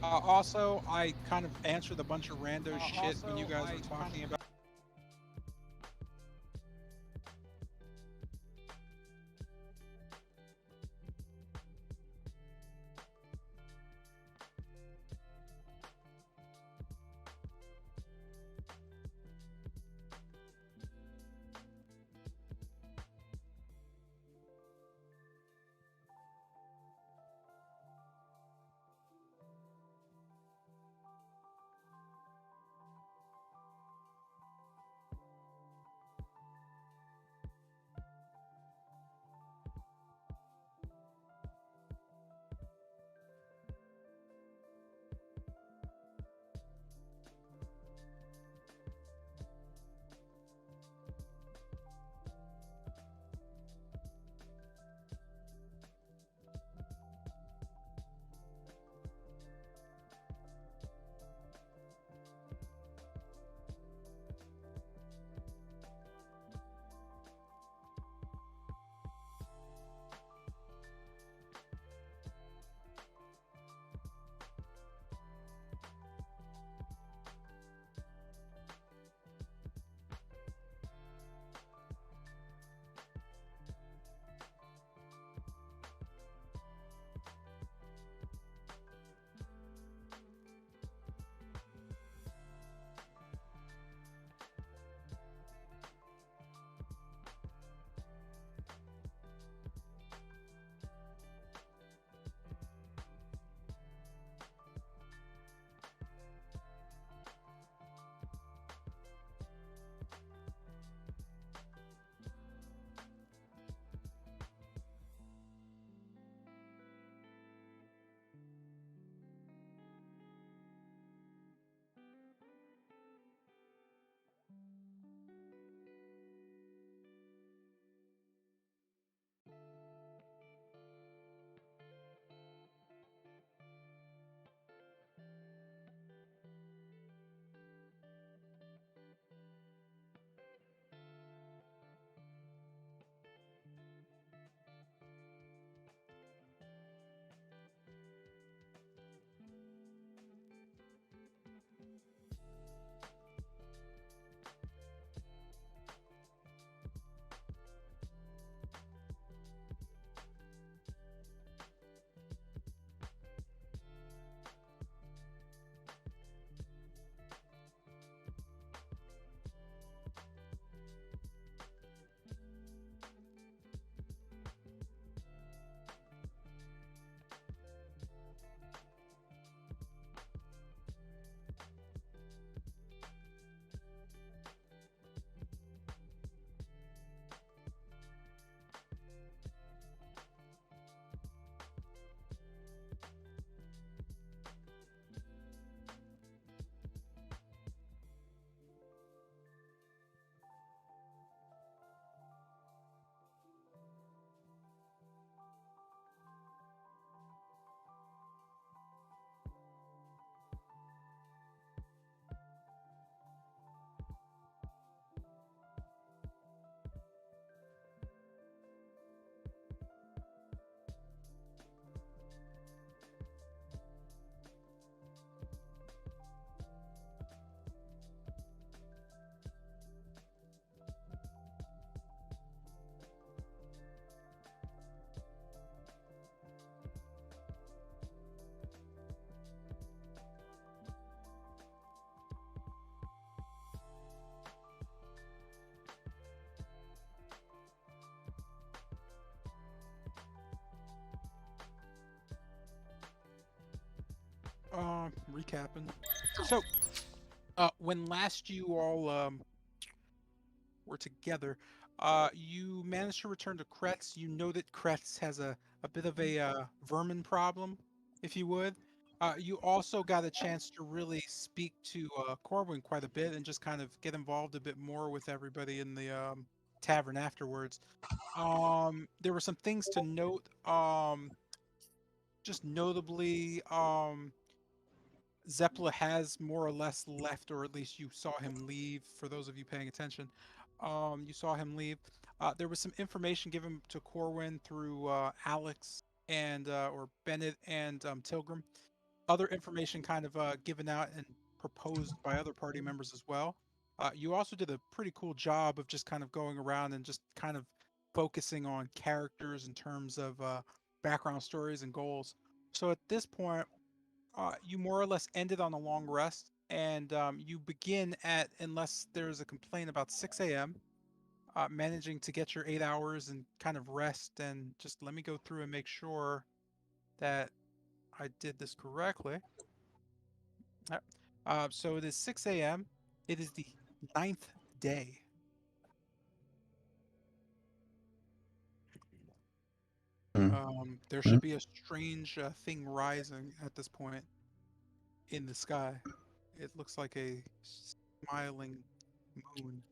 Also, I kind of answered a bunch of rando shit when you guys were talking about. Recapping. So, when last you all were together, you managed to return to Kretz. You know that Kretz has a bit of a vermin problem, if you would. You also got a chance to really speak to Corwin quite a bit and just kind of get involved a bit more with everybody in the tavern afterwards. There were some things to note. Just notably, Zeppela has more or less left, or at least you saw him leave. For those of you paying attention, you saw him leave. There was some information given to Corwin through Alex and or Bennett and Tilgrim. other information kind of given out and proposed by other party members as well. You also did a pretty cool job of just kind of going around and just kind of focusing on characters in terms of background stories and goals. So at this point, you more or less ended on a long rest, and you begin at, unless there's a complaint, about 6 a.m. Managing to get your 8 hours and kind of rest. And just let me go through and make sure that I did this correctly. Yep. So it is 6 a.m. It is the 9th day. There should be a strange thing rising at this point in the sky. It looks like a smiling moon.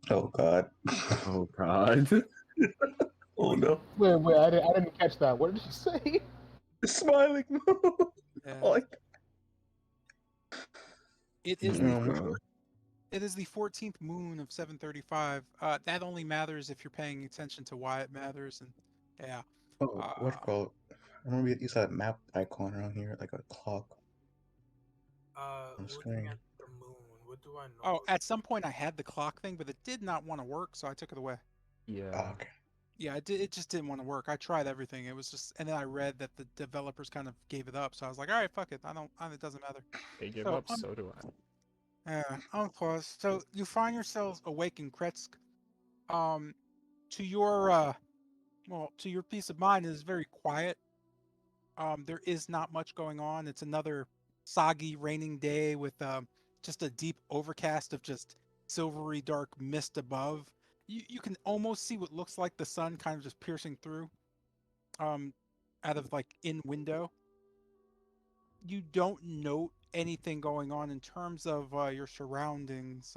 Oh God. Oh God. Oh no. Wait, I didn't catch that. What did you say? Smiling. Yeah. Like, It is Mm. it is the 14th moon of 735. That only matters if you're paying attention to why it matters. And yeah. oh, what's called? I remember you saw a map icon around here, like a clock on the Looking screen. at the moon, what do I know? Oh, at some point I had the clock thing, but it did not want to work, so I took it away. Yeah. Oh, okay. Yeah, it just didn't want to work. I tried everything. It was just, and then I read that the developers kind of gave it up. So I was like, all right, fuck it. It doesn't matter. They give So, up, so do I. Yeah, unpause. So you find yourselves awake in Kretsk. Um, to your to your peace of mind, it is very quiet. There is not much going on. It's another soggy, raining day with just a deep overcast of just silvery dark mist above. You can almost see what looks like the sun kind of just piercing through, out of like in window. You don't note anything going on in terms of your surroundings.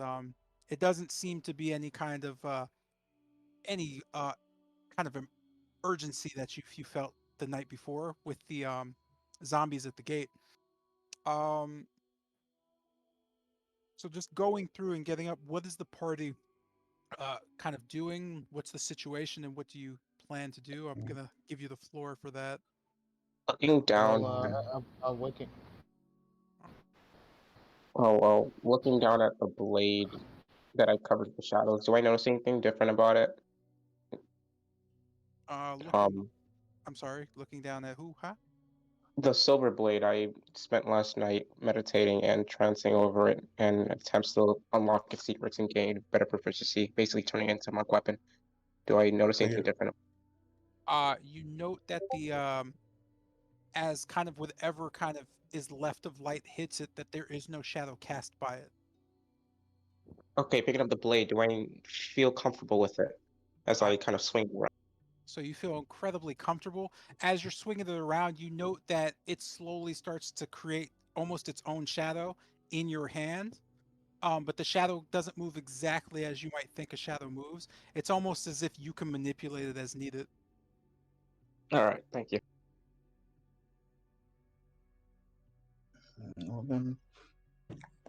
It doesn't seem to be any kind of urgency that you felt the night before with the zombies at the gate. Um, so just going through and getting up, what is the party kind of doing? What's the situation, and what do you plan to do? I'm gonna give you the floor for that. Looking down, I'm waking. looking down at the blade that I covered with shadows, do I notice anything different about it? Looking, I'm sorry, looking down at who? Huh? The silver blade, I spent last night meditating and trancing over it and attempts to unlock its secrets and gain better proficiency, basically turning it into my weapon. Do I notice anything different? You note that the as kind of whatever kind of is left of light hits it, that there is no shadow cast by it. Okay, picking up the blade, do I feel comfortable with it as I kind of swing around? So you feel incredibly comfortable. As you're swinging it around, you note that it slowly starts to create almost its own shadow in your hand. But the shadow doesn't move exactly as you might think a shadow moves. It's almost as if you can manipulate it as needed. All right, thank you. Well then,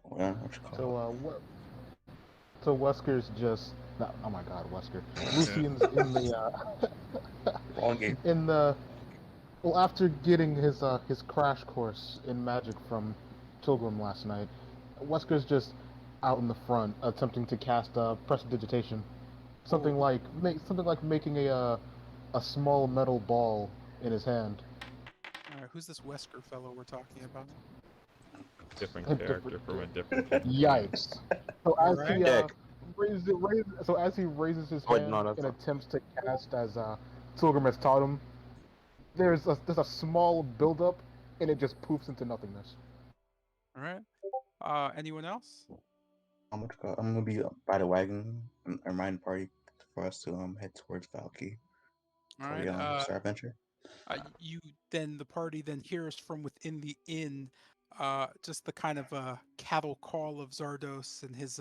what you call So So Wesker's just. No, oh my God, Wesker. Lucian's in the Wrong game. in the. Well, after getting his crash course in magic from Pilgrim last night, Wesker's just out in the front attempting to cast prestidigitation, something Oh. like making a small metal ball in his hand. All right, who's this Wesker fellow we're talking about? Different A character different- from a different campaign. Yikes! So as Alright. he Dick. as he raises his Wait, hand no, that's and not- attempts to cast as Pilgrim has taught him, there's a small buildup, and it just poofs into nothingness. All right. Anyone else? What you call? I'm gonna be by the wagon and remind the party for us to head towards Valky All for right. the Star Adventure. You then the party then hears from within the inn, just the kind of cattle call of Zardos and his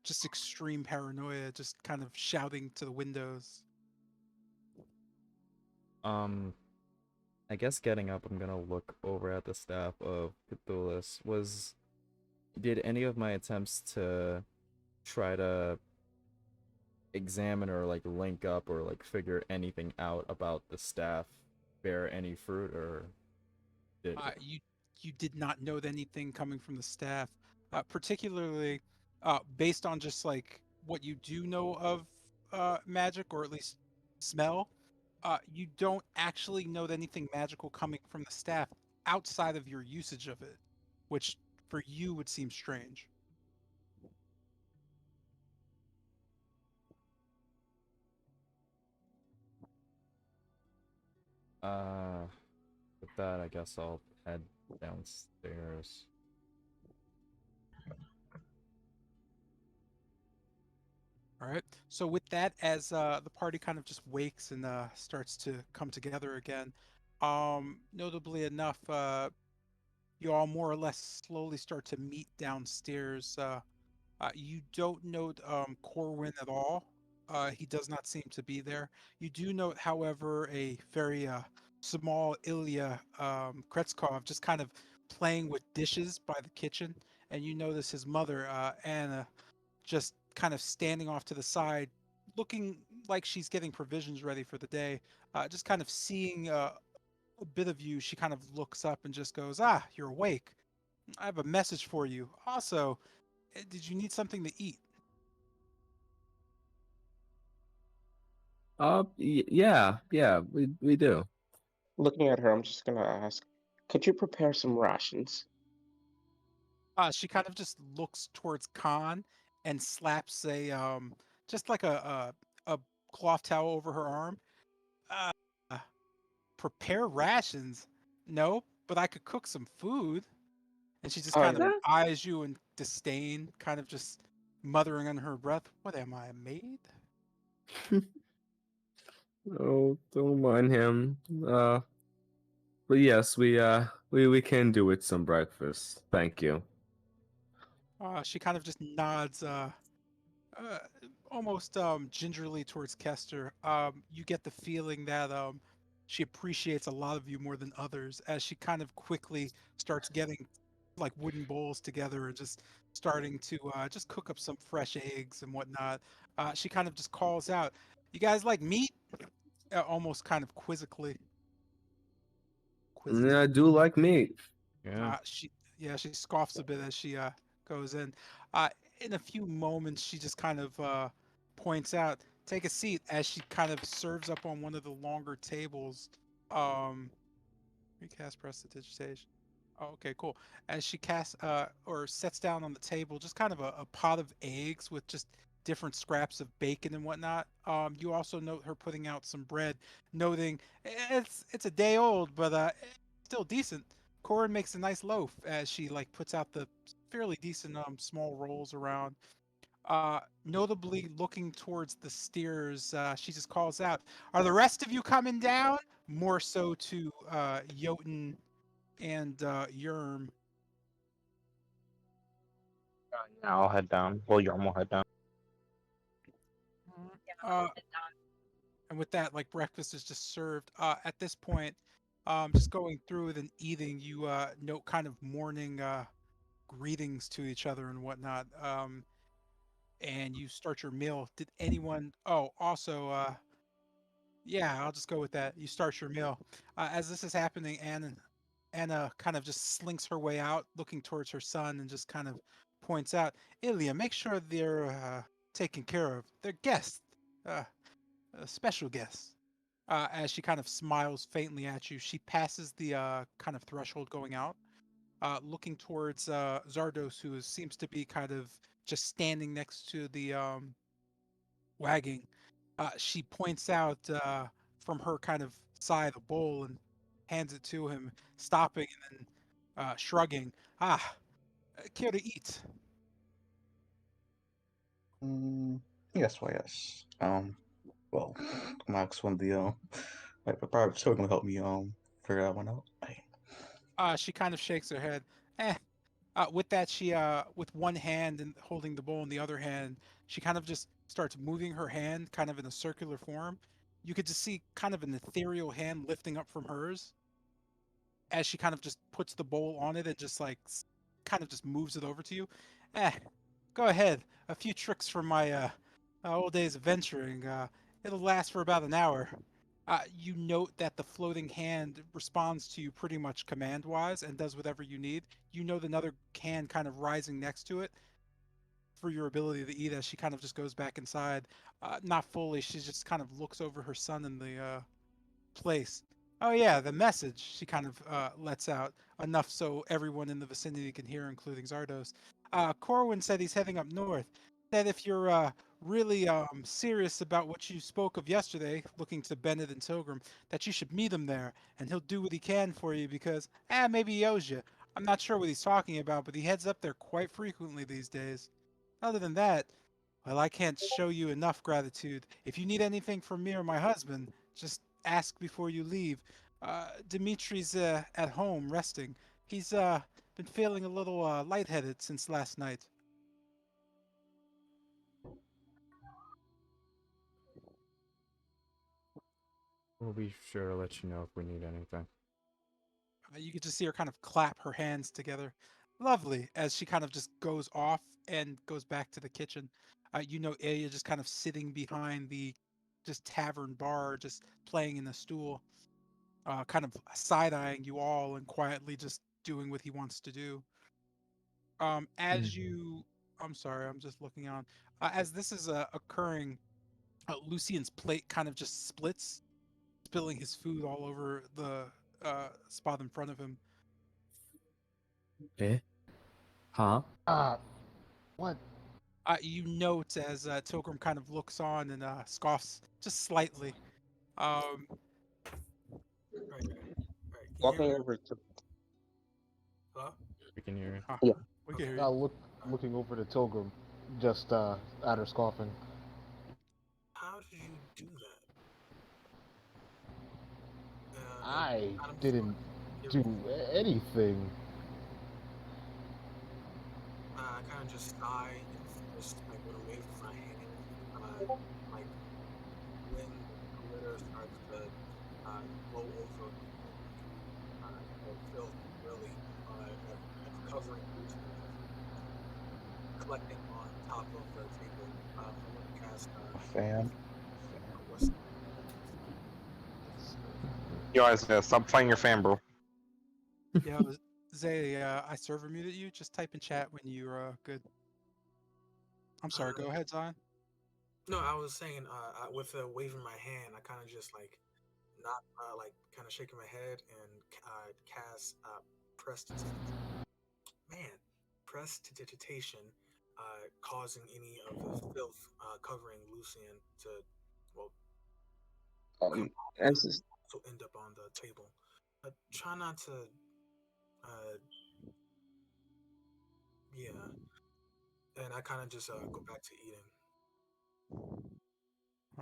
just extreme paranoia, just kind of shouting to the windows. I guess getting up, I'm gonna look over at the staff of Cthulhus. Did any of my attempts to try to examine or like link up or like figure anything out about the staff bear any fruit, or did. You did not note anything coming from the staff, particularly based on just like what you do know of magic, or at least smell. You don't actually note anything magical coming from the staff outside of your usage of it, which for you would seem strange. With that, I guess I'll head downstairs. All right. So with that, as the party kind of just wakes and starts to come together again, notably enough, you all more or less slowly start to meet downstairs. You don't note Corwin at all. He does not seem to be there. You do note, however, a very small Ilya Kretskov just kind of playing with dishes by the kitchen, and you notice his mother, Anna, just kind of standing off to the side, looking like she's getting provisions ready for the day. Just kind of seeing a bit of you, she kind of looks up and just goes, "Ah, you're awake. I have a message for you. Also, did you need something to eat?" Yeah, we do. Looking at her, I'm just gonna ask, could you prepare some rations? She kind of just looks towards Khan and slaps a just like a cloth towel over her arm. Uh, Prepare rations? No, but I could cook some food. And she just kind of Um, eyes you in disdain, kind of just muttering under her breath, "What am I, a maid?" Oh, don't mind him. But yes, we can do with some breakfast. Thank you. She kind of just nods, uh, almost gingerly towards Kester. You get the feeling that she appreciates a lot of you more than others, as she kind of quickly starts getting like wooden bowls together and just starting to just cook up some fresh eggs and whatnot. She kind of just calls out, "You guys like meat?" Almost kind of quizzically. Yeah, I do like meat. Yeah. She yeah, she scoffs a bit as she goes in. Uh, in a few moments, she just kind of points out, "Take a seat," as she kind of serves up on one of the longer tables. Um, Recast prestidigitation. Oh, okay, cool. As she casts or sets down on the table, just kind of a pot of eggs with just different scraps of bacon and whatnot. You also note her putting out some bread, noting it's a day old, but still decent. Corin makes a nice loaf as she like puts out the fairly decent small rolls around. Notably looking towards the steers, she just calls out, "Are the rest of you coming down?" More so to Jotun and Yerm. Yeah, I'll head down. Well, Yarm will head down. Uh, and with that, like breakfast is just served. At this point, just going through it and eating, you note kind of morning greetings to each other and whatnot. And you start your meal. Did anyone? Oh, also, yeah, I'll just go with that. You start your meal. As this is happening, Anna kind of just slinks her way out, looking towards her son, and just kind of points out, "Ilya, make sure they're taken care of. They're guests, uh, special guests." As she kind of smiles faintly at you, she passes the kind of threshold going out, looking towards Zardos, who seems to be kind of just standing next to the wagging. She points out from her kind of side a bowl and hands it to him, stopping and then shrugging. "Ah, care to eat?" Mm, yes, why yes. Well, Max when the like probably still gonna help me figure that one out. She kind of shakes her head. Eh. With that, she with one hand and holding the bowl in the other hand, she kind of just starts moving her hand, kind of in a circular form. You could just see kind of an ethereal hand lifting up from hers as she kind of just puts the bowl on it and just like kind of just moves it over to you. Eh, go ahead. A few tricks from my old days of venturing. It'll last for about an hour. You note that the floating hand responds to you pretty much command-wise and does whatever you need. You know another hand kind of rising next to it for your ability to eat as she kind of just goes back inside. Not fully, she just kind of looks over her son in the place. Oh yeah, the message she kind of lets out enough so everyone in the vicinity can hear, including Zardos. Corwin said he's heading up north. Said if you're really serious about what you spoke of yesterday, looking to Bennett and Tilgrim, that you should meet him there, and he'll do what he can for you because, maybe he owes you. I'm not sure what he's talking about, but he heads up there quite frequently these days. Other than that, well, I can't show you enough gratitude. If you need anything from me or my husband, just ask before you leave. Dimitri's at home resting. He's been feeling a little lightheaded since last night. We'll be sure to let you know if we need anything. You could just see her kind of clap her hands together. Lovely, as she kind of just goes off and goes back to the kitchen. You know Ilya just kind of sitting behind the just tavern bar, just playing in the stool, kind of side-eyeing you all and quietly just doing what he wants to do. As you, I'm sorry, I'm just looking on. As this is occurring, Lucian's plate kind of just splits, spilling his food all over the spot in front of him. Eh? Huh? What? You note as Tilgrim kind of looks on and scoffs just slightly. Um, Right. Can you hear Walking me? over to Hello? We can hear you. Yeah. we can hear I you. looking over to Tilgrim, just at her scoffing. How did you do that? I I'm didn't sorry. do anything. I kind of just sigh and just like would wave my hand. Like when the litter starts to blow over, the filth really of covering Lucy collecting on top of the table. I want to cast Fan. what's Yo, Isaiah, stop playing your fan, bro. Yeah, Zay, I server muted you. Just type in chat when you're good. I'm sorry. Go ahead, Zion. No, I was saying, with waving my hand, I kind of just like not like kind of shaking my head and cast man prestidigitation, causing any of the filth covering Lucian to well come off him, as this, so end up on the table. Try not to, uh, yeah, and I kind of just go back to eating.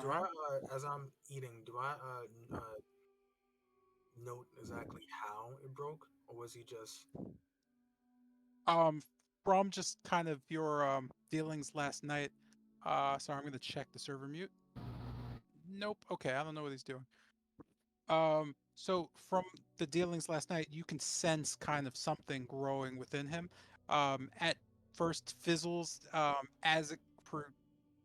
Do I, as I'm eating, do I note exactly how it broke, or was he just? From just kind of your dealings last night. Sorry, I'm gonna check the server mute. Nope. Okay, I don't know what he's doing. So from the dealings last night, you can sense kind of something growing within him. At first fizzles, as it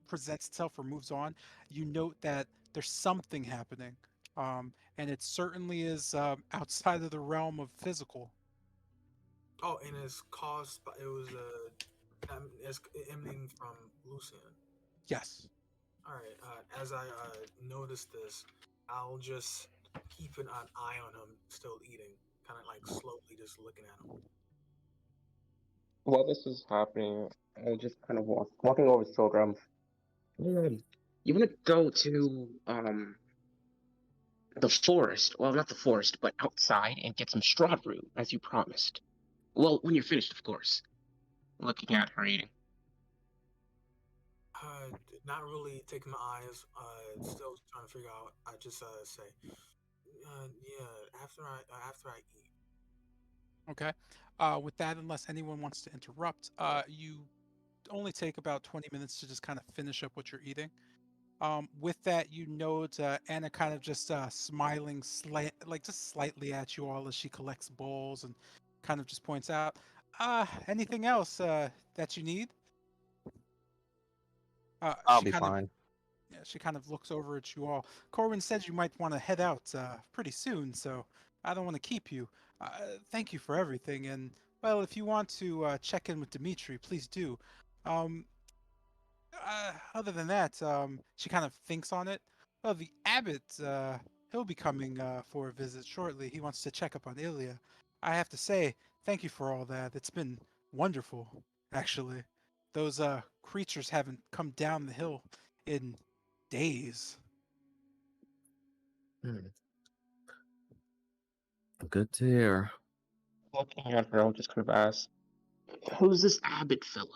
presents itself or moves on, you note that there's something happening. And it certainly is outside of the realm of physical. Oh, and it's caused by it was it's emanating from Lucian. Yes. All right. As I notice this, I'll just keep an eye on him, still eating, kind of like slowly just looking at him. while this is happening, I'll just kind of walking over to Pilgrim. You want to go to the forest? Well, not the forest, but outside and get some straw root, as you promised. Well, when you're finished, of course. Looking at her eating. Not really taking my eyes. Still trying to figure out. I just say, yeah. After I eat. Okay. With that, unless anyone wants to interrupt, you only take about 20 minutes to just kind of finish up what you're eating. With that, you note Anna kind of just smiling like just slightly at you all as she collects bowls and kind of just points out, anything else that you need? I'll She be kind of fine. Yeah, she kind of looks over at you all. Corwin said you might want to head out pretty soon, so I don't want to keep you. Thank you for everything, and well, if you want to check in with Dimitri, please do. Um, Other than that, she kind of thinks on it. Well, the abbot, he'll be coming for a visit shortly. He wants to check up on Ilya. I have to say, thank you for all that. It's been wonderful, actually. Those creatures haven't come down the hill in days. Hmm. Good to hear. Looking at her, I'll just kind of ask, "Who's this Abbott fellow?"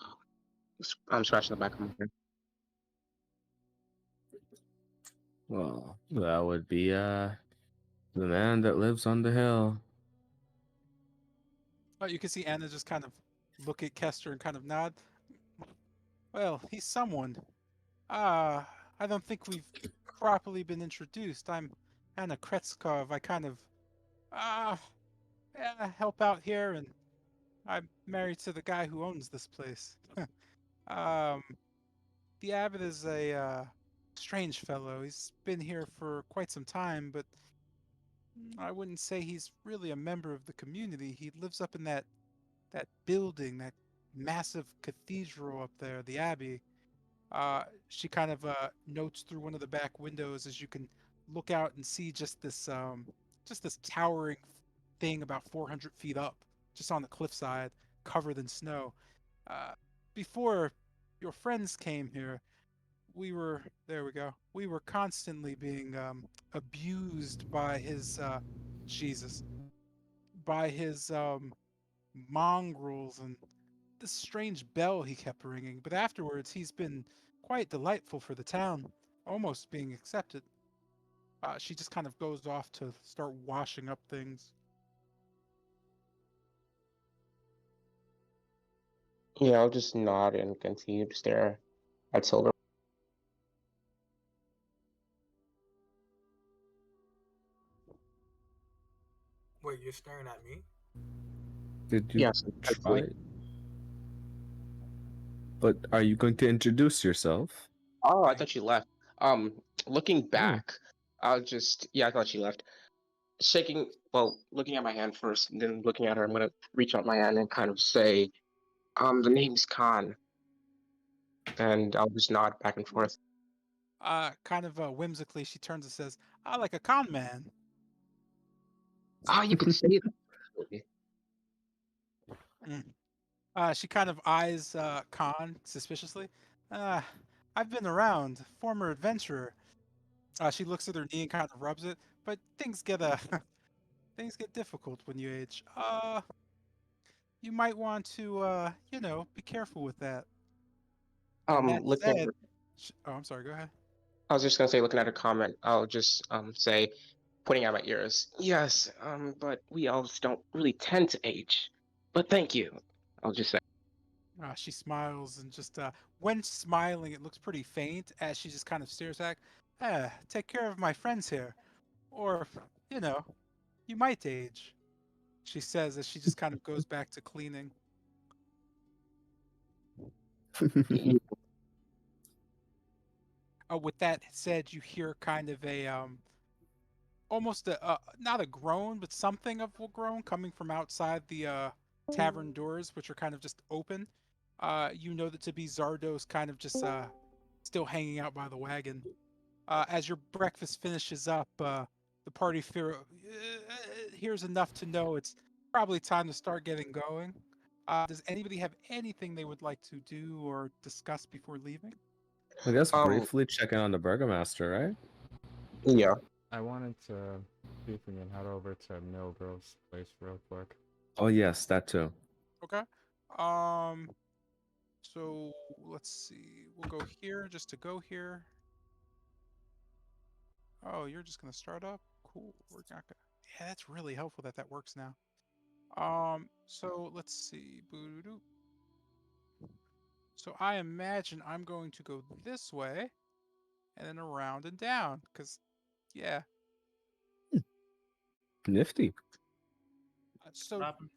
I'm scratching the back of my head. Well, that would be the man that lives on the hill. Oh, you can see Anna just kind of look at Kester and kind of nod. Well, he's someone. Ah, I don't think we've properly been introduced. I'm Anna Kretskov. I kind of uh help out here, and I'm married to the guy who owns this place. um, the abbot is a strange fellow. He's been here for quite some time, but I wouldn't say he's really a member of the community. He lives up in that building, that massive cathedral up there, the abbey. She kind of notes through one of the back windows as you can look out and see just this towering thing about 400 feet up, just on the cliffside, covered in snow. Uh, Before your friends came here, there we go. We were constantly being abused by his Jesus, by his mongrels and this strange bell he kept ringing, but afterwards he's been quite delightful for the town, almost being accepted. She just kind of goes off to start washing up things. Yeah, I'll just nod and continue to stare at Silver. Wait, you're staring at me? Did you Yes, try? hopefully. But are you going to introduce yourself? Oh, I thought you left. Looking Oh, back, I'll just yeah, I thought she left. Shaking, well, looking at my hand first, and then looking at her, I'm gonna reach out my hand and kind of say, the name's Khan, and I'll just nod back and forth. Kind of whimsically, she turns and says, "I like a con man." Ah, you could say that. Mm. She kind of eyes Khan suspiciously. Uh, I've been around, former adventurer. She looks at her knee and kind of rubs it, but things get things get difficult when you age. You might want to be careful with that. And that Looking at said, her, oh, I'm sorry. Go ahead. I was just gonna say, looking at her comment, I'll just say, pointing at my ears, yes, but we elves don't really tend to age. But thank you. I'll just say. She smiles and just when smiling, it looks pretty faint as she just kind of stares back. Take care of my friends here, or you know, you might age. She says as she just kind of goes back to cleaning. With that said, you hear kind of a almost a not a groan, but something of a groan coming from outside the tavern doors, which are kind of just open. You know that to be Zardos, kind of just still hanging out by the wagon. As your breakfast finishes up, the party hears enough to know it's probably time to start getting going. Does anybody have anything they would like to do or discuss before leaving? I guess Um, briefly checking on the Burgomaster, right? yeah. I wanted to see if we can head over to Milgrove's place real quick. Oh yes, that too. Okay. Um. So let's see. We'll go here just to go here. Oh, you're just gonna start up? Cool. We're not gonna. Yeah, that's really helpful that that works now. So let's see. Boo-doo-doo. So I imagine I'm going to go this way and then around and down, because yeah. Nifty. So What happened?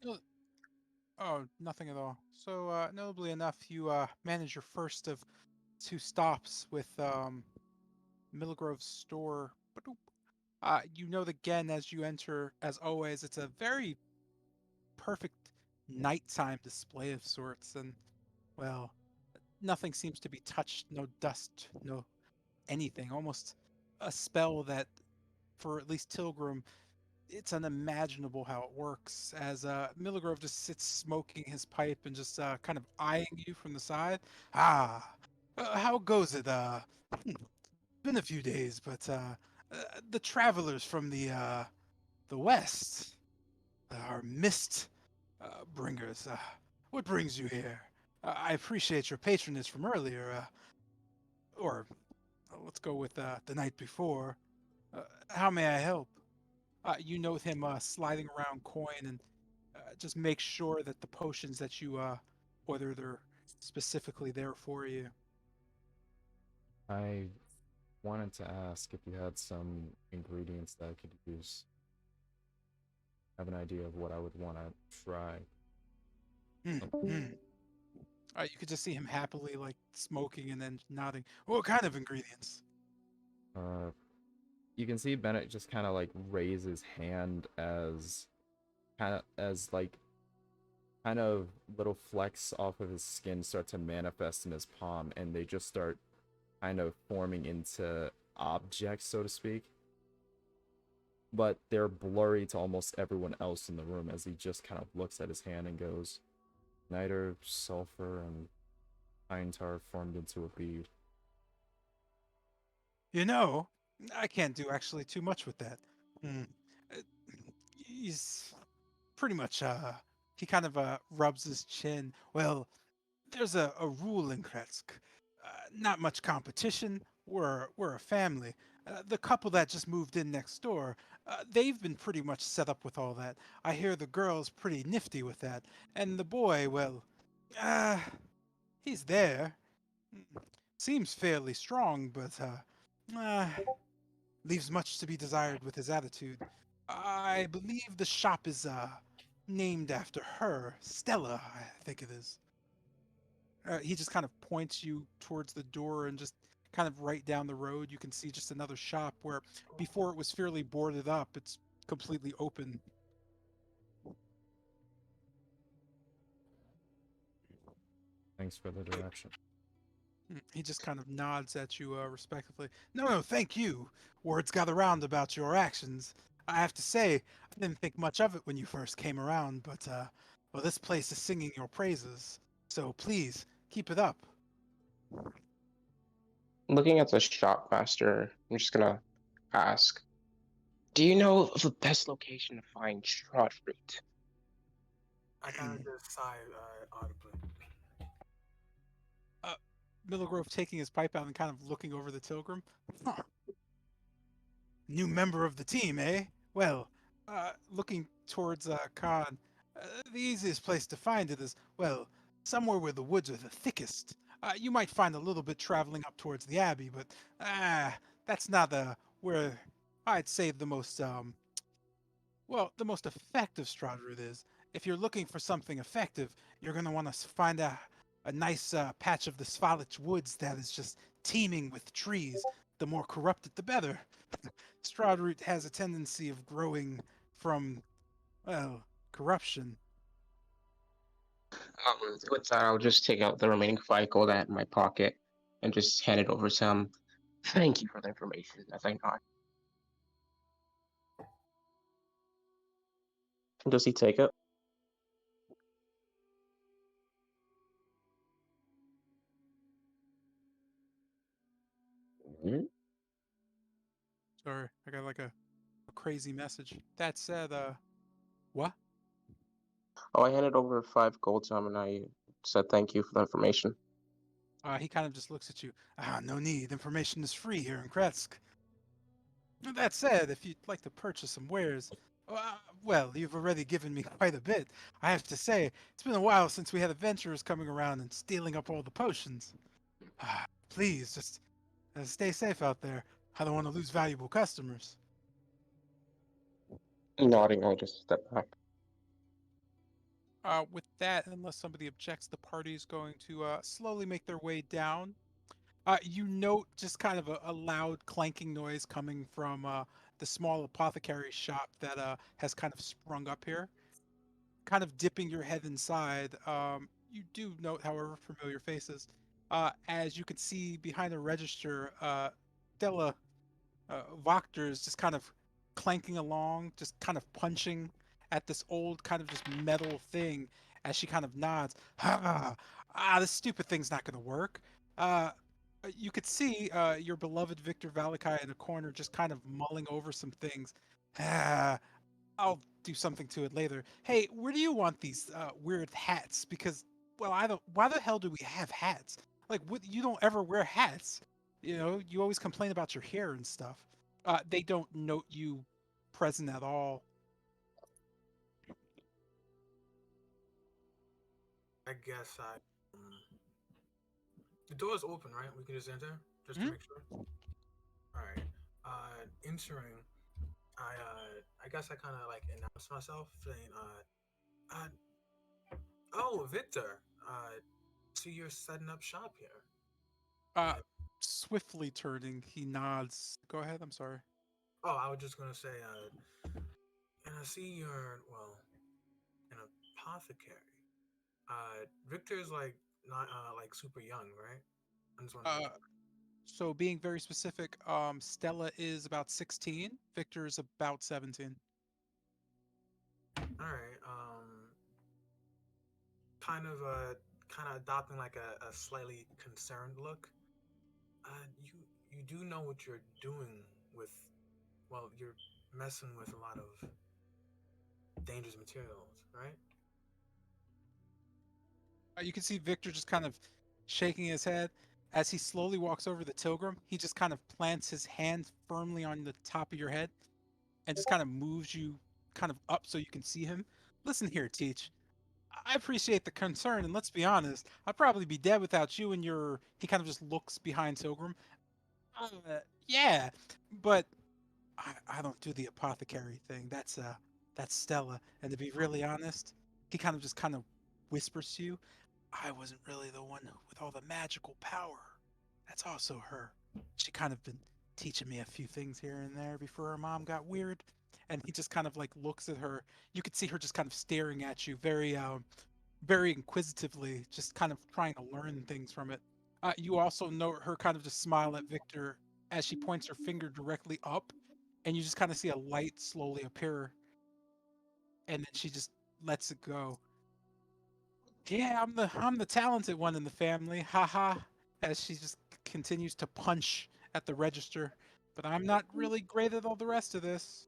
oh, nothing at all. So notably enough, you manage your first of two stops with Millgrove's store. You know again as you enter, as always, it's a very perfect nighttime display of sorts, and well, nothing seems to be touched, no dust, no anything. Almost a spell that, for at least Tilgrim, it's unimaginable how it works. As Milligrove just sits smoking his pipe and just kind of eyeing you from the side. How goes it? Been a few days, but the travelers from the west are mist bringers. What brings you here? I appreciate your patronage from earlier, or let's go with the night before. How may I help? You note him sliding around coin and just make sure that the potions that you ordered are specifically there for you. I wanted to ask if you had some ingredients that I could use. I have an idea of what I would want to try. You could just see him happily like smoking and then nodding. What kind of ingredients? Uh, you can see Bennett just kind of like raise his hand as like kind of little flecks off of his skin start to manifest in his palm, and they just start kind of forming into objects, so to speak. But they're blurry to almost everyone else in the room as he just kind of looks at his hand and goes, Niter, sulfur, and pine tar formed into a bead. You know, I can't do actually too much with that. Hmm. Uh, He's pretty much he kind of rubs his chin. Well, there's a rule in Kretsk. Not much competition. We're a family. The couple that just moved in next door, they've been pretty much set up with all that. I hear the girl's pretty nifty with that, and the boy, well, uh, he's there. Seems fairly strong, but leaves much to be desired with his attitude. I believe the shop is named after her, Stella, I think it is. He just kind of points you towards the door and just kind of right down the road you can see just another shop where before it was fairly boarded up, it's completely open. Thanks for the direction. He just kind of nods at you respectively. No, thank you. Words got around about your actions. I have to say, I didn't think much of it when you first came around, but well, this place is singing your praises. So please keep it up. Looking at the shopmaster, I'm just gonna ask, do you know of the best location to find Strahd fruit? I kind of just sigh audibly. Middlegrove taking his pipe out and kind of looking over the Tilgrim. Huh. New member of the team, eh? Well, looking towards Khan, the easiest place to find it is, well, somewhere where the woods are the thickest. You might find a little bit traveling up towards the Abbey, but that's not where I'd say the most, the most effective Strahd route is. If you're looking for something effective, you're going to want to find a nice patch of the Svalich woods that is just teeming with trees. The more corrupted, the better. Strahd root has a tendency of growing from, well, corruption. With that, I'll just take out the remaining 5 gold I had in my pocket and just hand it over to him. Thank you for the information. I think not. Does he take it? Sorry, I got like a crazy message. That said, what? Oh, I handed over 5 gold to him and I said thank you for the information. He kind of just looks at you. No need. Information is free here in Kretsk. That said, if you'd like to purchase some wares, well, you've already given me quite a bit. I have to say, it's been a while since we had adventurers coming around and stealing up all the potions. Please, just stay safe out there. I don't want to lose valuable customers. Nodding, I'll just step back. With that, unless somebody objects, the party is going to slowly make their way down. You note just kind of a loud clanking noise coming from the small apothecary shop that has kind of sprung up here. Kind of dipping your head inside, you do note, however, familiar faces. As you can see behind the register, Stella Wachter is just kind of clanking along, just kind of punching at this old kind of just metal thing as she kind of nods. This stupid thing's not going to work. Uh, you could see your beloved Victor Valakai in a corner just kind of mulling over some things. Ah, I'll do something to it later. Hey, where do you want these weird hats? Because, well, I don't. Why the hell do we have hats? Like, what? You don't ever wear hats. You know, you always complain about your hair and stuff. They don't note you present at all. I guess I. The door is open, right? We can just enter, just to Mhm. make sure. All right. Entering, I guess I kind of like announce myself, saying, oh, Victor. So you're setting up shop here. Uh, Swiftly turning, he nods. Go ahead. I'm sorry. Oh, I was just gonna say, and I see you're an apothecary. Victor's like not like super young, right? I just want to make Uh, so being very specific, Stella is about 16. Victor is about 17. sure. All right. Kind of kind of adopting like a slightly concerned look. You do know what you're doing with. Well, you're messing with a lot of dangerous materials, right? You can see Victor just kind of shaking his head as he slowly walks over the Tilgrim. He just kind of plants his hand firmly on the top of your head and just kind of moves you kind of up so you can see him. Listen here, Teach. I appreciate the concern, and let's be honest, I'd probably be dead without you and your. He kind of just looks behind Tilgrim. Uh, yeah, but I don't do the apothecary thing. That's Stella. And to be really honest, he kind of just kind of whispers to you, I wasn't really the one with all the magical power. That's also her. She kind of been teaching me a few things here and there before her mom got weird. And he just kind of like looks at her. You could see her just kind of staring at you very inquisitively, just kind of trying to learn things from it. You also note her kind of just smile at Victor as she points her finger directly up, and you just kind of see a light slowly appear, and then she just lets it go. Yeah, I'm the talented one in the family, haha. As she just continues to punch at the register, but I'm not really great at all the rest of this.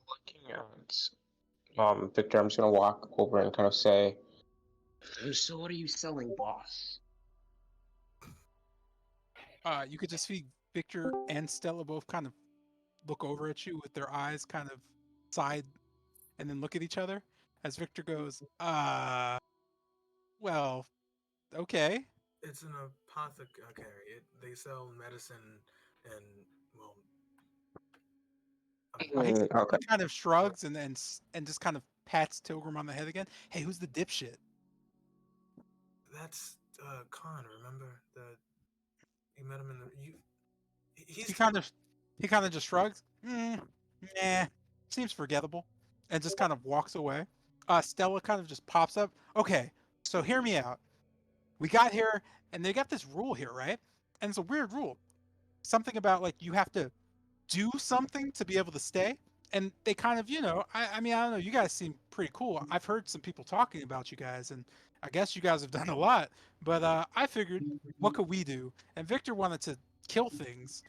Looking at Victor, I'm just gonna walk over and kind of say, "So what are you selling, boss?" You could just see Victor and Stella both kind of look over at you with their eyes kind of side and then look at each other as Victor goes, well, okay. It's an apothecary. They sell medicine and well, He, Okay. he kind of shrugs and just kind of pats Tilgrim on the head again. Hey, who's the dipshit? that's Khan. Remember that you met him in the you. He He's kind of he kind of just shrugs. Nah, seems forgettable, and just kind of walks away. Stella kind of just pops up. Okay, so hear me out. We got here, and they got this rule here, right? And it's a weird rule. Something about like you have to do something to be able to stay. And they kind of, I mean, I don't know. You guys seem pretty cool. I've heard some people talking about you guys, and I guess you guys have done a lot. But I figured, what could we do? And Victor wanted to kill things,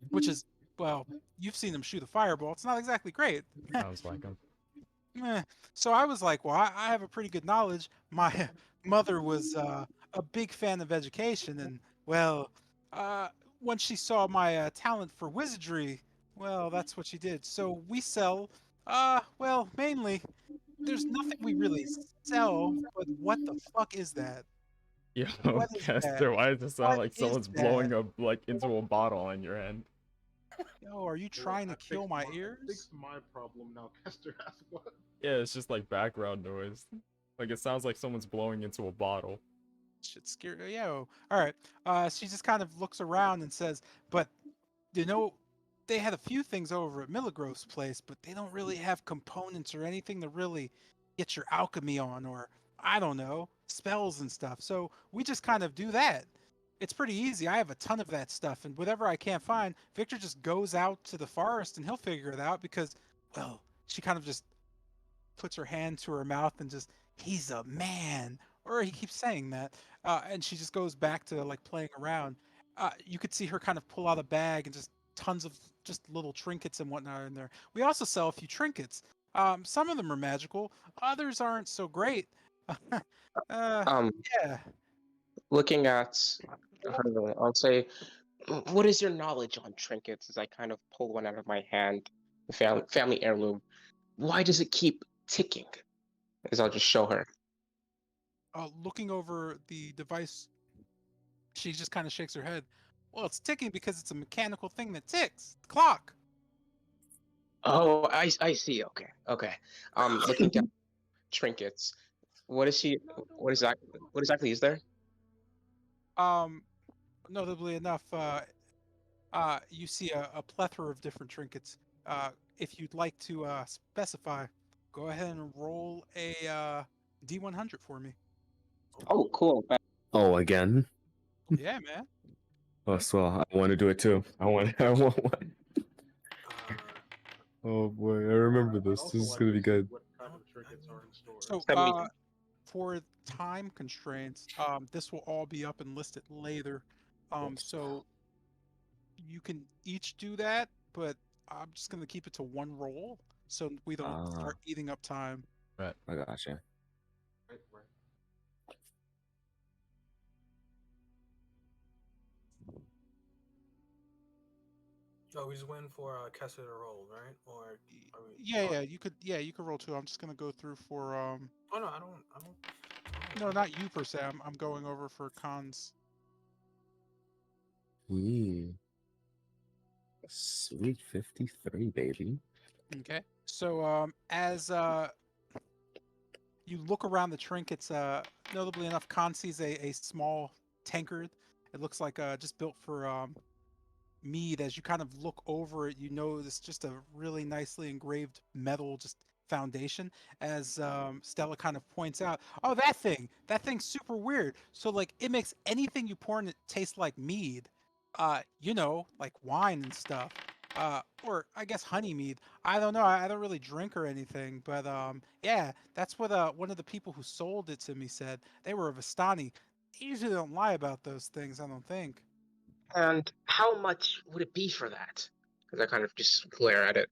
which is, well, you've seen him shoot a fireball. It's not exactly great. Sounds like him. Eh. So I was like, well, I have a pretty good knowledge. My mother was a big fan of education, and well, uh, once she saw my talent for wizardry, well, that's what she did. So we sell, well, mainly. There's nothing we really sell, but what the fuck is that? Yo, What is that? Kester, why does it sound What like is someone's that? blowing up like into a bottle on your hand? Yo, are you trying to kill my ears? Fix my problem now. Kester has one. Yeah, it's just like background noise. Like it sounds like someone's blowing into a bottle. Shit scared. Yo. All right. She just kind of looks around and says, "But you know, they had a few things over at Milligrove's place, but they don't really have components or anything to really get your alchemy on, or I don't know, spells and stuff. So we just kind of do that. It's pretty easy. I have a ton of that stuff, and whatever I can't find, Victor just goes out to the forest and he'll figure it out because, well, she kind of just puts her hand to her mouth and just, he's a man. Or he keeps saying that. And she just goes back to like playing around. You could see her kind of pull out a bag and just tons of just little trinkets and whatnot in there. We also sell a few trinkets. Some of them are magical, others aren't so great. Um, Yeah. looking at her, I'll say, what is your knowledge on trinkets? As I kind of pull one out of my hand, the family heirloom. Why does it keep ticking? As I'll just show her. Looking over the device, she just kind of shakes her head. Well, it's ticking because it's a mechanical thing that ticks. The clock. Oh, I see. Okay. Looking at trinkets. What is she? What is that? What exactly is there? Notably enough, you see a plethora of different trinkets. If you'd like to specify, go ahead and roll a D100 for me. Oh, cool. Oh, again? Yeah, man. Oh, well, I want to do it too. I want one. Uh, Oh boy, I remember this. This is gonna be good. What kind of trinkets are in store? So, 70. for time constraints, this will all be up and listed later. So you can each do that, but I'm just gonna keep it to one roll so we don't start eating up time. Right. I gotcha. Right. oh, we just waiting for Kessler to roll, right? Or are we? Yeah, you could. Yeah, you could roll two. I'm just gonna go through for Oh no, I don't. No, not you per se. I'm going over for cons. Sweet 53, baby. Okay. So as you look around the trinkets, notably enough, Con sees a small tankard. It looks like just built for mead. As you kind of look over it, you notice just a really nicely engraved metal just foundation. As Stella kind of points out, oh, that thing's super weird. So like it makes anything you pour in it taste like mead. Like wine and stuff. Or I guess honey mead. I don't know. I don't really drink or anything, but yeah, that's what one of the people who sold it to me said. They were a Vistani. They usually don't lie about those things, I don't think. And how much would it be for that? As I kind of just glare at it.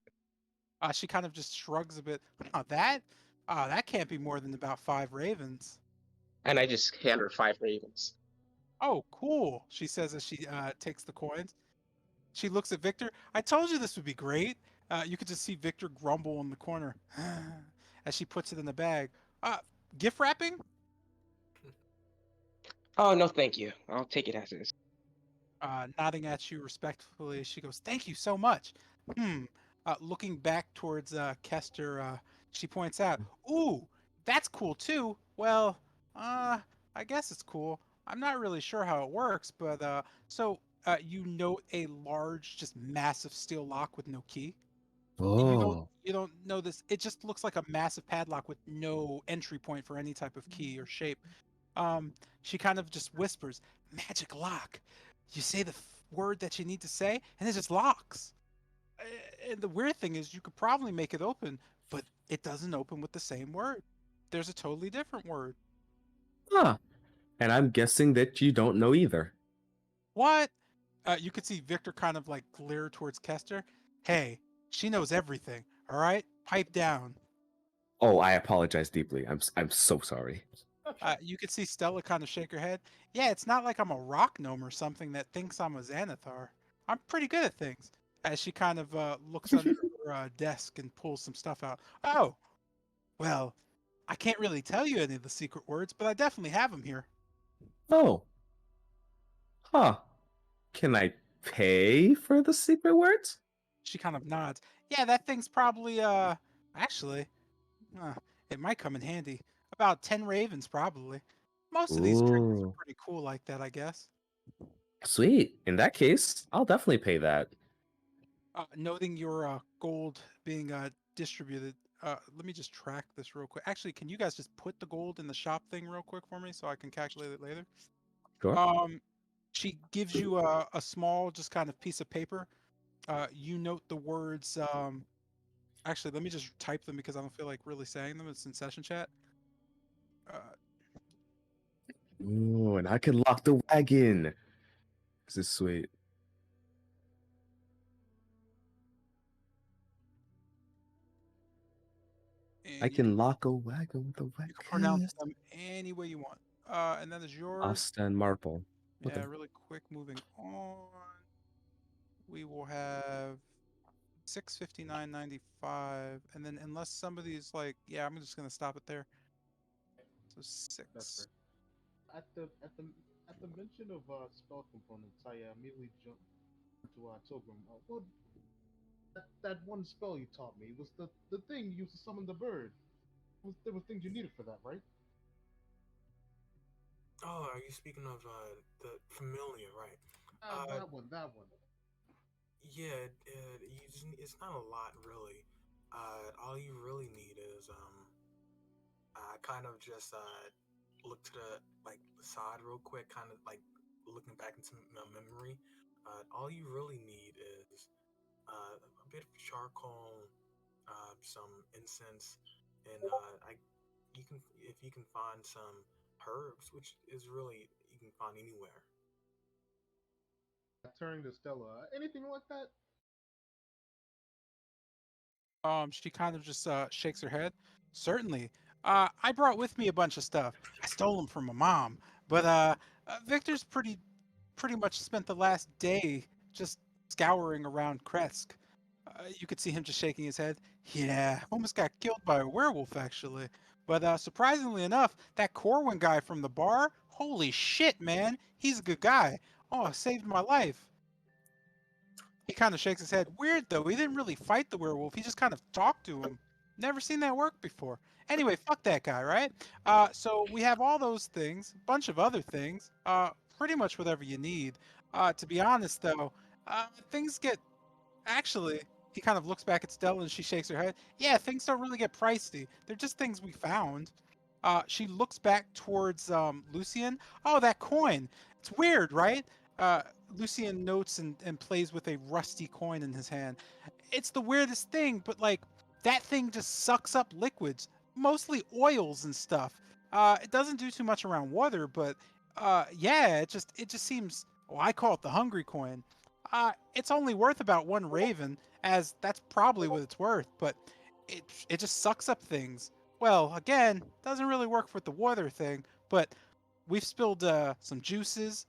She kind of just shrugs a bit. That can't be more than about 5 ravens. And I just hand her 5 ravens. Oh, cool, she says as she takes the coins. She looks at Victor. I told you this would be great. You could just see Victor grumble in the corner as she puts it in the bag. Gift wrapping? Oh, no, thank you. I'll take it as is. Nodding at you respectfully, she goes, "Thank you so much." Looking back towards Kester, she points out, "Ooh, that's cool too. Well, I guess it's cool. I'm not really sure how it works, but you note a large, just massive steel lock with no key. And you don't know this. It just looks like a massive padlock with no entry point for any type of key or shape. She kind of just whispers, "Magic lock." You say the word that you need to say, and it just locks. And the weird thing is, you could probably make it open, but it doesn't open with the same word. There's a totally different word. Huh. And I'm guessing that you don't know either. What? You could see Victor kind of like glare towards Kester. Hey, she knows everything. All right, pipe down. Oh, I apologize deeply. I'm so sorry. You could see Stella kind of shake her head. Yeah, it's not like I'm a rock gnome or something that thinks I'm a Xanathar. I'm pretty good at things. As she kind of looks under her desk and pulls some stuff out. Oh, well, I can't really tell you any of the secret words, but I definitely have them here. Oh. Huh. Can I pay for the secret words? She kind of nods. Yeah, that thing's probably actually, uh, it might come in handy. About 10 ravens, probably. Most of these trinkets are Ooh, pretty cool like that, I guess. sweet. In that case, I'll definitely pay that. Noting your gold being distributed, let me just track this real quick. Actually, can you guys just put the gold in the shop thing real quick for me so I can calculate it later? Sure. She gives you a small, just kind of piece of paper. You note the words. Actually, let me just type them because I don't feel like really saying them. It's in session chat. Uh, Ooh, and I can lock the wagon. This is sweet. I and can lock a wagon with a you can pronounce wagon. them any way you want. And then there's yours. Asta and Marple. Yeah, Okay. really quick. Moving on. We will have 659.95, and then unless somebody's like, yeah, I'm just gonna stop it there. So That's 6. fair. At the mention of spell components, I immediately jumped to Tilgrim. Well, that one spell you taught me was the thing you used to summon the bird. There were things you needed for that, right? Oh, are you speaking of the familiar, right? That one. Yeah, it's not a lot really. All you really need is I kind of just look to the like the side real quick, kind of like looking back into my memory. All you really need is a bit of charcoal, some incense, and I you can if you can find some herbs, which is really you can find anywhere. Turning to Stella, anything like that? She kind of just shakes her head. Certainly. I brought with me a bunch of stuff. I stole them from my mom, but Victor's pretty much spent the last day just scouring around Kresk. You could see him just shaking his head. Yeah, almost got killed by a werewolf actually. But surprisingly enough, that Corwin guy from the bar, holy shit, man, he's a good guy. Oh, saved my life. He kind of shakes his head. Weird though, he didn't really fight the werewolf. He just kind of talked to him. Never seen that work before. Anyway, fuck that guy, right? So we have all those things, a bunch of other things, pretty much whatever you need. To be honest though, things get actually. He kind of looks back at Stella and she shakes her head. Yeah, things don't really get pricey. They're just things we found. She looks back towards Lucian. Oh, that coin. It's weird, right? Uh, Lucian notes and plays with a rusty coin in his hand. It's the weirdest thing, but like that thing just sucks up liquids, mostly oils and stuff. It doesn't do too much around water, but yeah, it just seems. Well, I call it the hungry coin. It's only worth about one raven, as that's probably what it's worth, but it just sucks up things. Well, again, doesn't really work with the water thing, but we've spilled some juices.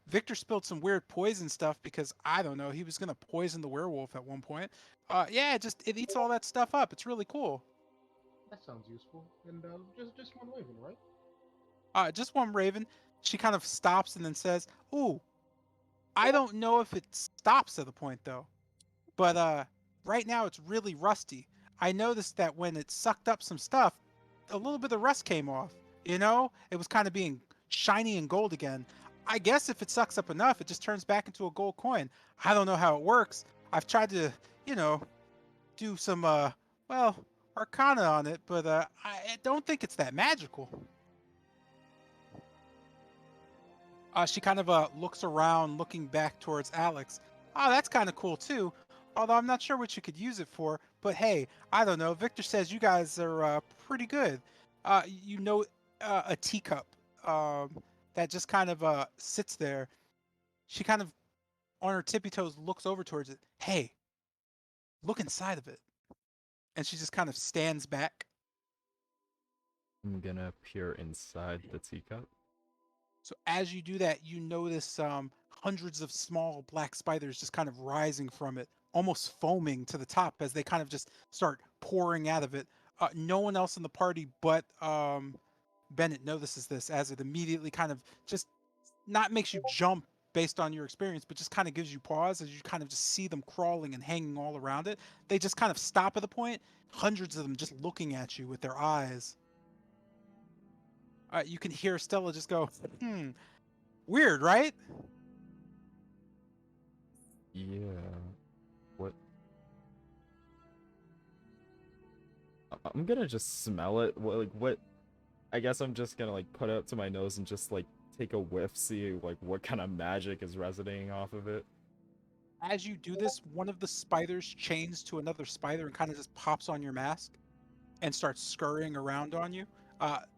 Victor spilled some weird poison stuff because I don't know, he was gonna poison the werewolf at one point. Yeah, it eats all that stuff up. It's really cool. That sounds useful. And just one raven, right? Just one raven. She kind of stops and then says, "Ooh, I don't know if it stops at the point though, but right now it's really rusty. I noticed that when it sucked up some stuff, a little bit of rust came off. You know, it was kind of being shiny and gold again. I guess if it sucks up enough, it just turns back into a gold coin. I don't know how it works. I've tried to, you know, do some well, arcana on it, but I don't think it's that magical." She kind of looks around, looking back towards Alex. Oh, that's kind of cool too. Although I'm not sure what you could use it for. But hey, I don't know. Victor says you guys are pretty good. You know, a teacup that just kind of sits there. She kind of, on her tippy toes, looks over towards it. Hey, look inside of it. And she just kind of stands back. I'm gonna peer inside the teacup. So as you do that, you notice hundreds of small black spiders just kind of rising from it, almost foaming to the top as they kind of just start pouring out of it. No one else in the party but Bennett notices this as it immediately kind of just not makes you jump based on your experience, but just kind of gives you pause as you kind of just see them crawling and hanging all around it. They just kind of stop at the point, hundreds of them just looking at you with their eyes. You can hear Stella just go, weird, right? Yeah. What? I'm gonna just smell it. What? I guess I'm just gonna like put it up to my nose and just like take a whiff, see like what kind of magic is resonating off of it. As you do this, one of the spiders chains to another spider and kind of just pops on your mask and starts scurrying around on you.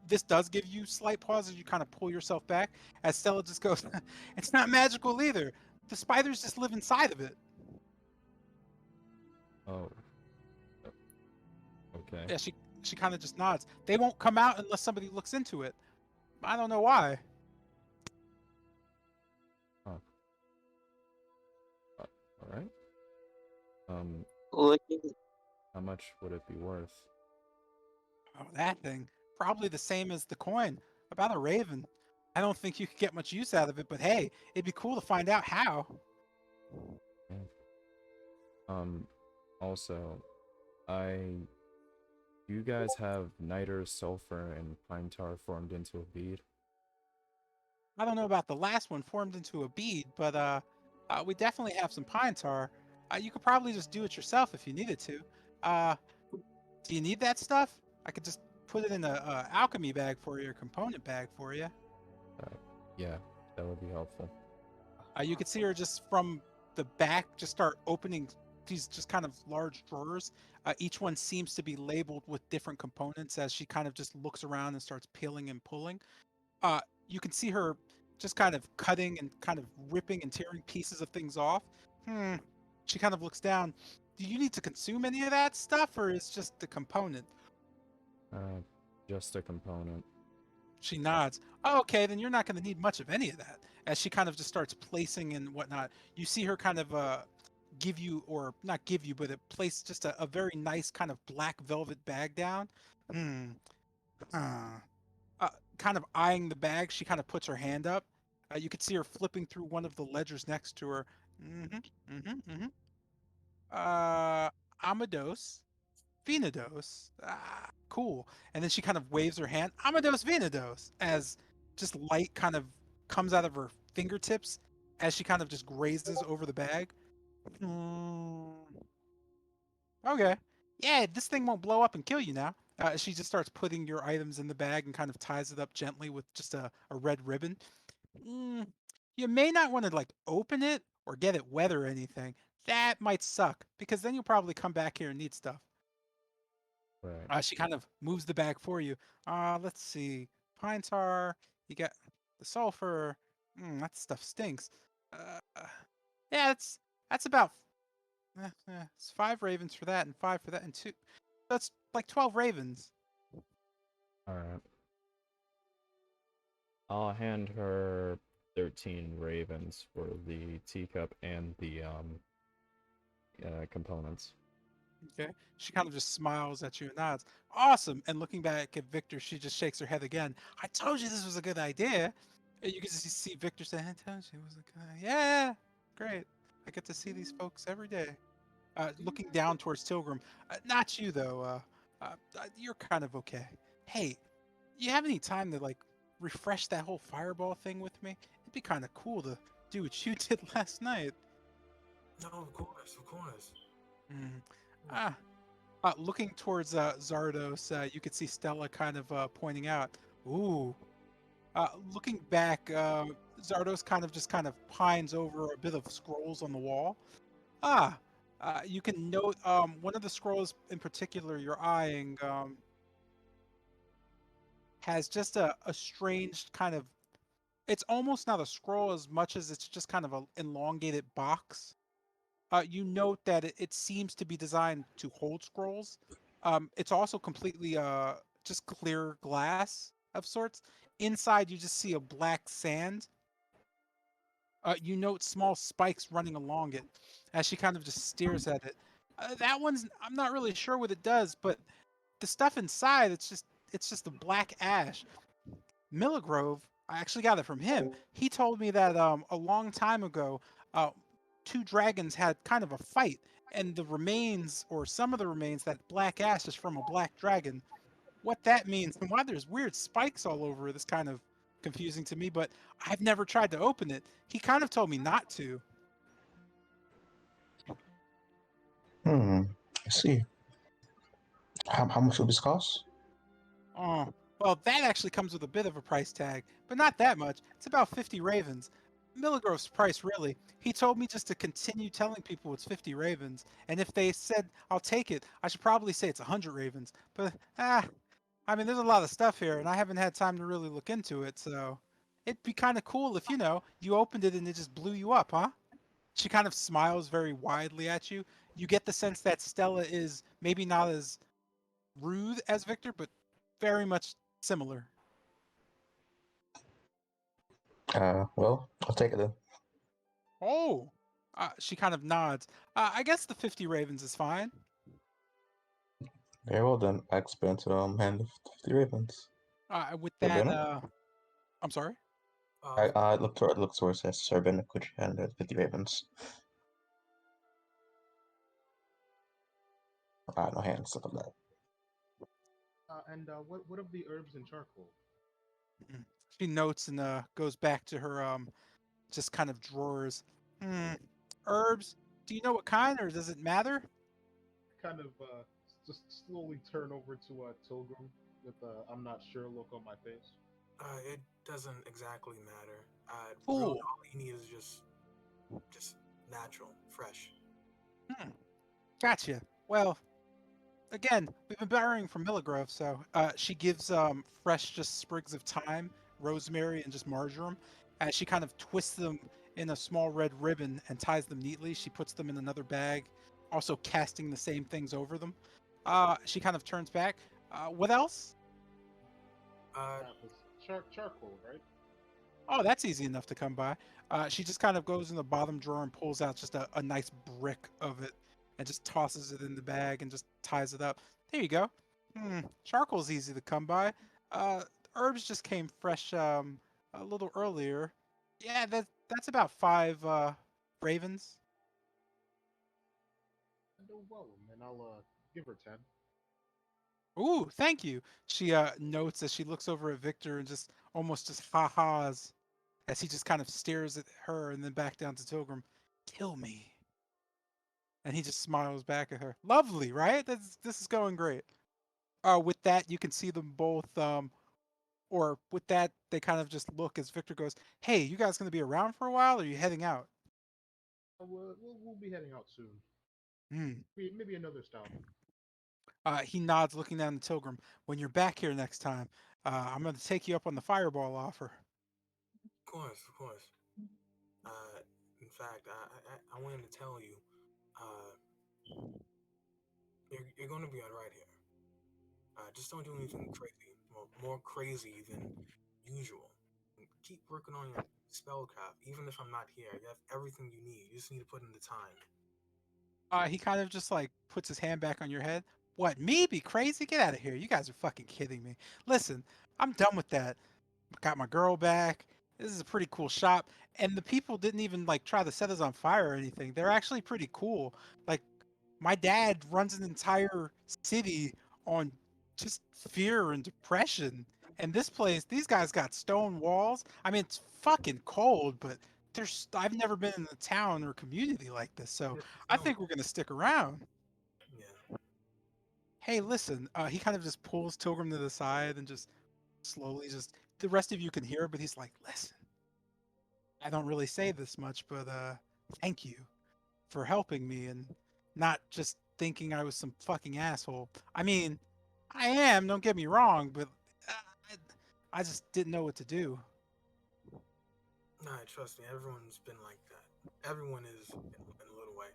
This does give you slight pause as you kind of pull yourself back, as Stella just goes, it's not magical either. The spiders just live inside of it. Oh. Okay. Yeah, she kind of just nods. They won't come out unless somebody looks into it. I don't know why. Huh. All right. Looking. How much would it be worth? Oh, that thing. Probably the same as the coin. About a raven. I don't think you could get much use out of it, but hey, it'd be cool to find out how. Yeah. Also, do you guys have niter, sulfur, and pine tar formed into a bead? I don't know about the last one formed into a bead, but we definitely have some pine tar. You could probably just do it yourself if you needed to. Do you need that stuff? I could just put it in a alchemy bag for you, or component bag for you. Yeah, that would be helpful. You could see her just from the back just start opening these just kind of large drawers. Each one seems to be labeled with different components as she kind of just looks around and starts peeling and pulling. You can see her just kind of cutting and kind of ripping and tearing pieces of things off. She kind of looks down. Do you need to consume any of that stuff, or is just the component? Just a component. She nods. Oh, okay, then you're not going to need much of any of that. As she kind of just starts placing and whatnot, you see her kind of give you, or not give you, but it place just a very nice kind of black velvet bag down. Hmm. Kind of eyeing the bag, she kind of puts her hand up. You could see her flipping through one of the ledgers next to her. Mm-hmm. Mm-hmm. Mm-hmm. Amados. Venados. Ah, cool. And then she kind of waves her hand, Amados Venados, as just light kind of comes out of her fingertips as she kind of just grazes over the bag. Okay. Yeah, this thing won't blow up and kill you now. She just starts putting your items in the bag and kind of ties it up gently with just a red ribbon. You may not want to like open it or get it wet or anything. That might suck because then you'll probably come back here and need stuff. Right. She kind of moves the bag for you. Let's see. Pine tar. You got the sulfur. That stuff stinks. Yeah, that's about it's 5 ravens for that and 5 for that and 2. That's like 12 ravens. All right. I'll hand her 13 ravens for the teacup and the components. Okay. She kind of just smiles at you and nods. Awesome. And looking back at Victor, she just shakes her head again. I told you this was a good idea. And you can just see Victor say, I told you it was a good idea. Yeah, great. I get to see these folks every day. Looking down towards Tilgrim. Not you, though. You're kind of okay. Hey, you have any time to, like, refresh that whole fireball thing with me? It'd be kind of cool to do what you did last night. No, of course, of course. Looking towards Zardos, you could see Stella kind of pointing out, ooh. Looking back, Zardos kind of pines over a bit of scrolls on the wall. You can note one of the scrolls in particular you're eyeing has just a strange kind of. It's almost not a scroll as much as it's just kind of an elongated box. You note that it seems to be designed to hold scrolls. It's also completely just clear glass of sorts. Inside, you just see a black sand. You note small spikes running along it as she kind of just stares at it. That one's I'm not really sure what it does, but the stuff inside it's just a black ash. Milligrove, I actually got it from him. He told me that a long time ago, uh, two dragons had kind of a fight, and the remains, or some of the remains, that black ash is from a black dragon. what that means and why there's weird spikes all over it is kind of confusing to me, but I've never tried to open it. He kind of told me not to. I see. How much will this cost? Oh, well, that actually comes with a bit of a price tag, but not that much. It's about 50 ravens. Milligrove's price, really. He told me just to continue telling people it's 50 ravens, and if they said I'll take it, I should probably say it's 100 ravens. But, I mean, there's a lot of stuff here, and I haven't had time to really look into it, so it'd be kind of cool if, you opened it and it just blew you up, huh? She kind of smiles very widely at you. You get the sense that Stella is maybe not as rude as Victor, but very much similar. Well, I'll take it then. Oh, she kind of nods. I guess the 50 ravens is fine. Very well then. I expect to hand the 50 ravens. With Sir that, Bennett? I'm sorry. I look towards says Sir Bennett could hand the 50 ravens. No hands, stuff like that. And what of the herbs and charcoal? She notes and goes back to her just kind of drawers. Herbs. Do you know what kind, or does it matter? Kind of just slowly turn over to Tilgrim with I'm not sure look on my face. It doesn't exactly matter. Cool. Really, all you need is just natural, fresh. Gotcha. Well, again, we've been borrowing from Milligrove, so she gives fresh just sprigs of thyme, rosemary, and just marjoram. As she kind of twists them in a small red ribbon and ties them neatly, she puts them in another bag, also casting the same things over them. She kind of turns back. What else? Charcoal, right? Oh, that's easy enough to come by. She just kind of goes in the bottom drawer and pulls out just a nice brick of it and just tosses it in the bag and just ties it up. There you go. Charcoal's easy to come by. Herbs just came fresh a little earlier. Yeah, that's about 5 ravens. No problem, and I'll give her 10. Ooh, thank you. She notes as she looks over at Victor and just almost just ha-has as he just kind of stares at her and then back down to Tilgrim. Kill me. And he just smiles back at her. Lovely, right? This is going great. With that, you can see them both. Or with that, they kind of just look as Victor goes, "Hey, you guys gonna be around for a while, or are you heading out?" We'll be heading out soon. Hmm. Maybe another stop. He nods, looking down at Tilgrim. When you're back here next time, I'm gonna take you up on the fireball offer. Of course, of course. In fact, I wanted to tell you, you're going to be all right here. Just don't do anything crazy, more crazy than usual. And keep working on your spellcraft, even if I'm not here. You have everything you need. You just need to put in the time. He kind of just like puts his hand back on your head. What, me be crazy? Get out of here. You guys are fucking kidding me. Listen, I'm done with that. Got my girl back. This is a pretty cool shop. And the people didn't even like try to set us on fire or anything. They're actually pretty cool. Like my dad runs an entire city on just fear and depression. And this place, these guys got stone walls. I mean, it's fucking cold, but I've never been in a town or community like this. So I think we're gonna stick around. Yeah. Hey, listen. He kind of just pulls Tilgrim to the side and just slowly just the rest of you can hear, but he's like, listen. I don't really say this much, but thank you for helping me and not just thinking I was some fucking asshole. I mean, I am, don't get me wrong, but I just didn't know what to do. Nah, trust me, everyone's been like that. Everyone is in a little way.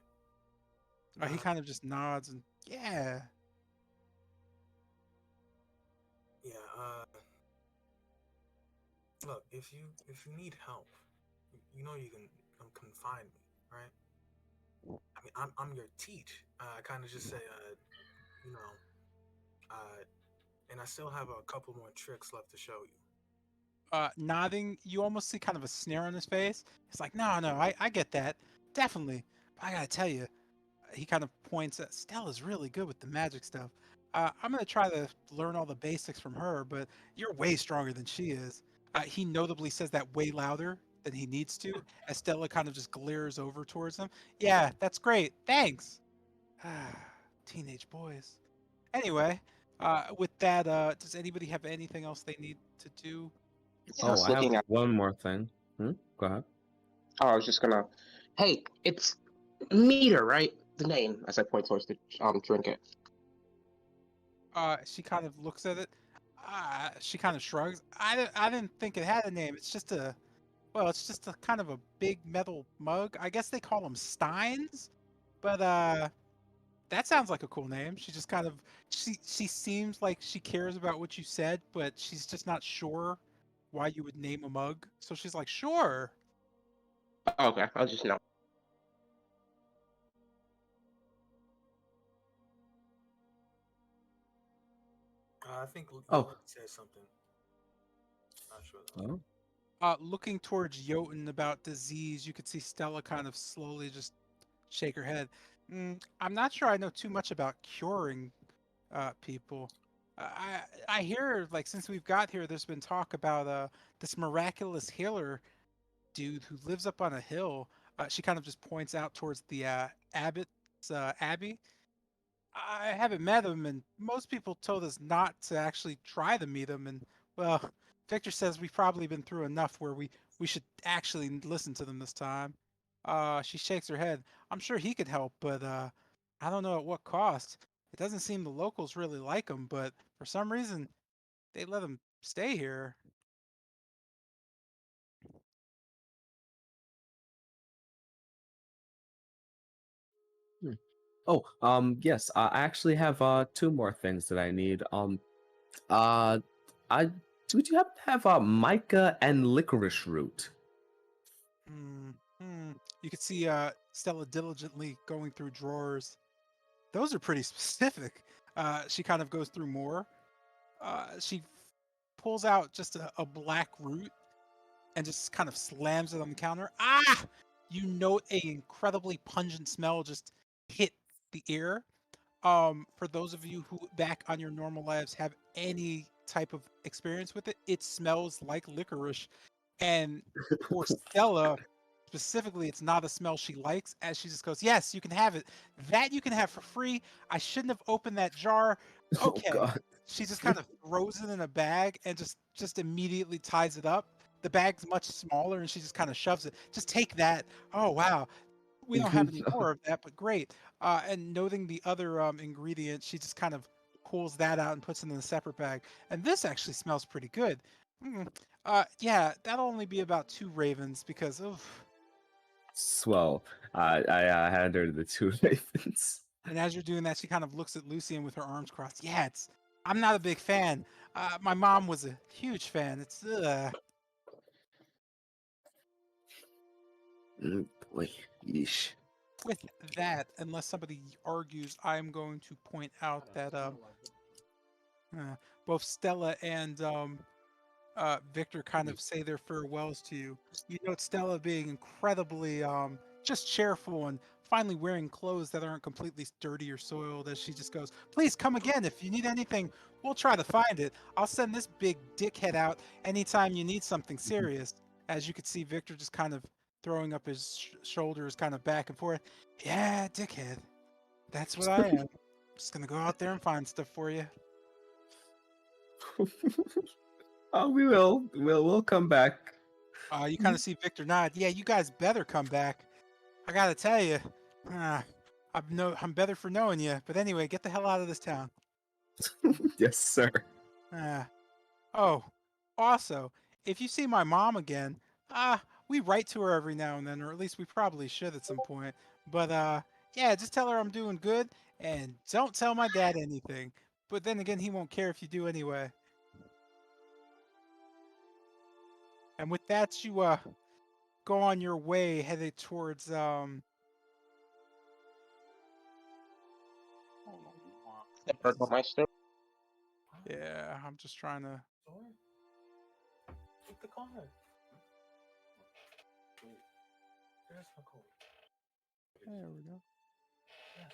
He kind of just nods and yeah. Yeah, look, if you need help, you know you can find me, right? I mean, I'm your teach. I kind of just say, you know, and I still have a couple more tricks left to show you. Nodding, you almost see kind of a sneer on his face. He's like, no, I get that. Definitely. But I gotta tell you, he kind of points at Stella's really good with the magic stuff. I'm gonna try to learn all the basics from her, but you're way stronger than she is. He notably says that way louder than he needs to, as Stella kind of just glares over towards him. Yeah, that's great. Thanks. Teenage boys. Anyway, with that, does anybody have anything else they need to do? I Oh, was I have looking at. one more thing. Go ahead. Oh, I was just gonna. Hey, it's Meter, right? The name, as I point towards the trinket. She kind of looks at it. She kind of shrugs. I didn't think it had a name. It's just a, well, it's just a kind of a big metal mug. I guess they call them steins, but that sounds like a cool name. She just kind of, she seems like she cares about what you said, but she's just not sure why you would name a mug. So she's like, sure. Oh, okay, I'll just know. I think Oh. Logan said something. Not sure though. Oh. Looking towards Jotun about disease, you could see Stella kind of slowly just shake her head. I'm not sure I know too much about curing people. I hear, like, since we've got here, there's been talk about this miraculous healer dude who lives up on a hill. She kind of just points out towards the abbot's abbey. I haven't met him, and most people told us not to actually try to meet him. And well, Victor says we've probably been through enough where we should actually listen to them this time. She shakes her head. I'm sure he could help, but I don't know at what cost. It doesn't seem the locals really like him, but for some reason they let him stay here. Oh, yes, I actually have two more things that I need. Uh, I would you happen to have mica and licorice root? You could see Stella diligently going through drawers. Those are pretty specific. She kind of goes through more. She pulls out just a black root and just kind of slams it on the counter. Ah! You note a incredibly pungent smell just hit the ear. For those of you who back on your normal lives have any type of experience with it, it smells like licorice. And for Stella, specifically, it's not a smell she likes, as she just goes, yes, you can have it. That you can have for free. I shouldn't have opened that jar. Oh Okay. God. She just kind of throws it in a bag and just immediately ties it up. The bag's much smaller and she just kind of shoves it. Just take that. Oh wow. We don't have any more of that, but great. And noting the other ingredient, she just kind of pulls that out and puts it in a separate bag. And this actually smells pretty good. Yeah, that'll only be about 2 ravens because of. Swell. I hand her the two ravens. And as you're doing that, she kind of looks at Lucian with her arms crossed. Yeah, it's. I'm not a big fan. My mom was a huge fan. It's. Boy, yeesh. With that, unless somebody argues, I'm going to point out that both Stella and Victor kind of say their farewells to you. You note Stella being incredibly just cheerful and finally wearing clothes that aren't completely dirty or soiled as she just goes, please come again. If you need anything, we'll try to find it. I'll send this big dickhead out anytime you need something serious. As you could see, Victor just kind of throwing up his shoulders kind of back and forth. Yeah, dickhead. That's what I am. Just gonna go out there and find stuff for you. Oh, we will. We'll come back. You kind of see Victor nod. Yeah, you guys better come back. I gotta tell you, I'm better for knowing you. But anyway, get the hell out of this town. Yes, sir. Oh, also, if you see my mom again, we write to her every now and then, or at least we probably should at some point. But yeah, just tell her I'm doing good, and don't tell my dad anything. But then again, he won't care if you do anyway. And with that, you go on your way, headed towards The Burgermeister. Yeah, I'm just trying to. Keep the card. There's the code. There we go. Yes.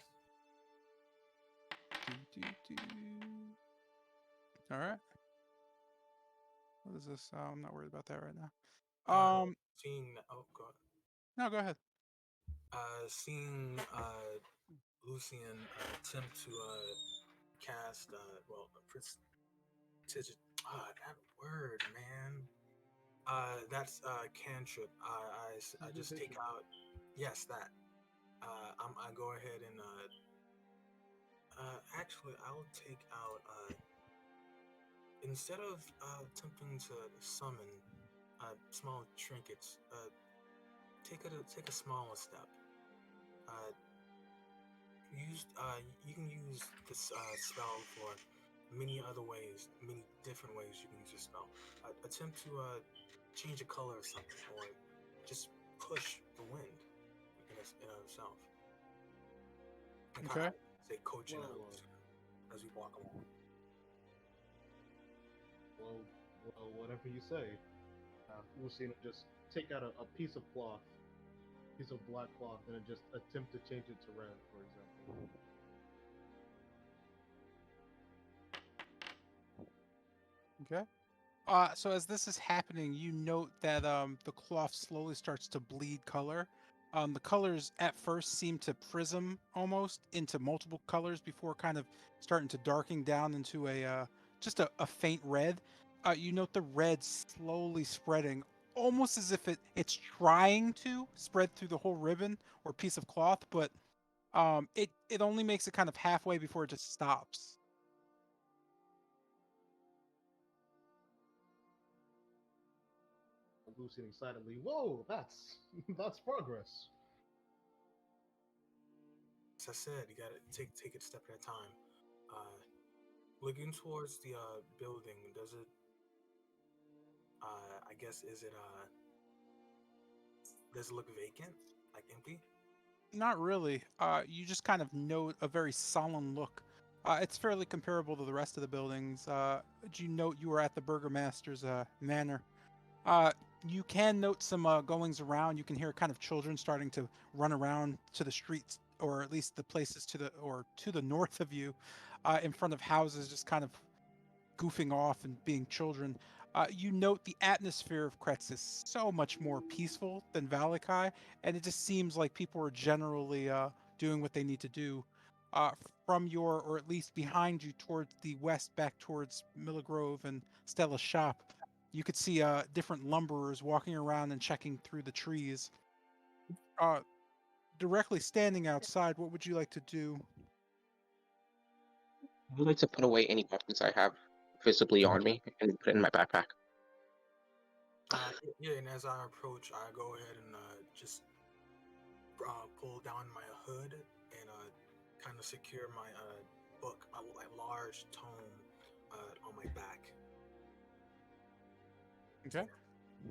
All right. What is this? I'm not worried about that right now. Seeing oh god, No, go ahead. seeing Lucian attempt to cast prestidigit. That word, man. That's cantrip. I just take out. Yes, that. I go ahead and actually I'll take out instead of attempting to summon small trinkets. Take a smaller step. You can use this spell for many other ways, many different ways you can use this spell. Attempt to change the color of something, or just push the wind in of itself. And Okay. Say coaching Well, as we walk along. Well, whatever you say. Lucina just take out a piece of cloth, piece of black cloth, and then just attempt to change it to red, for example. Okay. So as this is happening, you note that the cloth slowly starts to bleed color. The colors at first seem to prism almost into multiple colors before kind of starting to darken down into a just a faint red. You note the red slowly spreading, almost as if it's trying to spread through the whole ribbon or piece of cloth, but it only makes it kind of halfway before it just stops. Lucina excitedly, whoa, that's progress. As I said, you gotta take it a step at a time. Looking towards the building, does it? I guess does it look vacant, like empty? Not really. You just kind of note a very solemn look. It's fairly comparable to the rest of the buildings. You note you were at the Burgomaster's manor. You can note some goings around. You can hear kind of children starting to run around to the streets, or at least the places to the north of you, in front of houses, just kind of goofing off and being children. You note the atmosphere of Kretz is so much more peaceful than Valakai, and it just seems like people are generally doing what they need to do. From your, or at least behind you, towards the west, back towards Miller Grove and Stella's shop, you could see different lumberers walking around and checking through the trees. Directly standing outside, what would you like to do? I would like to put away any weapons I have visibly on me and put it in my backpack. Yeah, and as I approach, I go ahead and just pull down my hood and kind of secure my book, my large tome on my back. Okay.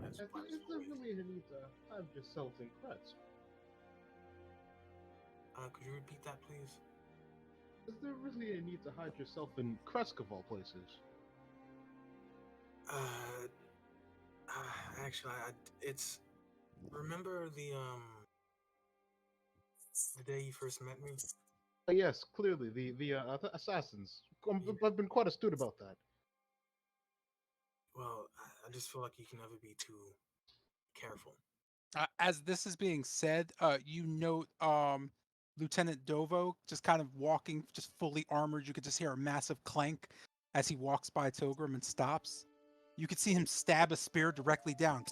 That's Is there really a need to have yourself in Kretz? Could you repeat that, please? Is there really a need to hide yourself in Kresk of all places? Actually, it's remember the day you first met me. Yes, clearly the assassins. I've been quite astute about that. Well, I just feel like you can never be too careful. As this is being said, you note Lieutenant Dovo just kind of walking, just fully armored. You could just hear a massive clank as he walks by Tilgrim and stops. You could see him stab a spear directly down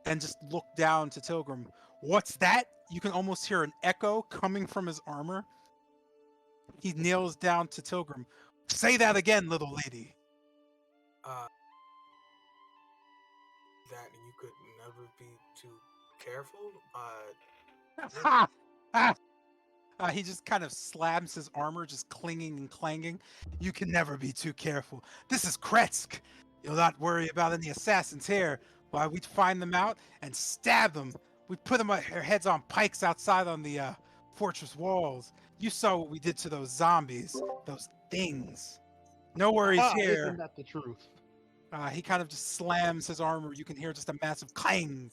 and just look down to Tilgrim. What's that? You can almost hear an echo coming from his armor. He kneels down to Tilgrim. Say that again, little lady. That you could never be too careful. Ha! Ha! He just kind of slams his armor, just clinging and clanging. You can never be too careful. This is Kretsk. You'll not worry about any assassins here. Why, we'd find them out and stab them. We'd put their heads on pikes outside on the fortress walls. You saw what we did to those zombies, those things. No worries here. Isn't that the truth? He kind of just slams his armor. You can hear just a massive clang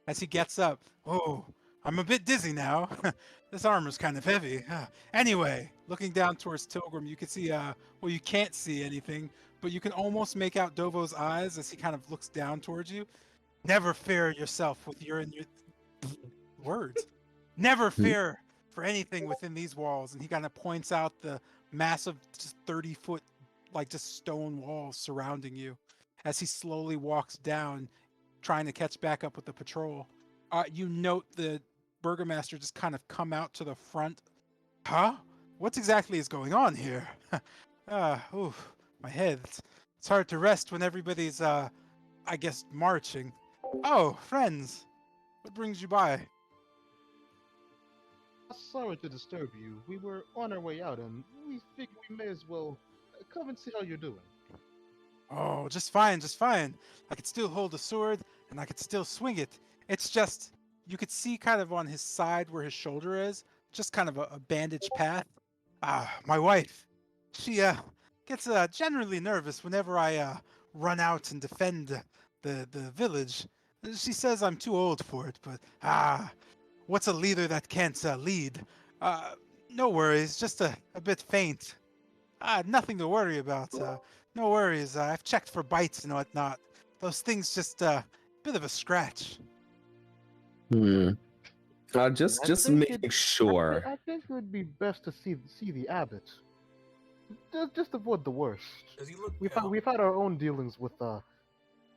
as he gets up. Oh, I'm a bit dizzy now. This armor's kind of heavy. Anyway, looking down towards Tilgrim, you can see, well, you can't see anything, but you can almost make out Dovo's eyes as he kind of looks down towards you. Never fear yourself with your words. Never fear for anything within these walls. And he kind of points out the massive, just 30-foot, like just stone walls surrounding you as he slowly walks down, trying to catch back up with the patrol. You note the burgomaster just kind of come out to the front. Huh? What exactly is going on here? Oof, my head. It's hard to rest when everybody's, I guess, marching. Oh, friends, what brings you by? Sorry to disturb you. We were on our way out, and we figured we may as well come and see how you're doing. Oh, just fine, just fine. I could still hold a sword, and I could still swing it. It's just, you could see kind of on his side where his shoulder is, just kind of a bandaged path. My wife, she gets generally nervous whenever I run out and defend the village. She says I'm too old for it, but what's a leader that can't lead? No worries, just a bit faint. Nothing to worry about. No worries. I've checked for bites and whatnot. Those things just a bit of a scratch. Hmm. I Just think making sure. I think it would be best to see the abbot. Just avoid the worst. Does he look We've pale? had our own dealings with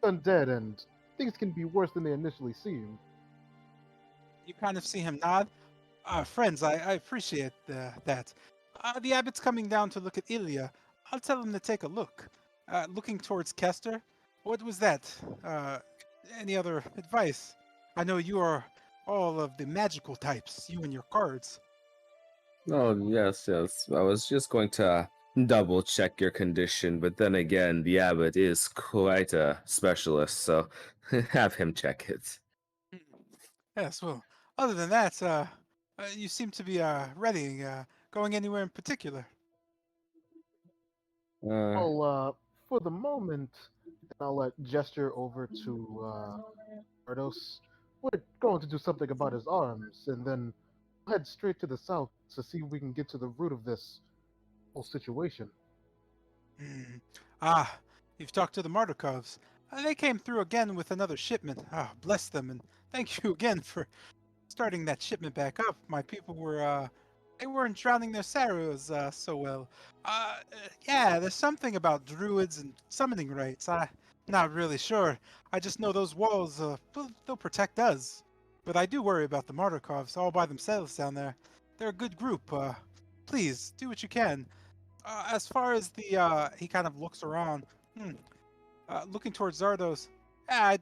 undead, and things can be worse than they initially seem. You kind of see him nod. Friends, I appreciate that. The abbot's coming down to look at Ilya. I'll tell him to take a look. Looking towards Kester. What was that? Any other advice? I know you are all of the magical types, you and your cards. Oh, yes, yes. I was just going to double check your condition, but then again, the abbot is quite a specialist, so have him check it. Yes, well, other than that, you seem to be ready, going anywhere in particular. Well, for the moment, and I'll gesture over to Ardos. We're going to do something about his arms, and then head straight to the south to see if we can get to the root of this whole situation. Hmm. You've talked to the Mardukovs. They came through again with another shipment. Bless them, and thank you again for starting that shipment back up. My people were, they weren't drowning their sorrows so well. Yeah, there's something about druids and summoning rites. I'm not really sure. I just know those walls, they'll protect us. But I do worry about the Mardukovs all by themselves down there. They're a good group. Please, do what you can. As far as he kind of looks around, looking towards Zardos. I'd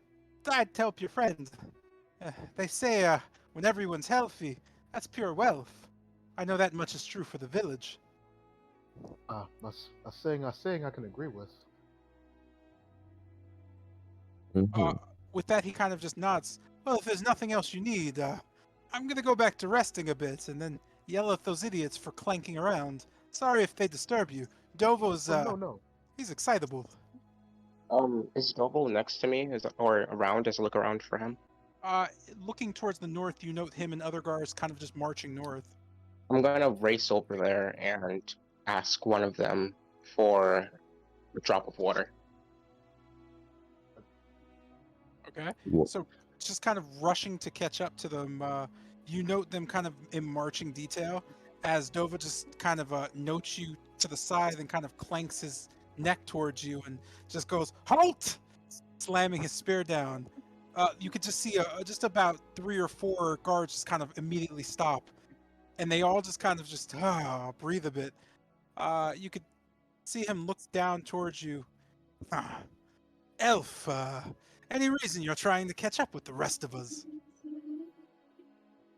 help your friend. They say when everyone's healthy, that's pure wealth. I know that much is true for the village. A saying I can agree with. Uh, with that, he kind of just nods. Well, if there's nothing else you need, I'm gonna go back to resting a bit and then yell at those idiots for clanking around. Sorry if they disturb you. Dovo's, No. he's excitable. Is Noble next to me? Or around? Just look around for him. Looking towards the north, you note him and other guards kind of just marching north. I'm gonna race over there and ask one of them for a drop of water. Okay. So just kind of rushing to catch up to them, you note them kind of in marching detail as Dova just kind of notes you to the side and kind of clanks his neck towards you and just goes, "Halt!" slamming his spear down. You could just see just about 3 or 4 guards just kind of immediately stop. And they all just kind of just breathe a bit. You could see him look down towards you. Elf, any reason you're trying to catch up with the rest of us?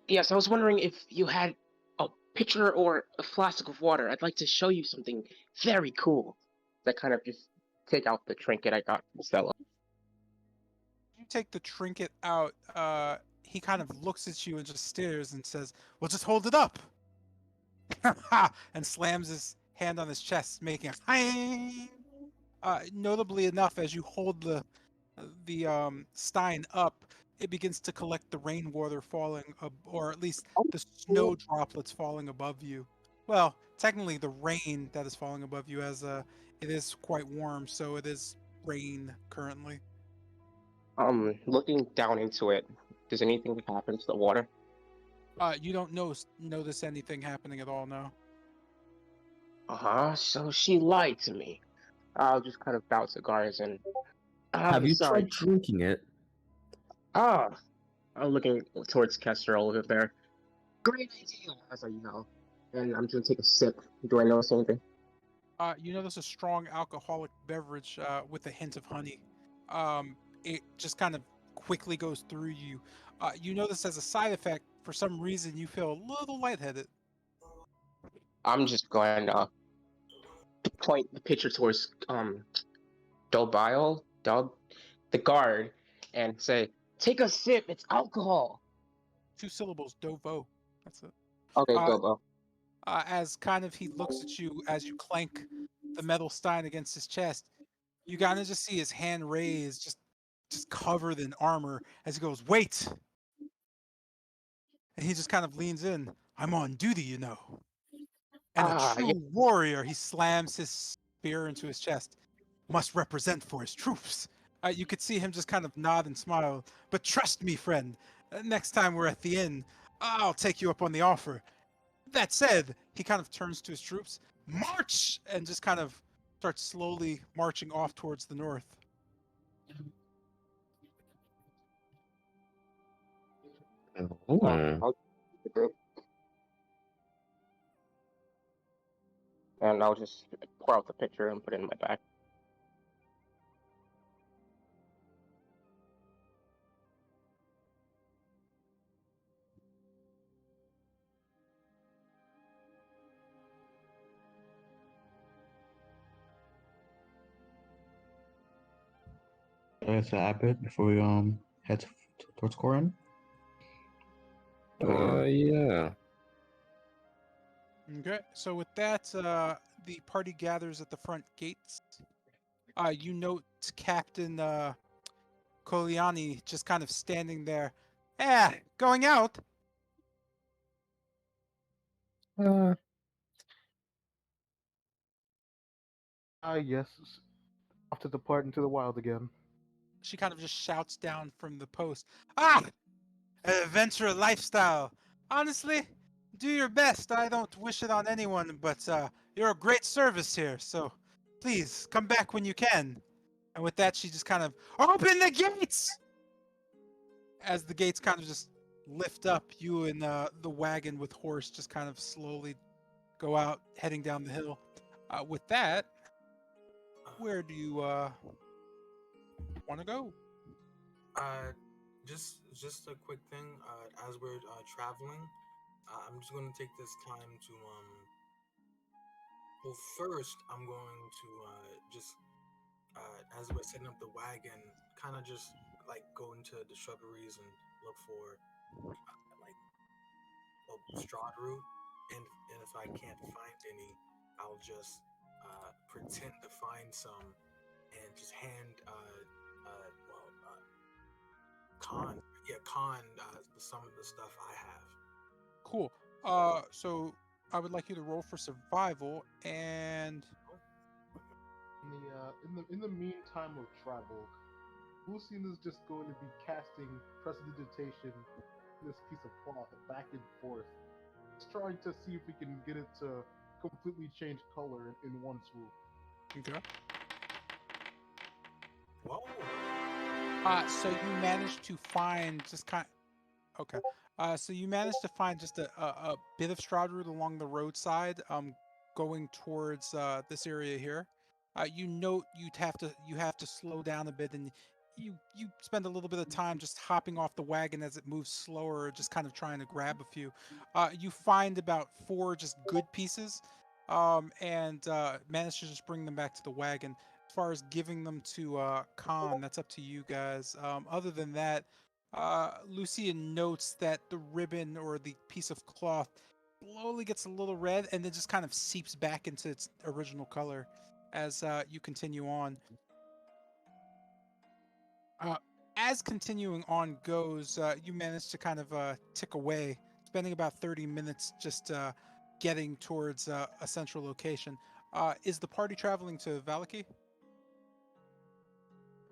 Yes, I was wondering if you had a pitcher or a flask of water. I'd like to show you something very cool. That kind of just take out the trinket I got from Stella. You take the trinket out. He kind of looks at you and just stares and says, "Well, just hold it up." And slams his hand on his chest, making a clang. Notably enough, as you hold the stein up, it begins to collect the rainwater falling, or at least Oh, the snow droplets falling above you. Well, technically the rain that is falling above you, as it is quite warm, so it is rain currently. Looking down into it, does anything happen to the water? You don't notice anything happening at all now. So she lied to me. I'll just kind of bounce the guards and Have I'm you sorry. tried drinking it? Ah, I'm looking towards Kester over there. Great idea, as I yell. And I'm gonna take a sip. Do I notice anything? You notice a strong alcoholic beverage with a hint of honey. It just kind of quickly goes through you. You notice as a side effect, for some reason, you feel a little lightheaded. I'm just going to point the picture towards Dog, the guard, and say, "Take a sip. It's alcohol." 2 syllables, Dovo. That's it. Okay, Uh, Dobo. as kind of he looks at you as you clank the metal stein against his chest, you kind of just see his hand raised, just covered in armor, as he goes, "Wait!" And he just kind of leans in. "I'm on duty, you know. And a Yeah. true warrior," he slams his spear into his chest, "must represent for his troops." You could see him just kind of nod and smile. "But trust me, friend, next time we're at the inn, I'll take you up on the offer. That said," he kind of turns to his troops, "march!" And just kind of starts slowly marching off towards the north. Oh. I'll take the group, and I'll just pour out the picture and put it in my bag. It's an abbot before we head towards Corin. Yeah. Okay, so with that, the party gathers at the front gates. You note Captain Koliani just kind of standing there. Going out? Uh, Yes. Off to depart into the wild again. She kind of just shouts down from the post. "Ah! Adventure lifestyle. Honestly, do your best. I don't wish it on anyone, but you're a great service here, so please come back when you can." And with that, she just kind of, "Open the gates!" As the gates kind of just lift up, you and the wagon with horse just kind of slowly go out, heading down the hill. With that, where do you want to go? Just a quick thing. As we're traveling, I'm just going to take this time to Well, first I'm going to just as we're setting up the wagon, kind of just like go into the shrubberies and look for like a Strahd root, and if I can't find any, I'll just pretend to find some and just hand Khan, Khan, some of the stuff I have. Cool. So I would like you to roll for survival, and In the meantime of travel, Lucian is just going to be casting prestidigitation this piece of cloth back and forth, just trying to see if we can get it to completely change color in one swoop. okay. Whoa! So you managed to find just kind. Okay. So you managed to find just a bit of Strahd root along the roadside, going towards this area here. You note you have to slow down a bit, and you spend a little bit of time just hopping off the wagon as it moves slower, just kind of trying to grab a few. You find about 4 just good pieces, and manage to just bring them back to the wagon. As far as giving them to Khan, that's up to you guys. Other than that, Lucian notes that the ribbon or the piece of cloth slowly gets a little red and then just kind of seeps back into its original color as you continue on. as continuing on goes, you manage to kind of tick away, spending about 30 minutes just getting towards a central location. Is the party traveling to Valaki?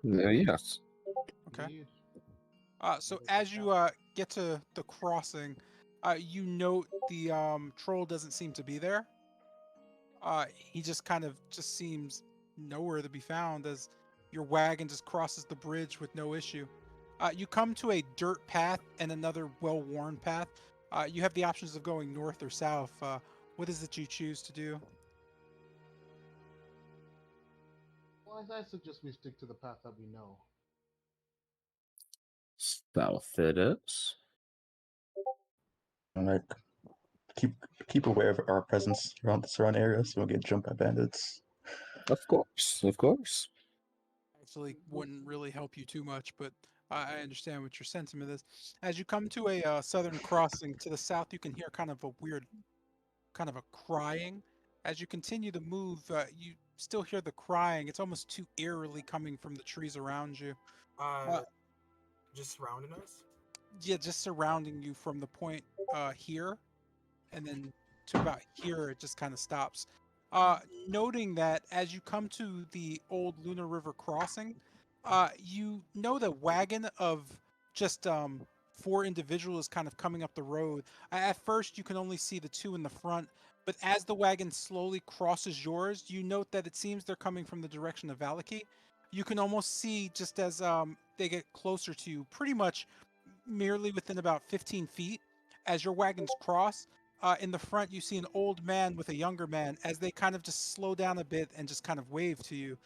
Yes. Okay. Indeed. So as you get to the crossing, you note the troll doesn't seem to be there. He just kind of just seems nowhere to be found as your wagon just crosses the bridge with no issue. You come to a dirt path and another well-worn path. You have the options of going north or south. What is it you choose to do? Well, I suggest we stick to the path that we know. South it is. And like keep aware of our presence around the surrounding area so we don't get jumped by bandits. Of course, of course. Actually, wouldn't really help you too much, but I understand what your sentiment is. As you come to a southern crossing to the south, you can hear kind of a weird, kind of a crying. As you continue to move, you still hear the crying. It's almost too eerily coming from the trees around you. Uh, Just surrounding us. yeah, just surrounding you from the point here, and then to about here, it just kind of stops. Uh, Noting that as you come to the old Lunar River crossing, you know the wagon of just four individuals kind of coming up the road. At first, you can only see the two in the front, but as the wagon slowly crosses yours, you note that it seems they're coming from the direction of Valaki. You can almost see just as they get closer to you, pretty much merely within about 15 feet, as your wagons cross. In the front, you see an old man with a younger man as they kind of just slow down a bit and just kind of wave to you.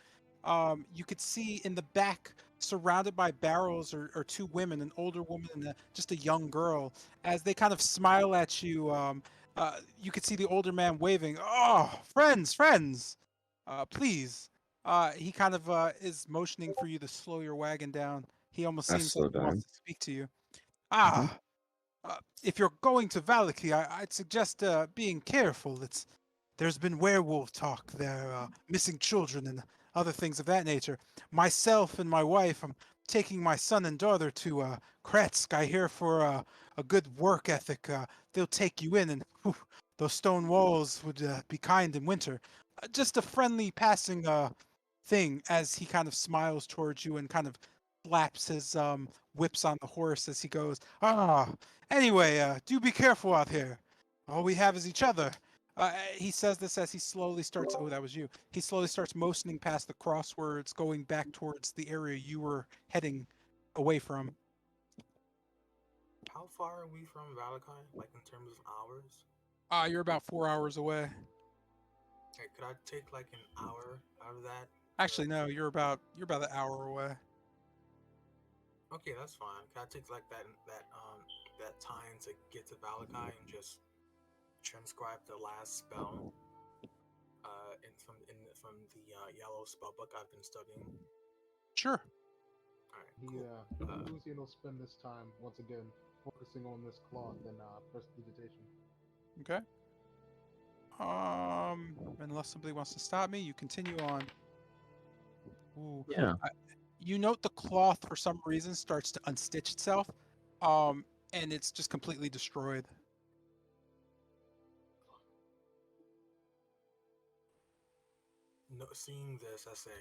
You could see in the back, surrounded by barrels, are two women, an older woman and just a young girl. As they kind of smile at you, you could see the older man waving, "Oh, friends, friends, please." He kind of is motioning for you to slow your wagon down. He almost I seems like slow he wants down. to speak to you. Mhm. Ah, if you're going to Valaki, I'd suggest being careful. There's been werewolf talk there, missing children and other things of that nature. Myself and my wife, I'm taking my son and daughter to Kretsk. I hear for a good work ethic, they'll take you in, and whew, those stone walls would be kind in winter. Just a friendly passing thing as he kind of smiles towards you and kind of slaps his whips on the horse as he goes, "Ah, anyway, do be careful out here. All we have is each other." He says this as he slowly starts. Oh, that was you. He slowly starts motioning past the crosswords, going back towards the area you were heading away from. How far are we from Valakai? Like in terms of hours? You're about 4 hours away. Hey, could I take like an hour out of that? Actually, no, you're about an hour away. Okay, that's fine. Can I take like that time to get to Valakai and just transcribe the last spell from the yellow spell book I've been studying? Sure. All right, cool. Lucian will spend this time once again focusing on this cloth and prestidigitation. Okay. Unless somebody wants to stop me, you continue on. Ooh. Yeah. You note the cloth for some reason starts to unstitch itself, and it's just completely destroyed. No, seeing this, I say,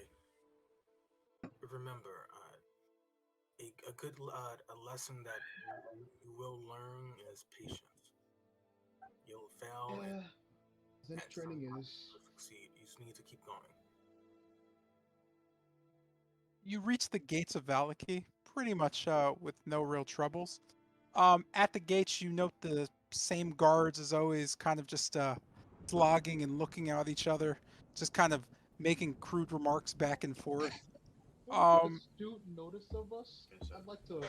remember, a good a lesson that you will learn is patience. You'll fail, and Zen at some training point is. you'll succeed. You just need to keep going. You reach the gates of Valaki pretty much with no real troubles. At the gates, you note the same guards as always, kind of just slogging and looking at each other, just kind of making crude remarks back and forth. With Um, astute notice of us, I'd like to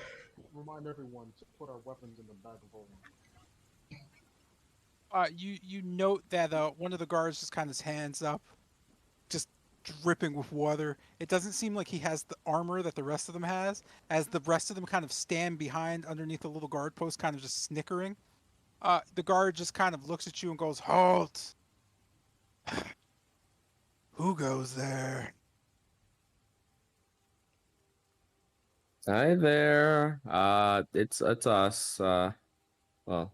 remind everyone to put our weapons in the bag of holding. you note that one of the guards just kind of his hands up, just dripping with water. It doesn't seem like he has the armor that the rest of them has, as the rest of them kind of stand behind underneath a little guard post, kind of just snickering. The guard just kind of looks at you and goes, "Halt! Who goes there?" Hi there. It's us. Well,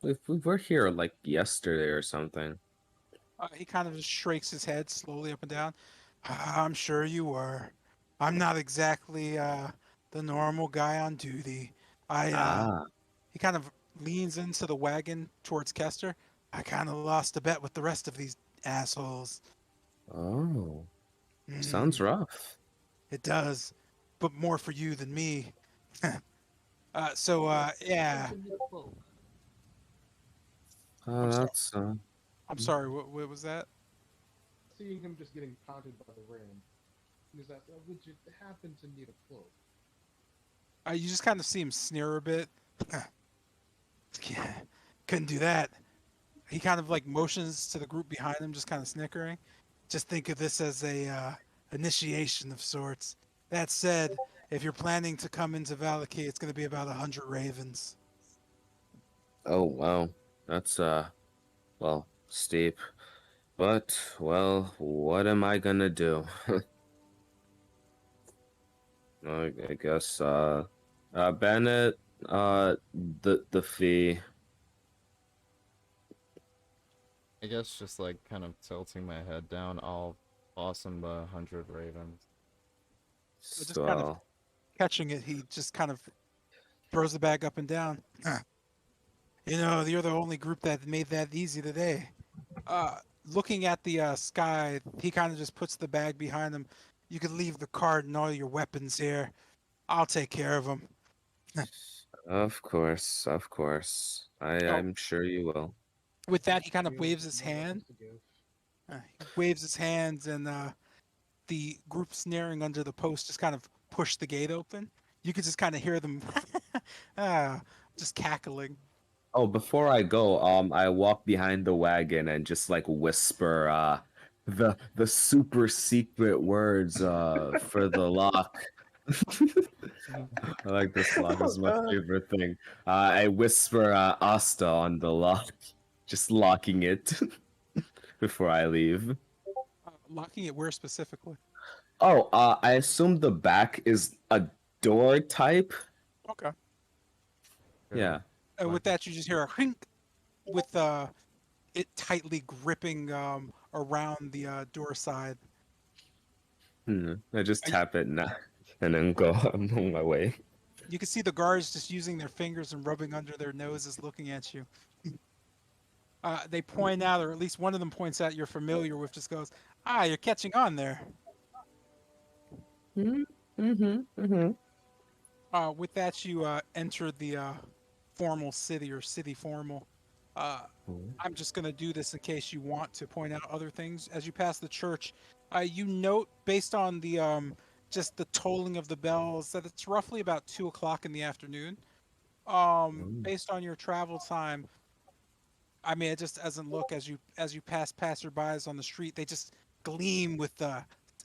we were here like yesterday or something. He kind of just shakes his head slowly up and down. I'm sure you were. I'm not exactly the normal guy on duty. I Ah, He kind of leans into the wagon towards Kester. I kind of lost a bet with the rest of these assholes. oh, sounds Mm, rough. it does, but more for you than me. Yeah. I'm sorry. That's I'm sorry. What was that? Seeing him just getting pounded by the rain, he's asked, "Would you happen to need a cloak?" You just kind of see him sneer a bit. Yeah, couldn't do that. He kind of like motions to the group behind him, just kind of snickering. Just think of this as a initiation of sorts. That said, if you're planning to come into Valaki, it's going to be about 100 ravens. oh wow. That's well, steep. But well, what am I gonna do? I guess Bennett, the fee. I guess just like kind of tilting my head down, I'll toss him the 100 ravens. Just kind of So catching it, he just kind of throws the bag up and down. You know, you're the only group that made that easy today. Looking at the sky, he kind of just puts the bag behind him. You could leave the cart and all your weapons here. I'll take care of them. of course, of course. Oh, I'm sure you will. with that, he kind of He has waves his no weapons hand. to give. He waves his hands, and the group snaring under the post just kind of push the gate open. You could just kind of hear them ah, just cackling. Oh, before I go, I walk behind the wagon and just like whisper the super secret words for the lock. I like this lock. This Oh is my god. favorite thing. I whisper Asta on the lock, just locking it before I leave. Locking it where specifically? Oh, I assume the back is a door type. Okay. Yeah. With that, you just hear a hink with it tightly gripping around the door side. I just Uh, tap it now and then go on my way. You can see the guards just using their fingers and rubbing under their noses, looking at you. They point out, or at least one of them points out you're familiar with, just goes, you're catching on there. Mm-hmm. With that, you enter the formal city or city formal. Uh, I'm just going to do this in case you want to point out other things. As you pass the church, you note, based on the just the tolling of the bells, that it's roughly about 2 o'clock in the afternoon. Based on your travel time, I mean, it just doesn't look as you pass passerbys on the street. They just gleam with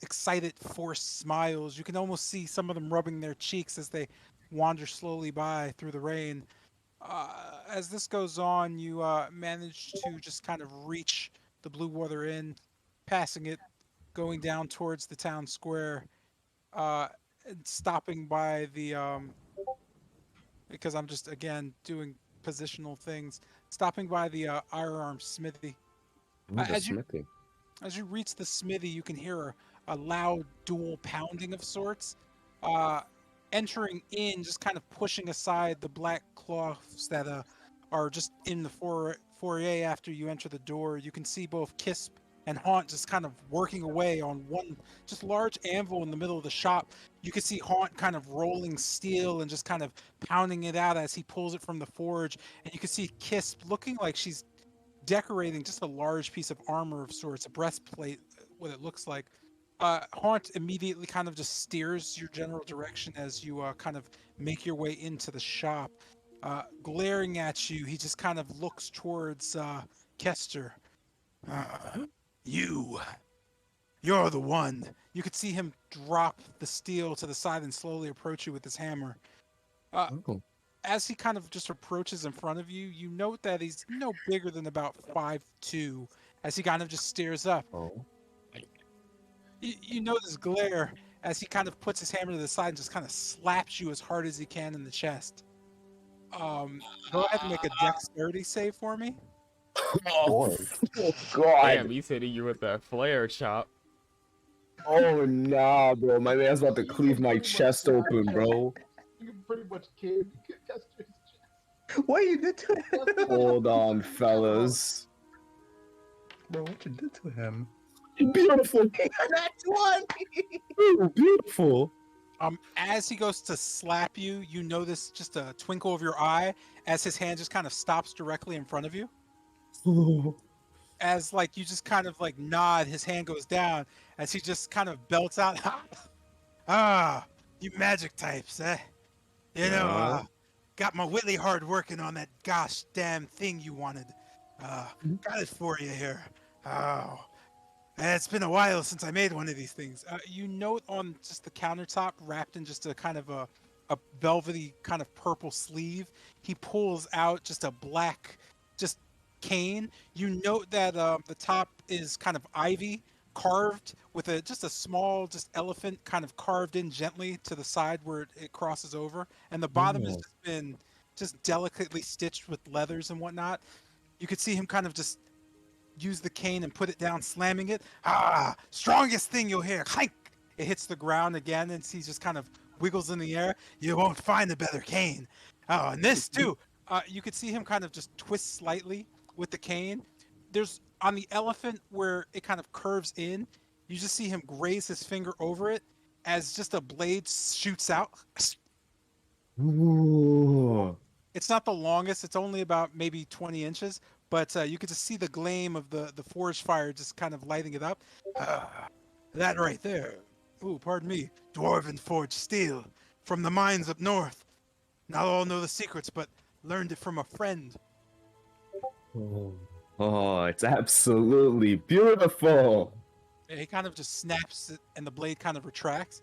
excited, forced smiles. You can almost see some of them rubbing their cheeks as they wander slowly by through the rain. As this goes on, you manage to just kind of reach the Blue Water Inn, passing it, going down towards the town square, and stopping by the because I'm just again doing positional things, stopping by the Iron Smithy. Oh, the As you smithy. reach the smithy, you can hear a loud dual pounding of sorts. Uh, Entering in, just kind of pushing aside the black cloths that are just in the foyer after you enter the door. You can see both Kisp and Haunt just kind of working away on one just large anvil in the middle of the shop. You can see Haunt kind of rolling steel and just kind of pounding it out as he pulls it from the forge. And you can see Kisp looking like she's decorating just a large piece of armor of sorts, a breastplate, what it looks like. Haunt immediately kind of just steers your general direction as you kind of make your way into the shop. Glaring at you, he just kind of looks towards Kester. Uh, you, you're the one. You could see him drop the steel to the side and slowly approach you with his hammer. Uh, Oh. as he kind of just approaches in front of you, you note that he's no bigger than about 5'2", as he kind of just stares up. Oh. You notice glare as he kind of puts his hammer to the side and just kind of slaps you as hard as he can in the chest. Go ahead and make a dexterity save for me. Oh, oh God. Damn, he's hitting you with that flare chop. Oh nah, bro. My man's about to You can cleave my pretty much chest smash open, him. bro. You can pretty much kill Kester's chest. What you did to him? Hold on, fellas. Bro, what you did to him? Beautiful. That's one! Ooh, beautiful. As he goes to slap you, you notice just a twinkle of your eye as his hand just kind of stops directly in front of you. Oh, As like you just kind of like nod, his hand goes down as he just kind of belts out. Ah, you magic types, eh? You know, yeah. got my Whitley hard working on that gosh damn thing you wanted. Got it for you here. Oh, it's been a while since I made one of these things. You note on just the countertop, wrapped in just a kind of a velvety kind of purple sleeve, he pulls out just a black, just cane. You note that the top is kind of ivy carved with just a small just elephant kind of carved in gently to the side where it crosses over, and the bottom has Oh. just been just delicately stitched with leathers and whatnot. You could see him kind of just use the cane and put it down, slamming it. Strongest thing you'll hear. Clank! It hits the ground again, and he just kind of wiggles in the air. You won't find a better cane. Oh, and this too. You could see him kind of just twist slightly with the cane. There's on the elephant where it kind of curves in. You just see him graze his finger over it as just a blade shoots out. Ooh. It's not the longest. It's only about maybe 20 inches, but you could just see the gleam of the forge fire just kind of lighting it up. That right there. Ooh, pardon me. Dwarven forged steel from the mines up north. Not all know the secrets, but learned it from a friend. Oh, it's absolutely beautiful. He kind of just snaps it, and the blade kind of retracts.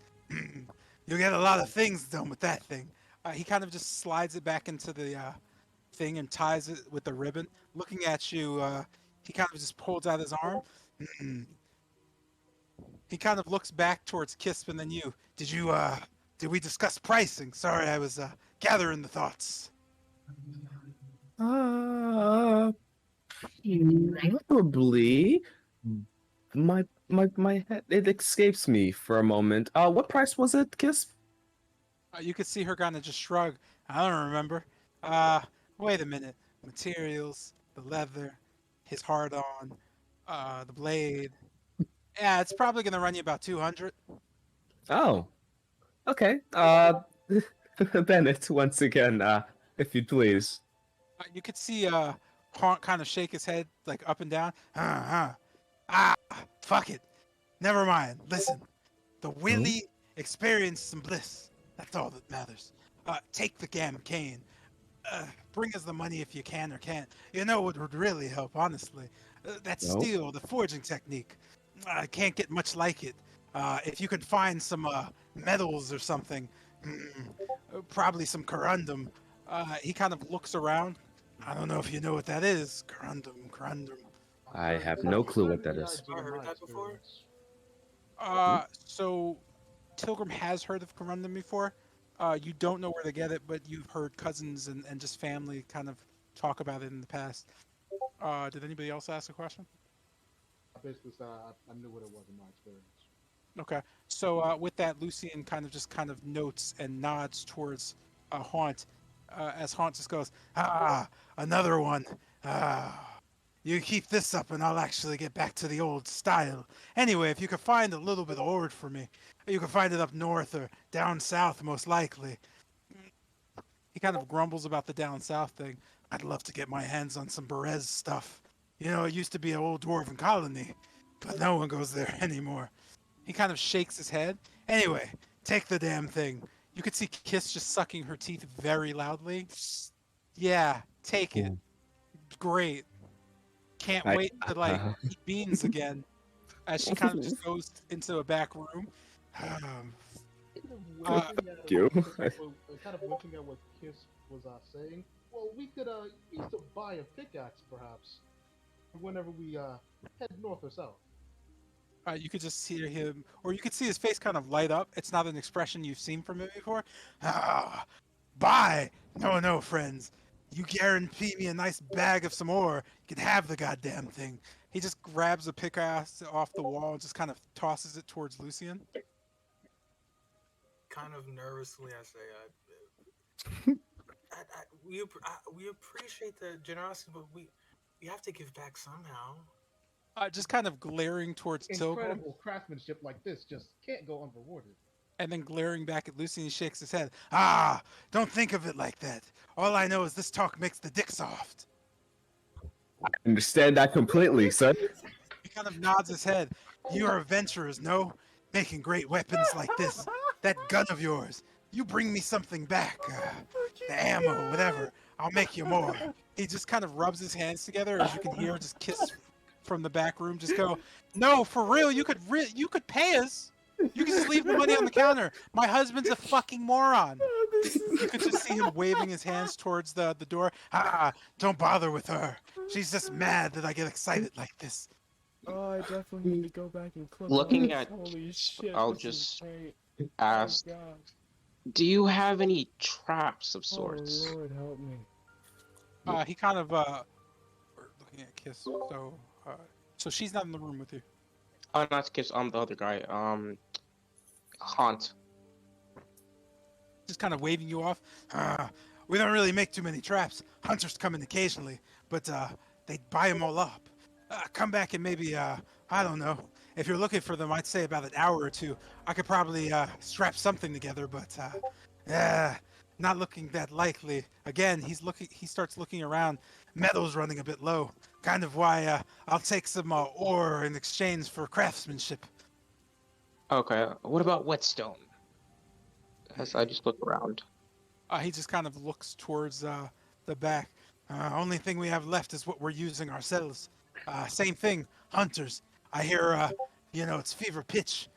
You'll get a lot of things done with that thing. He kind of just slides it back into the thing and ties it with the ribbon. Looking at you, he kind of just pulls out his arm. He kind of looks back towards Kisp and then you. Did we discuss pricing? Sorry, I was gathering the thoughts. Probably. My head, it escapes me for a moment. What price was it, Kiss? You could see her kind of just shrug. I don't remember. Wait a minute. Materials, the leather, his hard on, the blade. Yeah, it's probably gonna run you about 200. Oh, okay. Bennett, once again, if you please. You could see Haunt kind of shake his head like up and down. Fuck it. Never mind. Listen, the Willie experienced some bliss. That's all that matters. Take the gam cane. Bring us the money if you can or can't. You know what would really help, honestly? That No. steel, the forging technique. I can't get much like it. If you could find some metals or something, probably some corundum. He kind of looks around. I don't know if you know what that is. Corundum. I have no clue what that The is. odds I of heard my that before. experience. So Tilgrim has heard of corundum before. You don't know where to get it, but you've heard cousins and just family kind of talk about it in the past. Did anybody else ask a question? I basically said I knew what it was in my experience. Okay. So with that, Lucian kind of notes and nods towards Haunt, as Haunt just goes, another one. You keep this up, and I'll actually get back to the old style. Anyway, if you could find a little bit of ore for me, you can find it up north or down south, most likely. He kind of grumbles about the down south thing. I'd love to get my hands on some Berez stuff. You know, it used to be an old dwarven colony, but no one goes there anymore. He kind of shakes his head. Anyway, take the damn thing. You could see Kiss just sucking her teeth very loudly. Yeah, take it. Great. Can't I- wait to eat beans again. As she kind of just goes into a back room. Thank you. Kind of winking at what Kiss was saying. Well, we could used to buy a pickaxe, perhaps, whenever we head north or south. You could just see him, or you could see his face kind of light up. It's not an expression you've seen from him before. Ah, buy! No, no, friends. You guarantee me a nice bag of some ore, you can have the goddamn thing. He just grabs a pickaxe off the wall and just kind of tosses it towards Lucian. Kind of nervously, I say, we appreciate the generosity, but we have to give back somehow. Just kind of glaring towards Tilgrim, Incredible craftsmanship like this just can't go unrewarded. and then glaring back at Lucian, he shakes his head. Ah, don't think of it like that. All I know is this talk makes the dick soft. I understand that completely, son. He kind of nods his head. You are adventurers, no? Making great weapons like this. That gun of yours. You bring me something back. The ammo, whatever. I'll make you more. He just kind of rubs his hands together, as you can hear just kiss from the back room. Just go, no, for real. You could pay us. You can just leave the money on the counter. My husband's a fucking moron. You could just see him waving his hands towards the door. Ah, don't bother with her. She's just mad that I get excited like this. Oh, I definitely need to go back and clip Looking those. at, Holy shit, I'll this is just great. ask, Oh god. do you have any traps of Oh sorts? Lord, help me. He kind of we're looking at Kiss. So she's not in the room with you. Oh, not Kiss, the other guy. Haunt. Just kind of waving you off. We don't really make too many traps. Hunters come in occasionally, but they buy them all up. Come back in maybe I don't know. If you're looking for them, I'd say about an hour or two. I could probably strap something together, but not looking that likely. Again, he starts looking around. Metal's running a bit low. Kind of why I'll take some ore in exchange for craftsmanship. Okay, what about whetstone? As I just look around. He just kind of looks towards the back. Only thing we have left is what we're using ourselves. Same thing, hunters. I hear, it's fever pitch.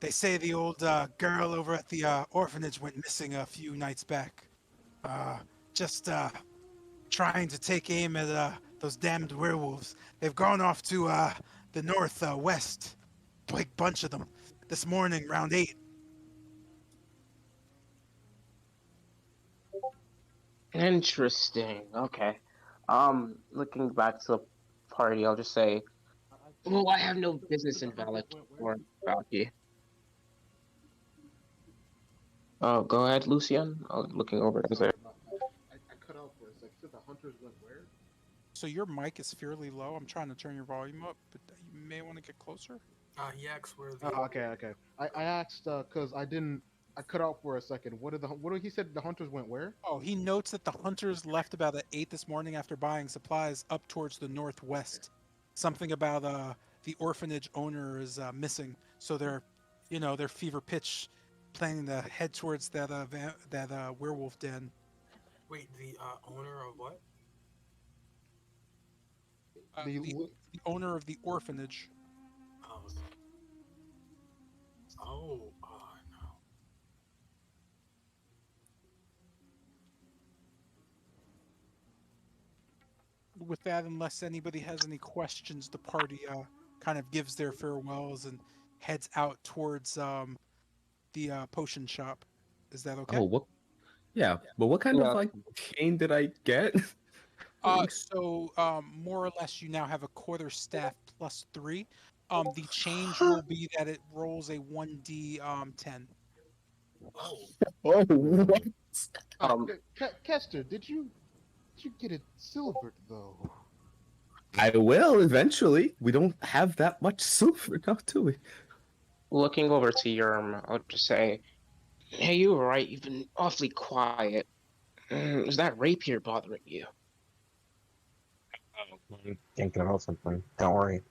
They say the old girl over at the orphanage went missing a few nights back. Just trying to take aim at those damned werewolves. They've gone off to the north west. Big bunch of them. This morning, round 8. Interesting. Okay. Looking back to the party, I'll just say, well, I have no business in Valak or Valky. Oh, go ahead, Lucian. I'm looking over it. I cut out for a second. You said the hunters went where? So your mic is fairly low. I'm trying to turn your volume up, but you may want to get closer. He asks where the. Oh, okay. I asked because I cut out for a second. What did he said? The hunters went where? Oh, he notes that the hunters left about at 8 this morning after buying supplies up towards the northwest. Something about the orphanage owner is missing, so they're fever pitch, planning to head towards that werewolf den. Wait, the owner of what? The owner of the orphanage. Oh. Oh. No. With that, unless anybody has any questions, the party kind of gives their farewells and heads out towards the potion shop. Is that okay? Oh, what? Yeah, but what kind Yeah. of like cane did I get? So more or less, you now have a quarter staff plus 3. The change will be that it rolls a 1d 10. Oh. Oh, what? Kester, did you get it silvered though? I will eventually. We don't have that much silver now, do we? Looking over to Yerm, I'll just say, hey, you were right. You've been awfully quiet. Is that rapier bothering you? I'm thinking about something. Don't worry.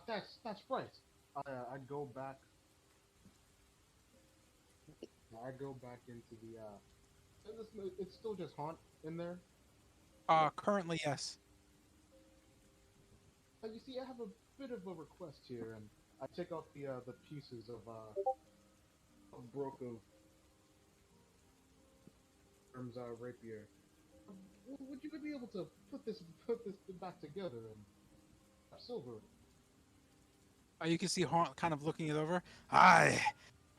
That's right. I go back. I go back into the. It's still just haunt in there. Currently, yes. You see, I have a bit of a request here, and I take out the pieces of broke of Erm's rapier. Would you be able to put this back together and silver? You can see Haunt kind of looking it over. I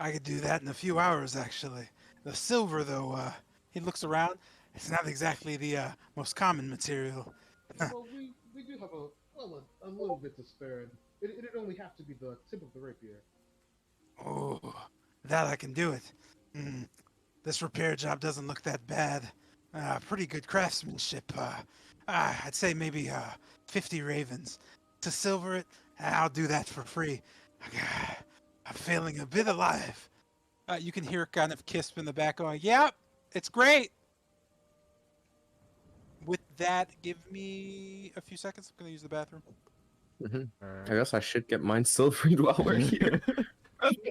could do that in a few hours, actually. The silver, though, he looks around. It's not exactly the most common material. Well, we do have a little bit to spare. And it'd only have to be the tip of the rapier. Oh, that I can do it. Hmm. This repair job doesn't look that bad. Pretty good craftsmanship. I'd say maybe 50 ravens. To silver it, I'll do that for free. I'm feeling a bit alive. You can hear kind of Kisp in the back going, "Yep, it's great." With that, give me a few seconds. I'm going to use the bathroom. I guess I should get mine silvered while we're here.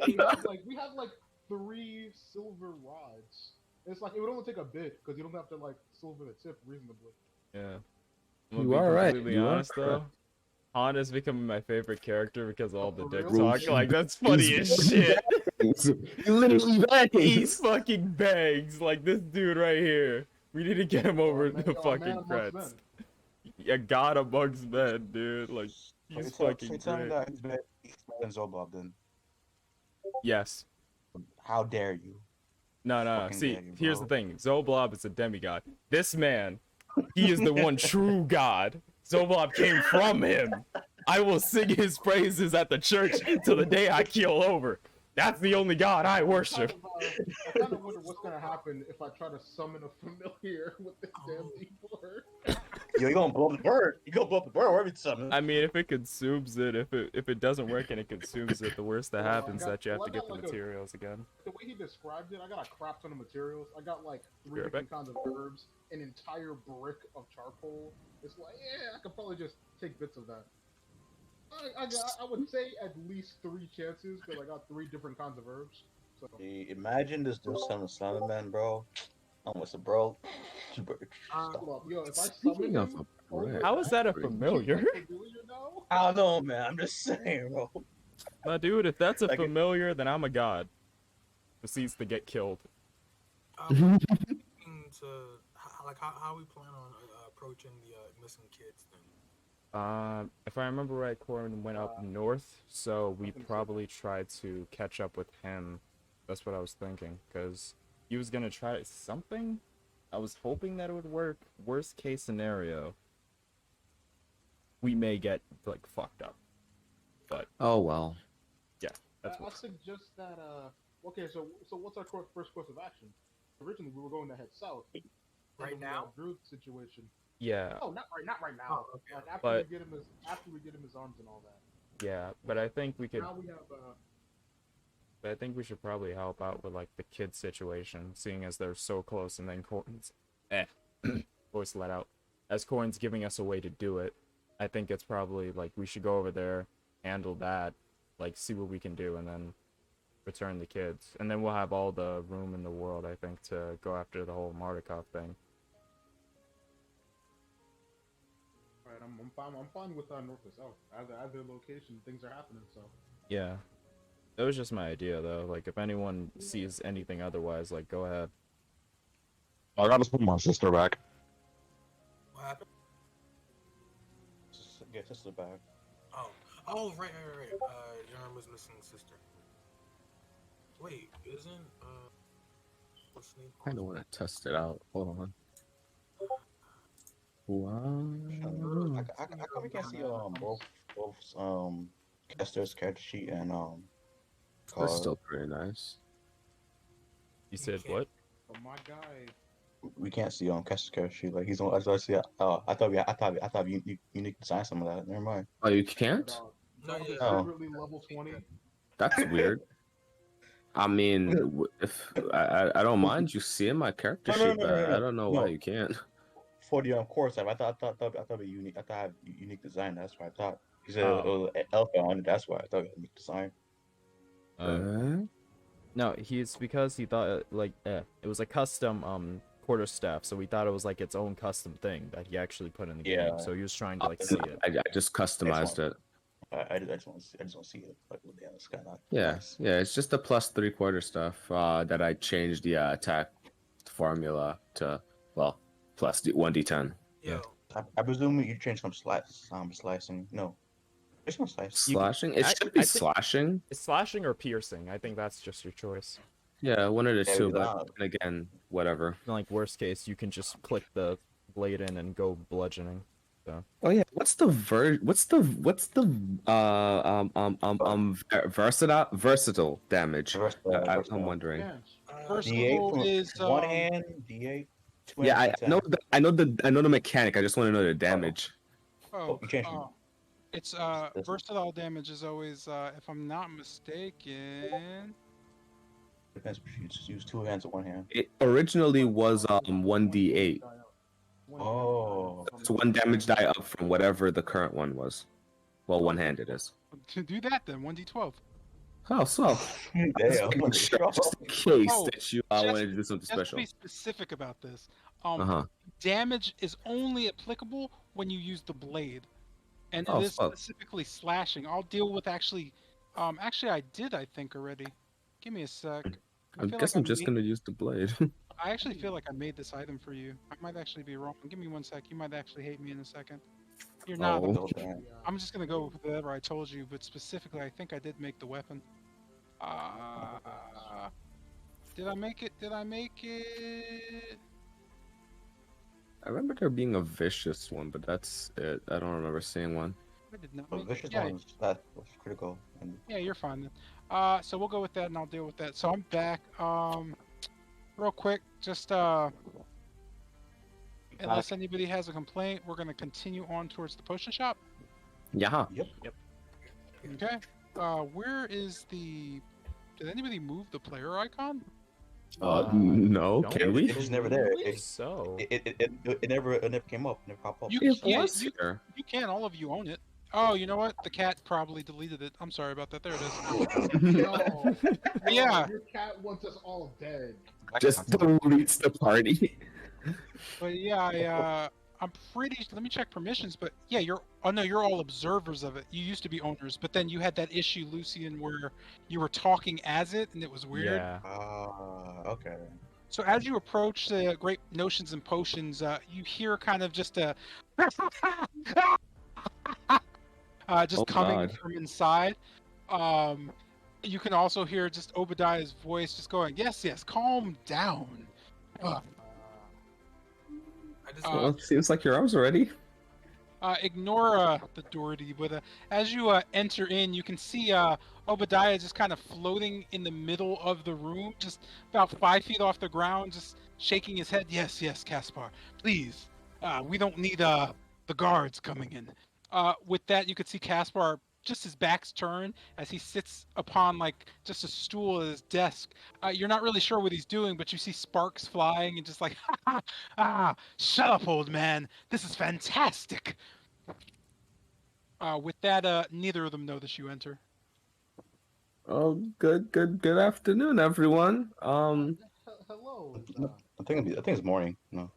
we have like 3 silver rods. It's like it would only take a bit because you don't have to like silver the tip reasonably. Yeah. You are right. Completely You are honest though. correct. Han is becoming my favorite character because of all the for dick real? talk. Like that's funny as shit. You literally bangs. He's fucking bangs. Like this dude right here. We need to get him over man, the man fucking amongst creds. men. Yeah, God amongst men, dude. Like he's So fucking you tell me great. that he's better than Zoblob, then Yes. how dare you? No. Fucking See, dare you, here's the bro. thing. Zoblob is a demigod. This man, he is the one true god. Zoblob came from him. I will sing his praises at the church till the day I keel over. That's the only god I worship. I kind of wonder what's gonna happen if I try to summon a familiar with this damn D4. Yo, you gonna blow up the bird? You gonna blow up the bird every time? I mean, if it consumes it, if it doesn't work and it consumes it, the worst that Well, I happens is got- that you have well, to I get got the like a- materials again. The way he described it, I got a crap ton of materials. I got like 3 Sure, different kinds of herbs, an entire brick of charcoal. It's like, yeah, I could probably just take bits of that. I would say at least 3 chances because I got 3 different kinds of herbs. So Hey, imagine this dude summoning Slender Man, bro. Almost a bro. hold up, yo, if I summon Speaking of him, a brick, How is that a Pretty familiar? familiar now? I don't know, man. I'm just saying, bro. Nah, dude, if that's a Like it- familiar, then I'm a god. Proceeds to get killed. Looking to how we plan on approaching the missing kids thing. If I remember right, Corin went up north, so we probably tried to catch up with him. That's what I was thinking, because he was gonna try something. I was hoping that it would work. Worst case scenario, we may get like fucked up. But oh well. yeah, that's I what. suggest that okay, so what's our first course of action? Originally we were going to head south. Right Because of the, now? Druid situation. Yeah, Oh, not right now. Oh, okay. Like after But- we get him his arms and all that. yeah, but I think we could. Now we have But I think we should probably help out with like the kid situation, seeing as they're so close, and then Corin's voice let out. As Corin's giving us a way to do it, I think it's probably like we should go over there, handle that, like see what we can do, and then return the kids, and then we'll have all the room in the world, I think, to go after the whole Mardukov thing. alright, I'm fine with north or south. Either location, things are happening, so Yeah, that was just my idea, though. Like, if anyone sees anything otherwise, like, go ahead. I gotta put my sister back. What happened? Get sister back. Oh, right. Yarma's missing sister. Wait, isn't what's the name? I kind of want to test it out. Hold on. Wow. I come we can't see both Kester's character sheet and That's card. still pretty nice. You said can't- what? but my guy We can't see Kester's character sheet. Like he's on. I see. I thought you unique design some of that. Never mind. Oh, you can't? No, Dog yeah. is Oh. secretly level 20. That's weird. I mean, if I don't mind you seeing my character No, sheet, no, but no. I don't know No. why you can't. For the course type, I thought it'd be unique. I thought I had unique design. That's why I thought. He said Oh. it was an alpha on it. That's why I thought it had unique design. No, he's because he thought it was a custom quarter staff, so we thought it was like its own custom thing that he actually put in the Yeah. game. So he was trying to like see it. I just customized it. I just want to see it. Like with the other sky. Yeah, Nice. yeah, it's just the plus 3/4 stuff that I changed the attack formula to, well, plus 1d10. Yo, I presume you changed some slicing. No. It's not slice. Slashing? It I- should be I think- slashing. It's slashing or piercing. I think that's just your choice. Yeah, one of the Yeah, two. we But got- again, whatever. Like worst case, you can just click the blade in and go bludgeoning. Oh yeah, what's the versatile damage? I'm wondering. Yeah. Versatile D8 is from one hand, D8, two Yeah, hands. I know I know the mechanic. I just want to know the damage. oh, you changed it. it's This- versatile damage is always if I'm not mistaken. Depends if you just use two hands or one hand. It originally was 1d8. Oh. It's one damage die up from whatever the current one was. Well, one-handed is. To do that then 1d12. Oh, swell. Damn. Just in case Oh, that you just- wanted to do something Just to special. be specific about this, Uh-huh. damage is only applicable when you use the blade, and Oh, it is fuck. specifically slashing. I'll deal with actually I did, I think, already. Give me a sec. I guess I'm just gonna use the blade. I actually feel like I made this item for you. I might actually be wrong. Give me 1 sec. You might actually hate me in a second. You're not. Oh. I'm just gonna go with whatever I told you, but specifically, I think I did make the weapon. Did I make it? Did I make it? I remember there being a vicious one, but that's it. I don't remember seeing one. I did not But make vicious it. Yeah, ones, that was critical. And yeah, you're fine then. So we'll go with that, and I'll deal with that. So I'm back. Real quick, just unless anybody has a complaint, we're gonna continue on towards the potion shop. Yeah. Yep. Okay. Where is the? Did anybody move the player icon? No. don't Can we? It's just never there. believe so. It never came up. It never popped up. You It yeah, was you, here. you can. All of you own it. Oh, you know what? The cat probably deleted it. I'm sorry about that. There it is. No. Yeah. Your cat wants us all dead. Just deletes the party. But yeah, I'm pretty. Let me check permissions. But yeah, you're. Oh no, you're all observers of it. You used to be owners, but then you had that issue, Lucian, where you were talking as it, and it was weird. Yeah. Okay. So as you approach the Great Notions and Potions, you hear kind of just a just Oh, coming God. from inside. You can also hear just Obadiah's voice just going, "Yes, yes, calm down." I just Uh, Well, it seems like your arms are ready. Ignore the Doherty, but as you enter in, you can see Obadiah just kind of floating in the middle of the room, just about 5 feet off the ground, just shaking his head. Yes, yes, Caspar, please. We don't need the guards coming in. With that, you could see Caspar, just his back's turned as he sits upon like just a stool at his desk. You're not really sure what he's doing, but you see sparks flying and just like, shut up, old man. This is fantastic. With that, neither of them notice you enter. Oh, good afternoon, everyone. Hello. I think it's morning. No.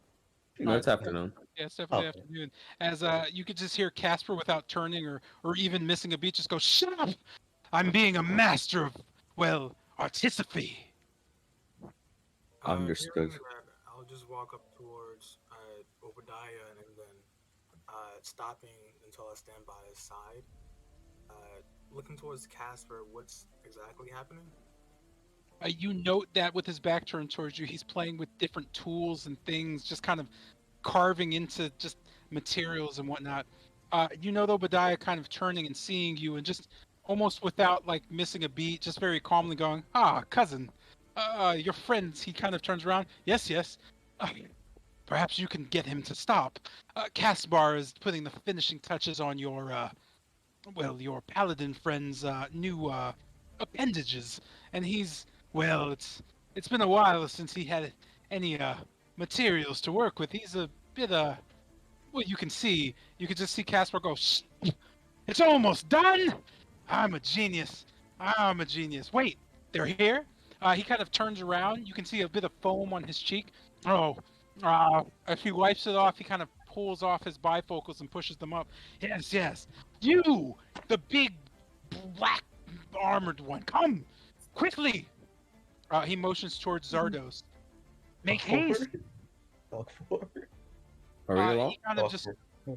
It's afternoon. Yeah, it's definitely Okay. afternoon. As you could just hear Casper without turning or even missing a beat just go, shut up! I'm being a master of, well, artifice. Understood. hearing that, I'll just walk up towards Obadiah and then stopping until I stand by his side. Looking towards Casper, what's exactly happening? You note that with his back turned towards you, he's playing with different tools and things, just kind of carving into just materials and whatnot. You know, Obadiah kind of turning and seeing you, and just almost without like missing a beat, just very calmly going, cousin, your friends. He kind of turns around. Yes, yes. Perhaps you can get him to stop. Caspar is putting the finishing touches on your, your paladin friend's new appendages, and he's, well, it's been a while since he had any materials to work with. He's a bit well, you can just see Caspar go, shh, it's almost done. I'm a genius. Wait, they're here. He kind of turns around. You can see a bit of foam on his cheek. As he wipes it off, he kind of pulls off his bifocals and pushes them up. Yes, yes. You, the big black armored one, come quickly. He motions towards Zardos. Make haste. Dog four. Are we along? He kind of just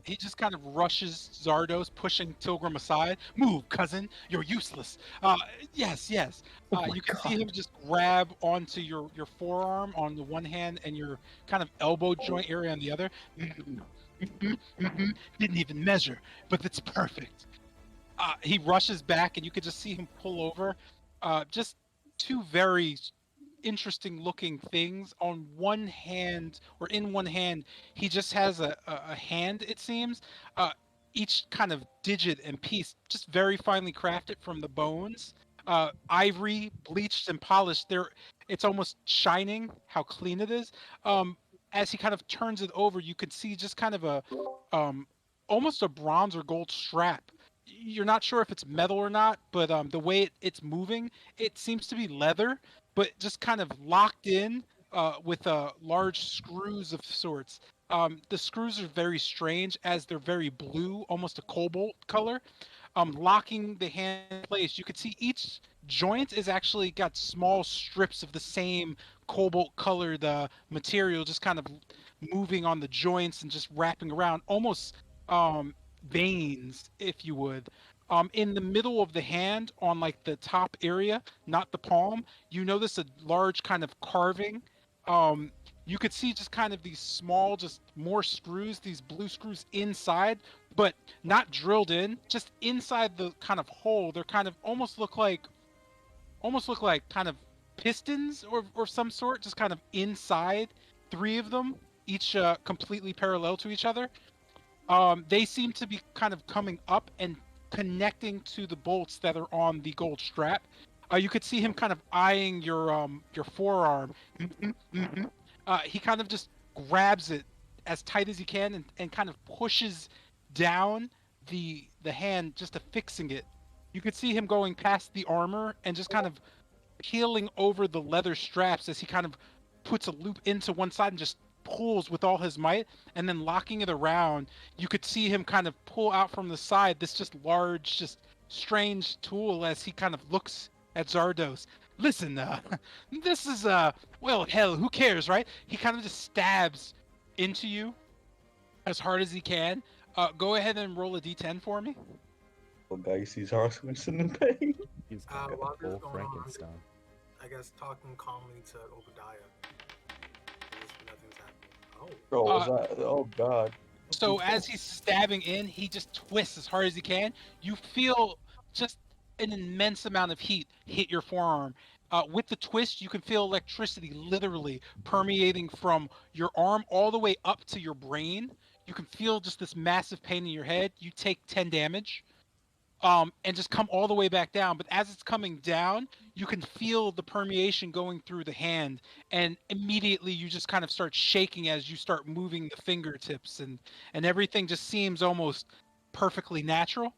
He just kind of rushes Zardos, pushing Tilgrim aside. Move, cousin. You're useless. Yes, yes. Oh my You can see god. him just grab onto your forearm on the one hand and your kind of elbow joint area on the other. Didn't even measure, but it's perfect. He rushes back, and you could just see him pull over. Just two very interesting looking things. On one hand, or in one hand, he just has a hand, it seems. Uh, each kind of digit and piece just very finely crafted from the bones. Ivory, bleached and polished. It's almost shining how clean it is. As he kind of turns it over, you could see just kind of um, almost a bronze or gold strap. You're not sure if it's metal or not, but the way it's moving, it seems to be leather, but just kind of locked in with large screws of sorts. The screws are very strange as they're very blue, almost a cobalt color. Locking the hand in place, you could see each joint is actually got small strips of the same cobalt colored material, just kind of moving on the joints and just wrapping around, almost veins, if you would. In the middle of the hand, on like the top area, not the palm, you notice a large kind of carving. Um, you could see just kind of these small, just more screws, these blue screws inside, but not drilled in, just inside the kind of hole. They're kind of almost look like kind of pistons or some sort, just kind of inside. Three of them, each completely parallel to each other. They seem to be kind of coming up and connecting to the bolts that are on the gold strap. You could see him kind of eyeing your forearm. He kind of just grabs it as tight as he can and kind of pushes down the hand, just affixing it. You could see him going past the armor and just kind of peeling over the leather straps as he kind of puts a loop into one side and just pulls with all his might, and then locking it around. You could see him kind of pull out from the side this just large, just strange tool as he kind of looks at Zardos. Listen, this is well, hell, who cares, right? He kind of just stabs into you as hard as he can. Go ahead and roll a d10 for me. Oh guy, you see Zara Winston in pain. He's While got this is full going on, Frankenstein. I guess talking calmly to Obadiah. Nothing's happening. Bro, Uh, was that? Oh god. So as he's stabbing in, he just twists as hard as he can. You feel just an immense amount of heat hit your forearm. With the twist, you can feel electricity literally permeating from your arm all the way up to your brain. You can feel just this massive pain in your head. You take 10 damage. And just come all the way back down. But as it's coming down, you can feel the permeation going through the hand, and immediately you just kind of start shaking as you start moving the fingertips, and everything just seems almost perfectly natural.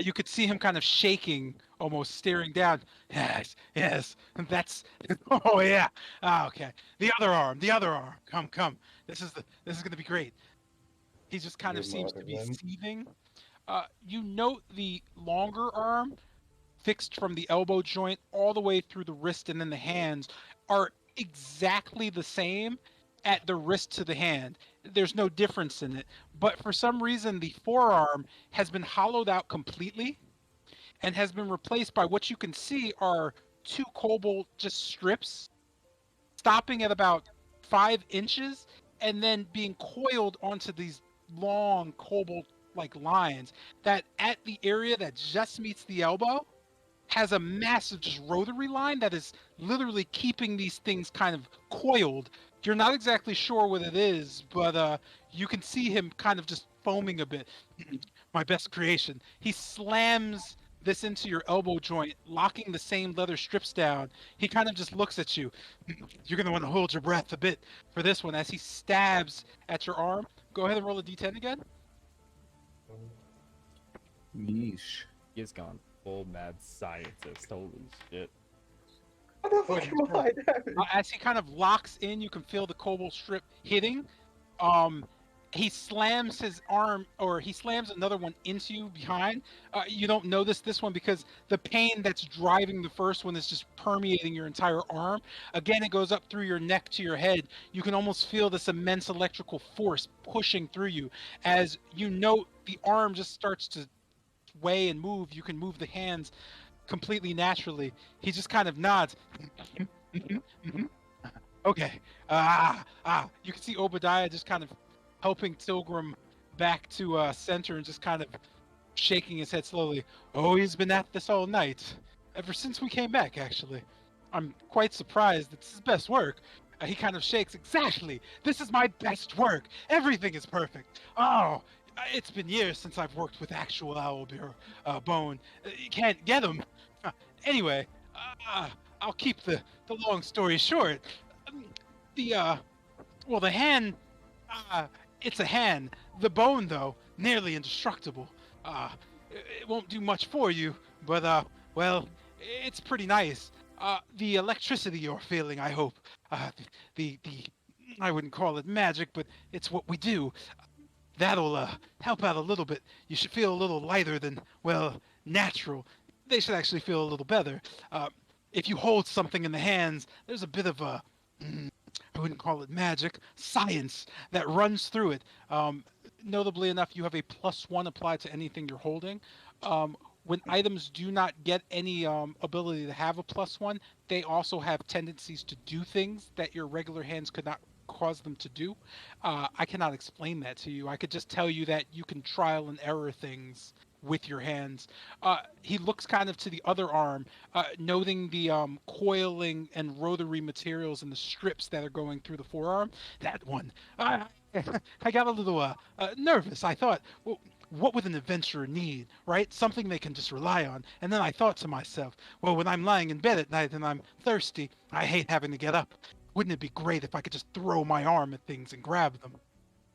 You could see him kind of shaking, almost staring down. Yes, yes, that's. Oh yeah. Okay. The other arm. Come, come. This is gonna be great. He just kind You're of seems to be murdering. seething. You note the longer arm fixed from the elbow joint all the way through the wrist and then the hands are exactly the same at the wrist to the hand. There's no difference in it. But for some reason, the forearm has been hollowed out completely and has been replaced by what you can see are two cobalt just strips stopping at about 5 inches and then being coiled onto these long cobalt like lines that at the area that just meets the elbow has a massive just rotary line that is literally keeping these things kind of coiled. You're not exactly sure what it is, but you can see him kind of just foaming a bit. My best creation. He slams this into your elbow joint, locking the same leather strips down. He kind of just looks at you. You're going to want to hold your breath a bit for this one as he stabs at your arm. Go ahead and roll a d10 again. Yeesh. He's gone full mad scientist. Holy shit. How the fuck am I damage? As he kind of locks in, you can feel the cobalt strip hitting. Um, he slams his arm, or he slams another one into you behind. You don't notice this one because the pain that's driving the first one is just permeating your entire arm. Again, it goes up through your neck to your head. You can almost feel this immense electrical force pushing through you. As you note, the arm just starts to sway and move. You can move the hands completely naturally. He just kind of nods. Okay. You can see Obadiah just kind of helping Tilgrim back to center and just kind of shaking his head slowly. Oh, he's been at this all night. Ever since we came back, actually. I'm quite surprised. It's his best work. He kind of shakes. Exactly. This is my best work. Everything is perfect. Oh, it's been years since I've worked with actual owlbear bone. You can't get him. Anyway, I'll keep the long story short. Um, The well, the hand, uh, it's a hand. The bone, though, nearly indestructible. It won't do much for you, but well, it's pretty nice. The electricity you're feeling, I hope. The I wouldn't call it magic, but it's what we do. That'll help out a little bit. You should feel a little lighter than, well, natural. They should actually feel a little better. Uh, if you hold something in the hands, there's a bit of a, I wouldn't call it magic, science that runs through it. Notably enough, you have a +1 applied to anything you're holding. When items do not get any ability to have a +1, they also have tendencies to do things that your regular hands could not cause them to do. I cannot explain that to you. I could just tell you that you can trial and error things with your hands. He looks kind of to the other arm, noting the coiling and rotary materials and the strips that are going through the forearm. That one. I got a little nervous. I thought, well, what would an adventurer need, right? Something they can just rely on. And then I thought to myself, well, when I'm lying in bed at night and I'm thirsty, I hate having to get up. Wouldn't it be great if I could just throw my arm at things and grab them?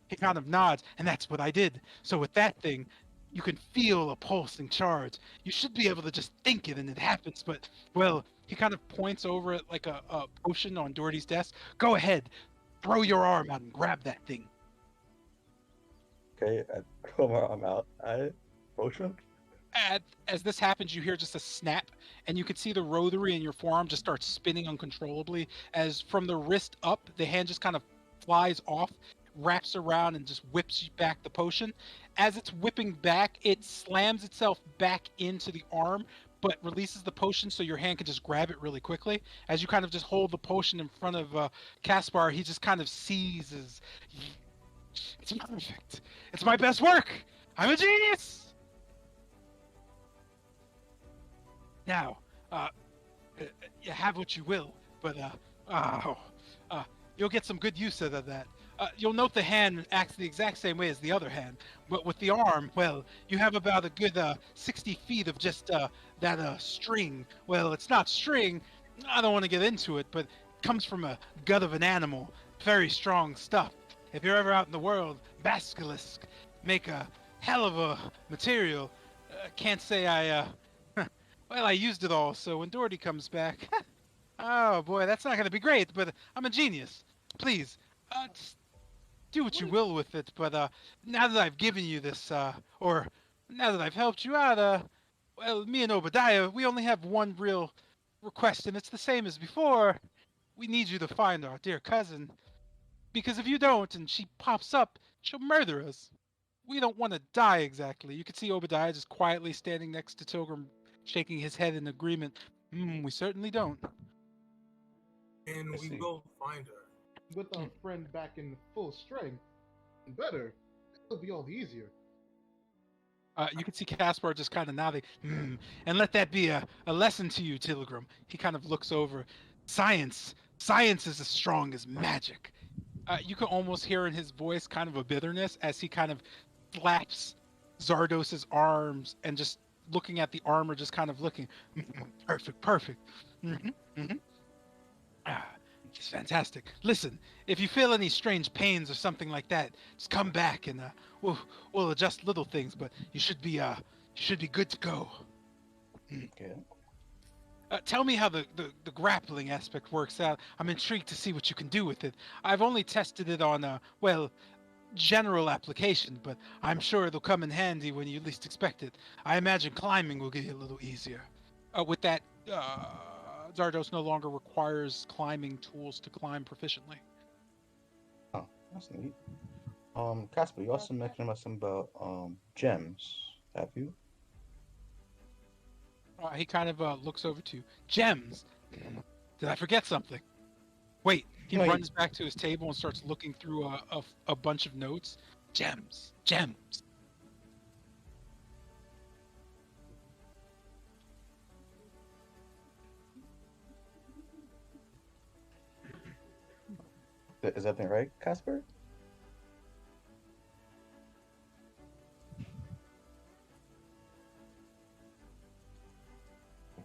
He kind of nods, and that's what I did. So with that thing, you can feel a pulsing charge. You should be able to just think it and it happens, but, well, he kind of points over at like a potion on Doherty's desk. Go ahead, throw your arm out and grab that thing. Okay, I throw my arm out. I motion. As this happens, you hear just a snap, and you can see the rotary in your forearm just starts spinning uncontrollably. As from the wrist up, the hand just kind of flies off, wraps around, and just whips back the potion. As it's whipping back, it slams itself back into the arm, but releases the potion so your hand can just grab it really quickly. As you kind of just hold the potion in front of Caspar, he just kind of seizes. It's perfect. It's my best work. I'm a genius. Now, you have what you will, but oh, you'll get some good use out of that. You'll note the hand acts the exact same way as the other hand, but with the arm, well, you have about a good 60 feet of just that string. Well, it's not string. I don't want to get into it, but it comes from a gut of an animal. Very strong stuff. If you're ever out in the world, basilisk make a hell of a material. Can't say I well, I used it all, so when Doherty comes back, oh boy, that's not going to be great, but I'm a genius. Please, just do what you will with it, but now that I've given you this, or now that I've helped you out, well, me and Obadiah, we only have one real request, and it's the same as before. We need you to find our dear cousin, because if you don't, and she pops up, she'll murder us. We don't want to die exactly. You can see Obadiah just quietly standing next to Tilgrim, shaking his head in agreement. We certainly don't. And I we see. will find her. With our friend back in full strength, better, it'll be all the easier. You can see Caspar just kind of nodding. And let that be a lesson to you, Tilgrim. He kind of looks over. Science is as strong as magic. You can almost hear in his voice kind of a bitterness as he kind of slaps Zardos's arms and just looking at the armor, just kind of looking. Perfect. It's fantastic. Listen, if you feel any strange pains or something like that, just come back and we'll adjust little things. But you should be good to go. Okay. Tell me how the grappling aspect works out. I'm intrigued to see what you can do with it. I've only tested it on well, general application, but I'm sure it'll come in handy when you least expect it. I imagine climbing will get a little easier. With that, Zardos no longer requires climbing tools to climb proficiently. Oh, that's neat. Casper, you also mentioned about something about gems. Have you? He kind of looks over to you. Gems. Did I forget something? Wait. He No, runs back to his table and starts looking through a bunch of notes. Gems. Gems. is everything right, Casper?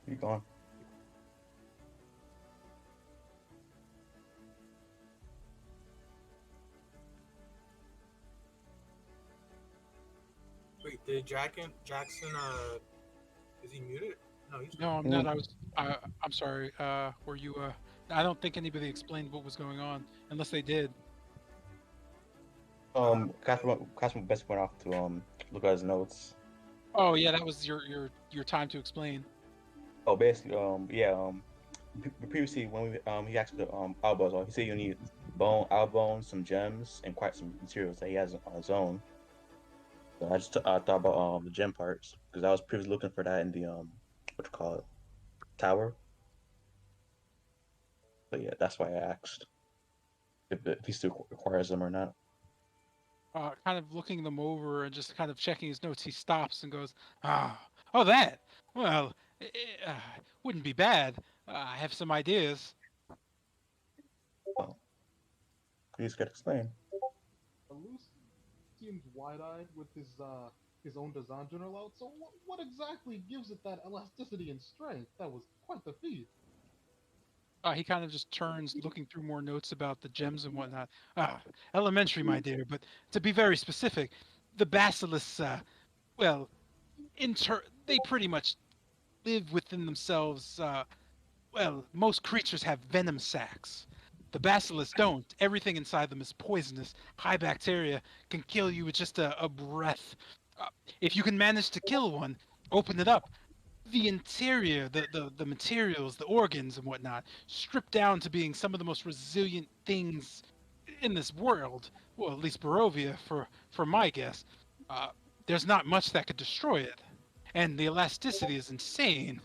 You gone? Wait, did Jackson is he muted? No, he's No, not. I'm not. I'm sorry. Were you? I don't think anybody explained what was going on, unless they did. Casper best went off to look at his notes. Oh yeah, that was your time to explain. Oh, basically, yeah, previously when he asked the Alba, he said you need bones, some gems, and quite some materials that he has on his own. So I just thought about the gem parts because I was previously looking for that in the what you call it, tower. But yeah, that's why I asked if he still requires them or not. Kind of looking them over and just kind of checking his notes, he stops and goes, oh, that. Well, wouldn't be bad. I have some ideas. Well, please get explain. Luce seems wide-eyed with his own design journal out. So what exactly gives it that elasticity and strength? That was quite the feat. He kind of just turns, looking through more notes about the gems and whatnot. Elementary, my dear, but to be very specific, the basilisks, well, they pretty much live within themselves. Well, most creatures have venom sacs. The basilisks don't. Everything inside them is poisonous. High bacteria can kill you with just a breath. Uh, if you can manage to kill one, open it up. The interior, the materials, the organs and whatnot, stripped down to being some of the most resilient things in this world. Well, at least Barovia, for my guess. Uh, there's not much that could destroy it, and the elasticity is insane.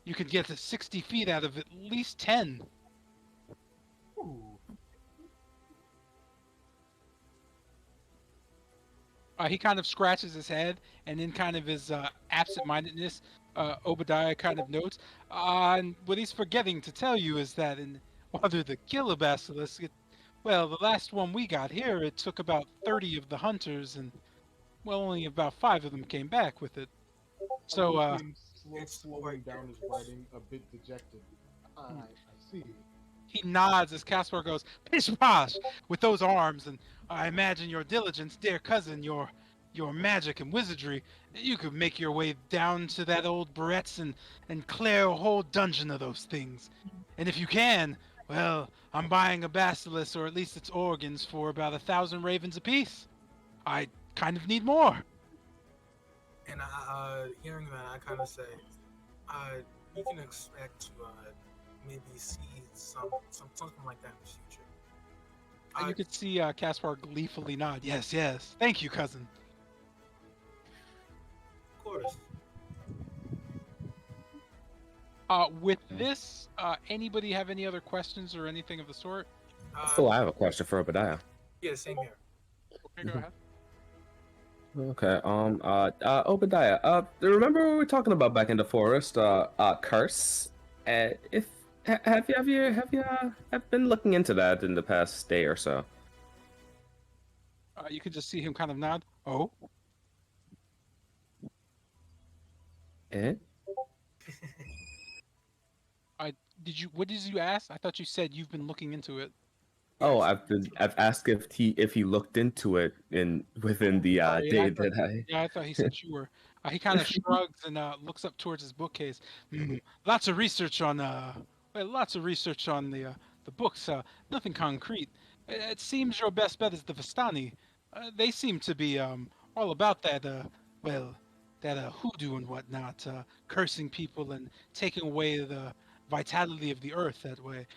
You could get to 60 feet out of at least 10. Ooh. He kind of scratches his head, and in kind of his absent-mindedness, Obadiah kind of notes. And what he's forgetting to tell you is that in order to kill a basilisk, well, the last one we got here, it took about 30 of the hunters, and well, only about 5 of them came back with it. So, Seems slowing down his writing, a bit dejected. I see. he nods as Caspar goes, pish posh, with those arms, and I imagine your diligence, dear cousin, your magic and wizardry, you could make your way down to that old Barrett's and clear a whole dungeon of those things. And if you can, well, I'm buying a basilisk or at least its organs for about 1,000 ravens apiece. I kind of need more. And hearing that, I kind of say, you can expect to maybe see something like that in the future. And you could see Caspar gleefully nod. Yes, yes. Thank you, cousin. Of course. With this, anybody have any other questions or anything of the sort? Still, I have a question for Obadiah. Yeah, same here. Okay, go ahead. Okay. Obadiah. Remember what we were talking about back in the forest? Curse. If have you been looking into that in the past day or so? You could just see him kind of nod. Oh, Eh? What did you ask? I thought you said you've been looking into it. Oh, I've asked if he looked into it within the Sorry, day I thought, that I. yeah, I thought he said you were. He kind of shrugs and looks up towards his bookcase. Lots of research on lots of research on the books. Nothing concrete. It seems your best bet is the Vistani. They seem to be all about that well that hoodoo and whatnot, cursing people and taking away the vitality of the earth that way.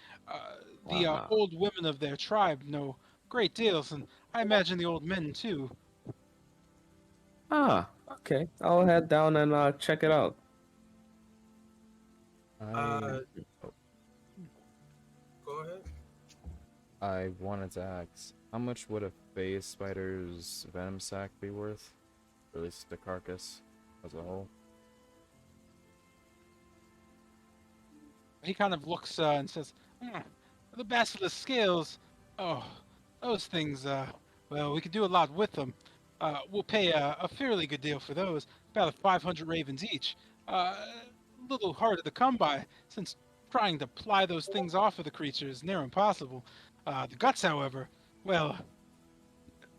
The Ah, old women of their tribe know great deals, and I imagine the old men too. okay. I'll head down and check it out. I oh, Go ahead. I wanted to ask, how much would a phase spider's venom sac be worth? Or at least the carcass as a whole? He kind of looks and says, "Hmm, the basilisk scales. Oh, those things. Well, we could do a lot with them. We'll pay a fairly good deal for those, about 500 ravens each. A little harder to come by, since trying to ply those things off of the creature is near impossible. The guts, however, well,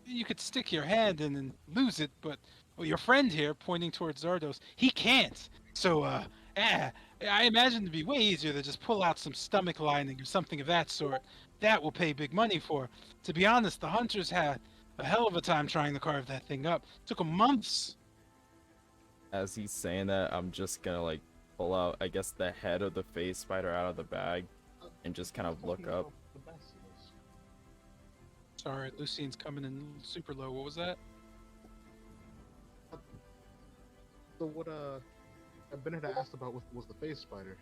you could stick your hand in and lose it, but well, your friend here, pointing towards Zardos, he can't. So, eh, I imagine it'd be way easier to just pull out some stomach lining or something of that sort. That will pay big money for. To be honest, the hunters had a hell of a time trying to carve that thing up. Took 'em months. As he's saying that, I'm just gonna like pull out, I guess, the head of the phase spider out of the bag and just kind of look up. The basilisk. Sorry, Lucine's coming in super low. What was that? So what Bennett asked about was the face spider.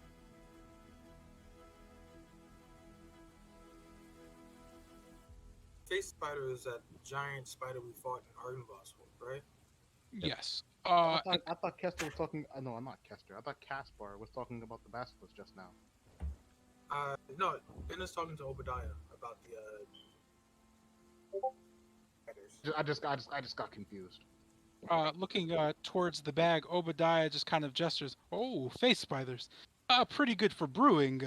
Face spider is that giant spider we fought in Ardenvoss with, right? Yes. I thought Kester was talking. No, I'm not Kester. I thought Caspar was talking about the basilisk just now. No, Ben is talking to Obadiah about the spiders. I just got confused. Looking towards the bag, Obadiah just kind of gestures. Oh, face spiders. Pretty good for brewing.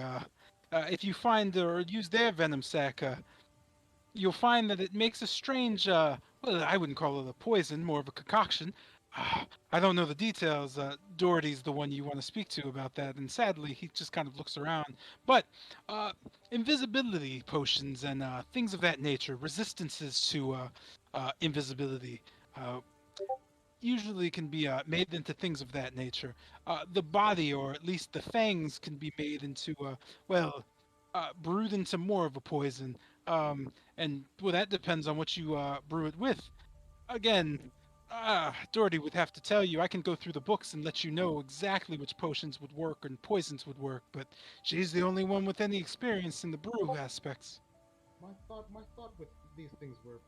If you find or use their venom sac, you'll find that it makes a strange, well, I wouldn't call it a poison, more of a concoction. I don't know the details. Doherty's the one you want to speak to about that, and sadly, he just kind of looks around. But invisibility potions and things of that nature, resistances to invisibility, uh, usually can be made into things of that nature. The body, or at least the fangs, can be made into, well, brewed into more of a poison. And well, that depends on what you brew it with. Again, Doherty would have to tell you. I can go through the books and let you know exactly which potions would work and poisons would work, but she's the only one with any experience in the brew aspects. My thought with these things were,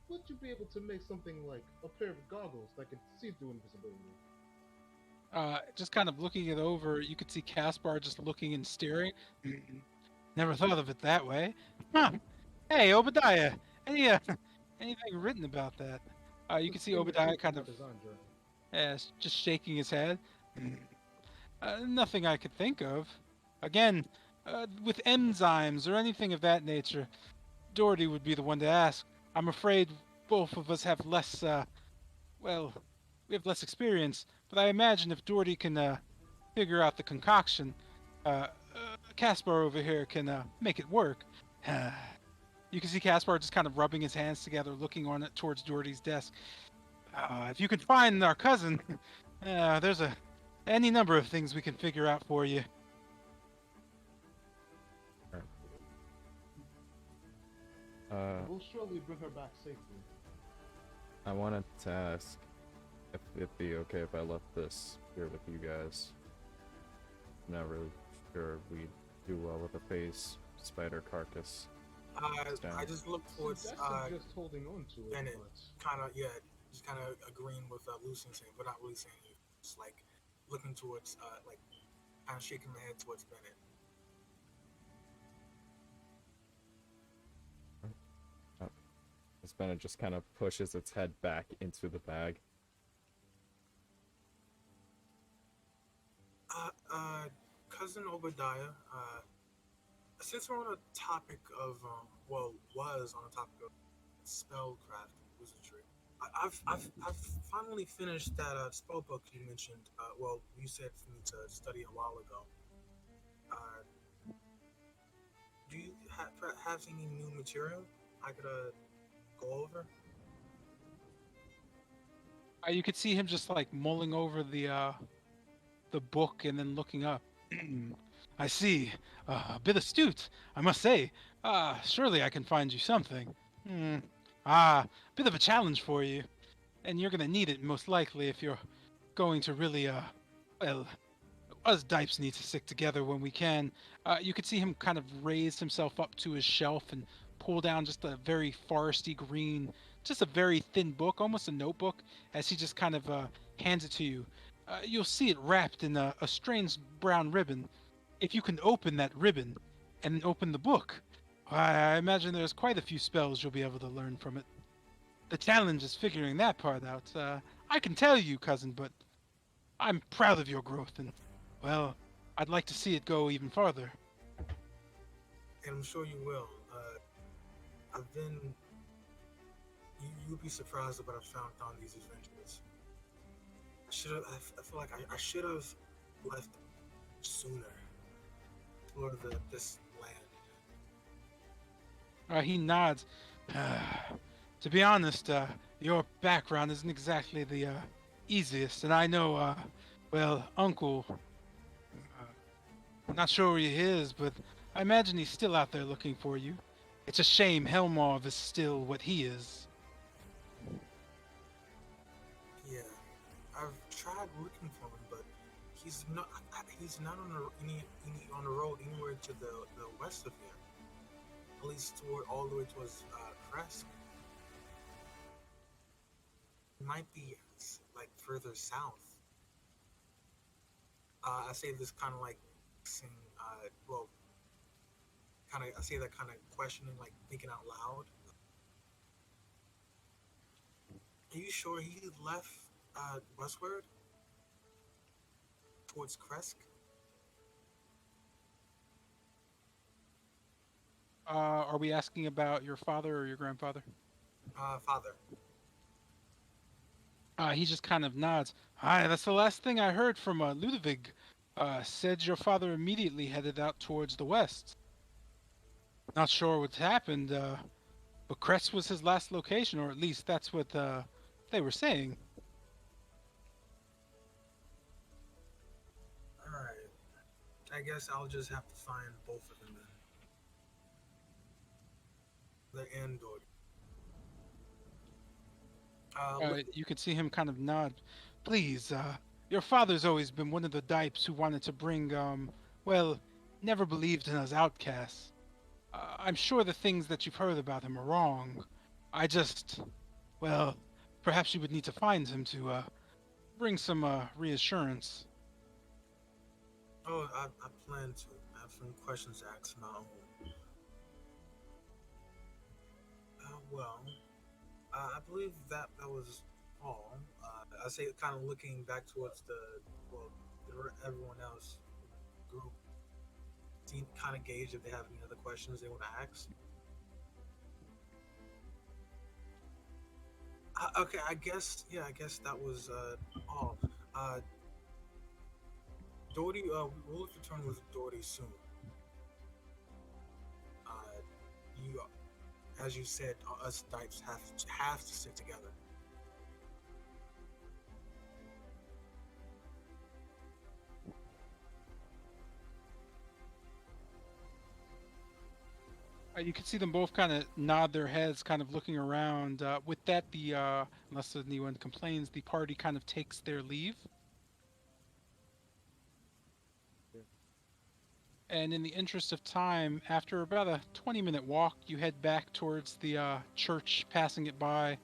would you be able to make something like a pair of goggles that could see through invisibility? Just kind of looking it over, you could see Caspar just looking and staring. Never thought of it that way. Huh. Hey, Obadiah. Any anything written about that? You can see Obadiah kind of just shaking his head. Nothing I could think of. Again, with enzymes or anything of that nature, Doherty would be the one to ask. I'm afraid both of us have less, well, we have less experience, but I imagine if Doherty can figure out the concoction, Caspar over here can make it work. You can see Caspar just kind of rubbing his hands together, looking on it towards Doherty's desk. If you can find our cousin, there's any number of things we can figure out for you. We'll surely bring her back safely. I wanted to ask if it'd be okay if I left this here with you guys. I'm not really sure we do well with a phase spider carcass. I just look towards just holding on to it. Bennett, kind of just kind of agreeing with Lucy and saying, but not really saying it. Just like looking towards, like kind of shaking my head towards Bennett. As Bennett just kind of pushes its head back into the bag. Cousin Obadiah, since we're on a topic of, was on a topic of spellcraft and wizardry, I've finally finished that spell book you mentioned. You said for me to study a while ago. Do you have any new material I could go over? You could see him just like mulling over the book and then looking up. I see. A bit astute, I must say. Surely I can find you something. Hmm. Bit of a challenge for you, and you're gonna need it most likely if you're going to really well, us dipes need to stick together when we can. You could see him kind of raise himself up to his shelf and pull down just a very foresty green, just a very thin book, almost a notebook, as he just kind of hands it to you. You'll see it wrapped in a strange brown ribbon. If you can open that ribbon and open the book, I imagine there's quite a few spells you'll be able to learn from it. The challenge is figuring that part out. I can tell you, cousin, but I'm proud of your growth, and, well, I'd like to see it go even farther. And I'm sure you will. I've been. You'd be surprised at what I've found on these adventures. I should have. I feel like I should have left sooner. Explore this land. He nods. To be honest, your background isn't exactly the easiest, and I know, well, Uncle. I'm not sure where he is, but I imagine he's still out there looking for you. It's a shame Helmov is still what he is. Yeah, I've tried looking for him, but he's not. He's not on on the road anywhere to the west of here. At least toward all the way towards Kresk. It might be like further south. I say this kind of like saying, well, kind of. I say that kind of questioning, like thinking out loud. Are you sure he left westward towards Kresk? Are we asking about your father or your grandfather? Father. He just kind of nods. Aye, that's the last thing I heard from Ludovic. Said your father immediately headed out towards the west. Not sure what's happened, but Crest was his last location, or at least that's what they were saying. Alright. I guess I'll just have to find both of them then. The and Dory. You could see him kind of nod. Please, your father's always been one of the dipes who wanted to bring, well, never believed in us outcasts. I'm sure the things that you've heard about him are wrong. I just, well, perhaps you would need to find him to bring some reassurance. Oh, I plan to. I have some questions to ask my own. Well, I believe that was all. I say, kind of looking back towards everyone else group, to kind of gauge if they have any other questions they want to ask. Okay, I guess that was all. Doherty, we'll return with Doherty soon. You, as you said, us dipes have to stick together. You can see them both kind of nod their heads, kind of looking around. With that, unless anyone complains, the party kind of takes their leave. And in the interest of time, after about a 20-minute walk, you head back towards the church, passing it by.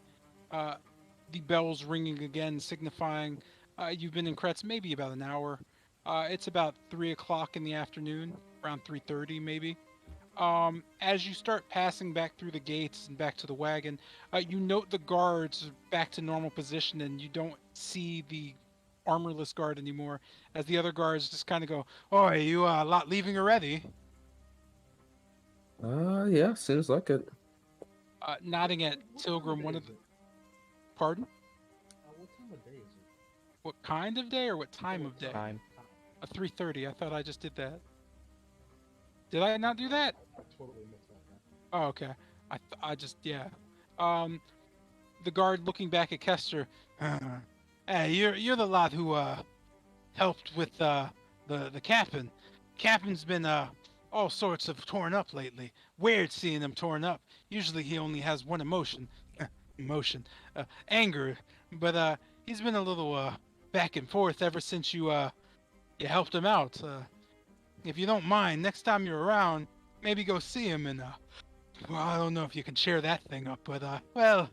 The bells ringing again, signifying you've been in Kretz maybe about an hour. It's about 3 o'clock in the afternoon, around 3:30 maybe. As you start passing back through the gates and back to the wagon, you note the guards back to normal position, and you don't see the armorless guard anymore, as the other guards just kind of go, "Oh, you lot leaving already?" Yeah, seems like it. Nodding at Tilgrim, one of the. Pardon? What time of day is it? What kind of day or what time of day? Time. 3:30. I thought I just did that. Did I not do that? I totally missed that. Oh, okay. I just, yeah. The guard looking back at Kester. Hey, you're the lot who helped with the captain. Captain's been all sorts of torn up lately. Weird seeing him torn up. Usually he only has one emotion, anger. But he's been a little back and forth ever since you helped him out. If you don't mind, next time you're around, maybe go see him and well, I don't know if you can share that thing up, but well,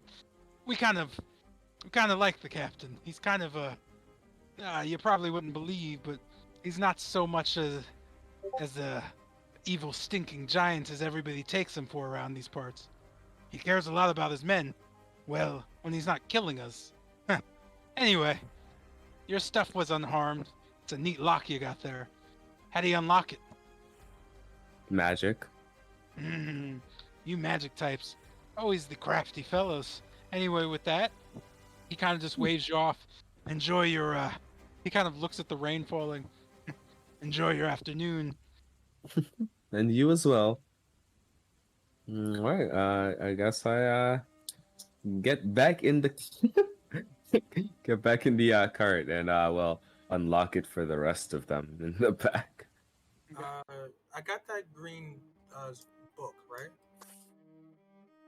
we kind of like the captain. He's kind of you probably wouldn't believe, but he's not so much as a evil stinking giant as everybody takes him for around these parts. He cares a lot about his men. Well, when he's not killing us. Anyway, your stuff was unharmed. It's a neat lock you got there. How do you unlock it? Magic. You magic types. Always the crafty fellows. Anyway, with that, he kind of just waves you off. Enjoy your, he kind of looks at the rain falling. Enjoy your afternoon. And you as well. All right. I guess I get back in the get back in the cart and well unlock it for the rest of them in the back. I got that green book,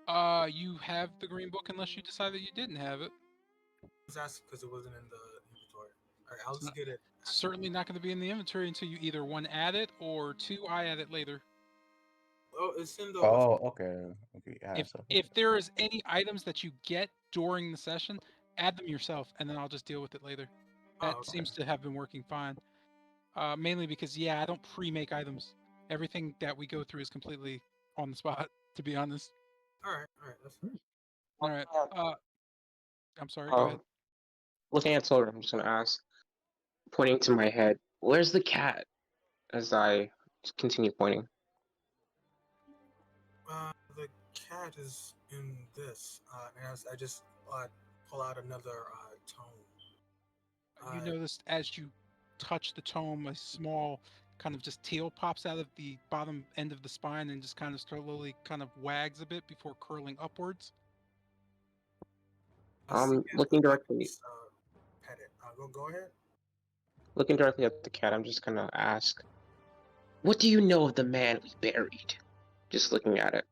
right? You have the green book unless you decide that you didn't have it. I was asking because it wasn't in the inventory. All right, I'll just get it. Certainly not going to be in the inventory until you either one add it or two I add it later. Oh, it's in the. Oh, okay. Okay. Yeah, If there is any items that you get during the session, add them yourself, and then I'll just deal with it later. That okay. seems to have been working fine. Mainly because I don't pre-make items. Everything that we go through is completely on the spot. To be honest. All right, that's fine. All right. I'm sorry. Go ahead. Looking at Silver, I'm just gonna ask, pointing to my head, where's the cat? As I continue pointing. The cat is in this, and as I just pull out another tome. You noticed as you touch the tome, a small kind of just tail pops out of the bottom end of the spine and just kind of slowly kind of wags a bit before curling upwards. Looking directly. Pet it. Go ahead. Looking directly at the cat, I'm just gonna ask, what do you know of the man we buried? Just looking at it.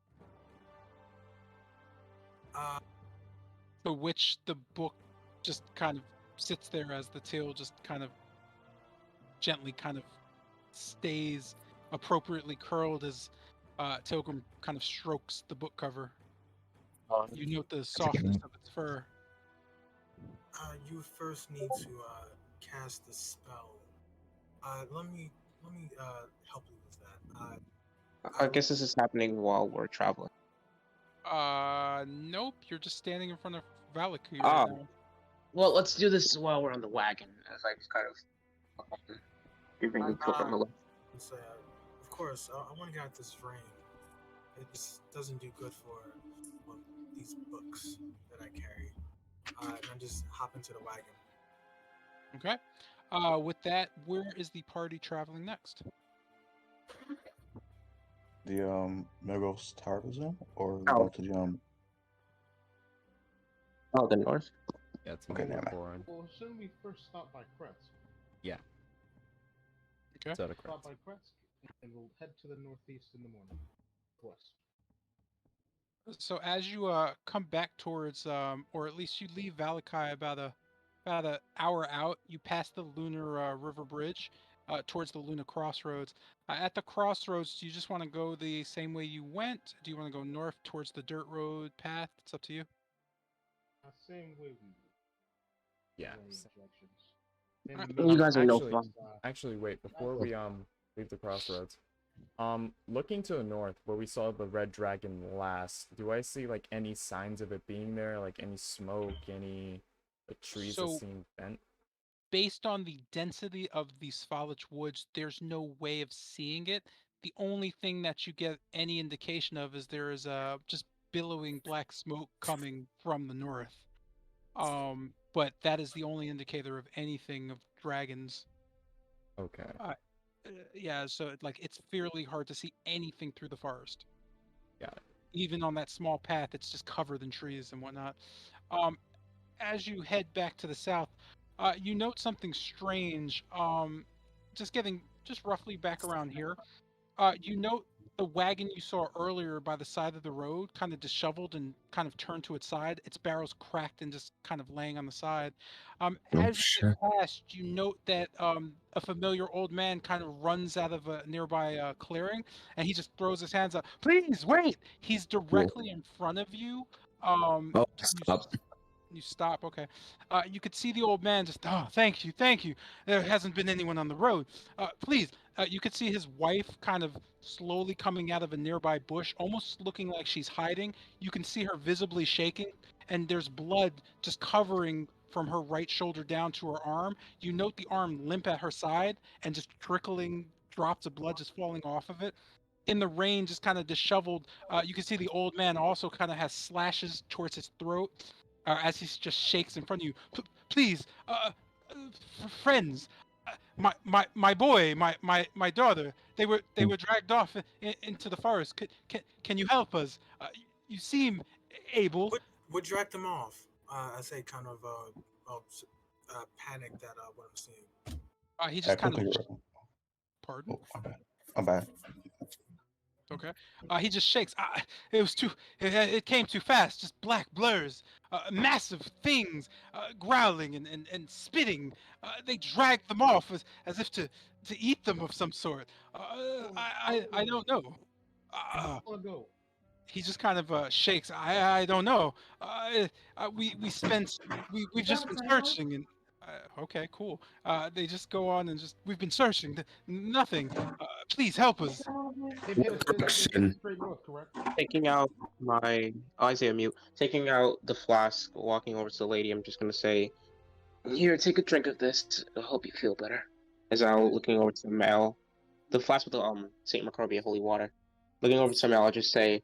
For which the book just kind of sits there as the tail just kind of gently kind of stays appropriately curled as Tilgrim kind of strokes the book cover. You note the softness of its fur. You first need to cast the spell. Let me help you with that. I guess this is happening while we're traveling. Nope. You're just standing in front of Valaki Ah. right now. Well, let's do this while we're on the wagon, as I just kind of giving the cloak on the left. Of course, I want to get out this rain. It just doesn't do good for these books that I carry. And I just hop into the wagon. Okay. With that, where is the party traveling next? The Megos Tower Zone, or Oh. go to the Oh, the north. Yeah, it's Okay, more never mind. forward. Well, shouldn't we first stop by Kretz? Yeah. Okay. So to Stop Kretz. by Kretz, and we'll head to the northeast in the morning. West. So as you come back towards, or at least you leave Valakai about a hour out, you pass the Lunar River Bridge towards the Luna Crossroads. At the crossroads, do you just want to go the same way you went? Do you want to go north towards the dirt road path? It's up to you. Same way we. Yeah. You guys are no Actually, fun. Actually, wait. Before we leave the crossroads, looking to the north where we saw the red dragon last, do I see like any signs of it being there? Like any smoke, any trees that seem bent? Based on the density of these foliage woods, there's no way of seeing it. The only thing that you get any indication of is there is just billowing black smoke coming from the north. But that is the only indicator of anything of dragons. Okay. Yeah, so it's fairly hard to see anything through the forest. Got it. Even on that small path, it's just covered in trees and whatnot. as you head back to the south, you note something strange. Just roughly back around here. You note the wagon you saw earlier by the side of the road, kind of disheveled and kind of turned to its side. Its barrel's cracked and just kind of laying on the side. Oh As you shit. get past, you note that a familiar old man kind of runs out of a nearby clearing, and he just throws his hands up. Please wait! He's Whoa. directly in front of you. Oh, You stop. you stop, okay. You could see the old man just, oh, thank you, thank you. There hasn't been anyone on the road. Please, you could see his wife kind of slowly coming out of a nearby bush, almost looking like she's hiding. You can see her visibly shaking, and there's blood just covering from her right shoulder down to her arm. You note the arm limp at her side and just trickling drops of blood just falling off of it. In the rain, just kind of disheveled. You can see the old man also kind of has slashes towards his throat as he just shakes in front of you. Please, friends, my boy, my daughter, they were dragged off into the forest. Can you help us? You seem able. What dragged them off? I say kind of panicked at what I'm seeing. He just kind of. Quickly. Pardon? Oh, my bad. Okay. He just shakes. It was too. It came too fast. Just black blurs, massive things, growling and spitting. They dragged them off as if to eat them of some sort. I don't know. Uh, he just kind of shakes. I don't know. We've just been searching and. Okay, cool. They just go on and just we've been searching. Nothing. Please help us. Direction. Straight north, correct? Taking out my I say a mute. Taking out the flask, walking over to the lady. I'm just gonna say, "Here, take a drink of this. It'll help you feel better." As I'm looking over to Mel, the flask with the Saint Macrobian holy water. Looking over to Mel, I'll just say,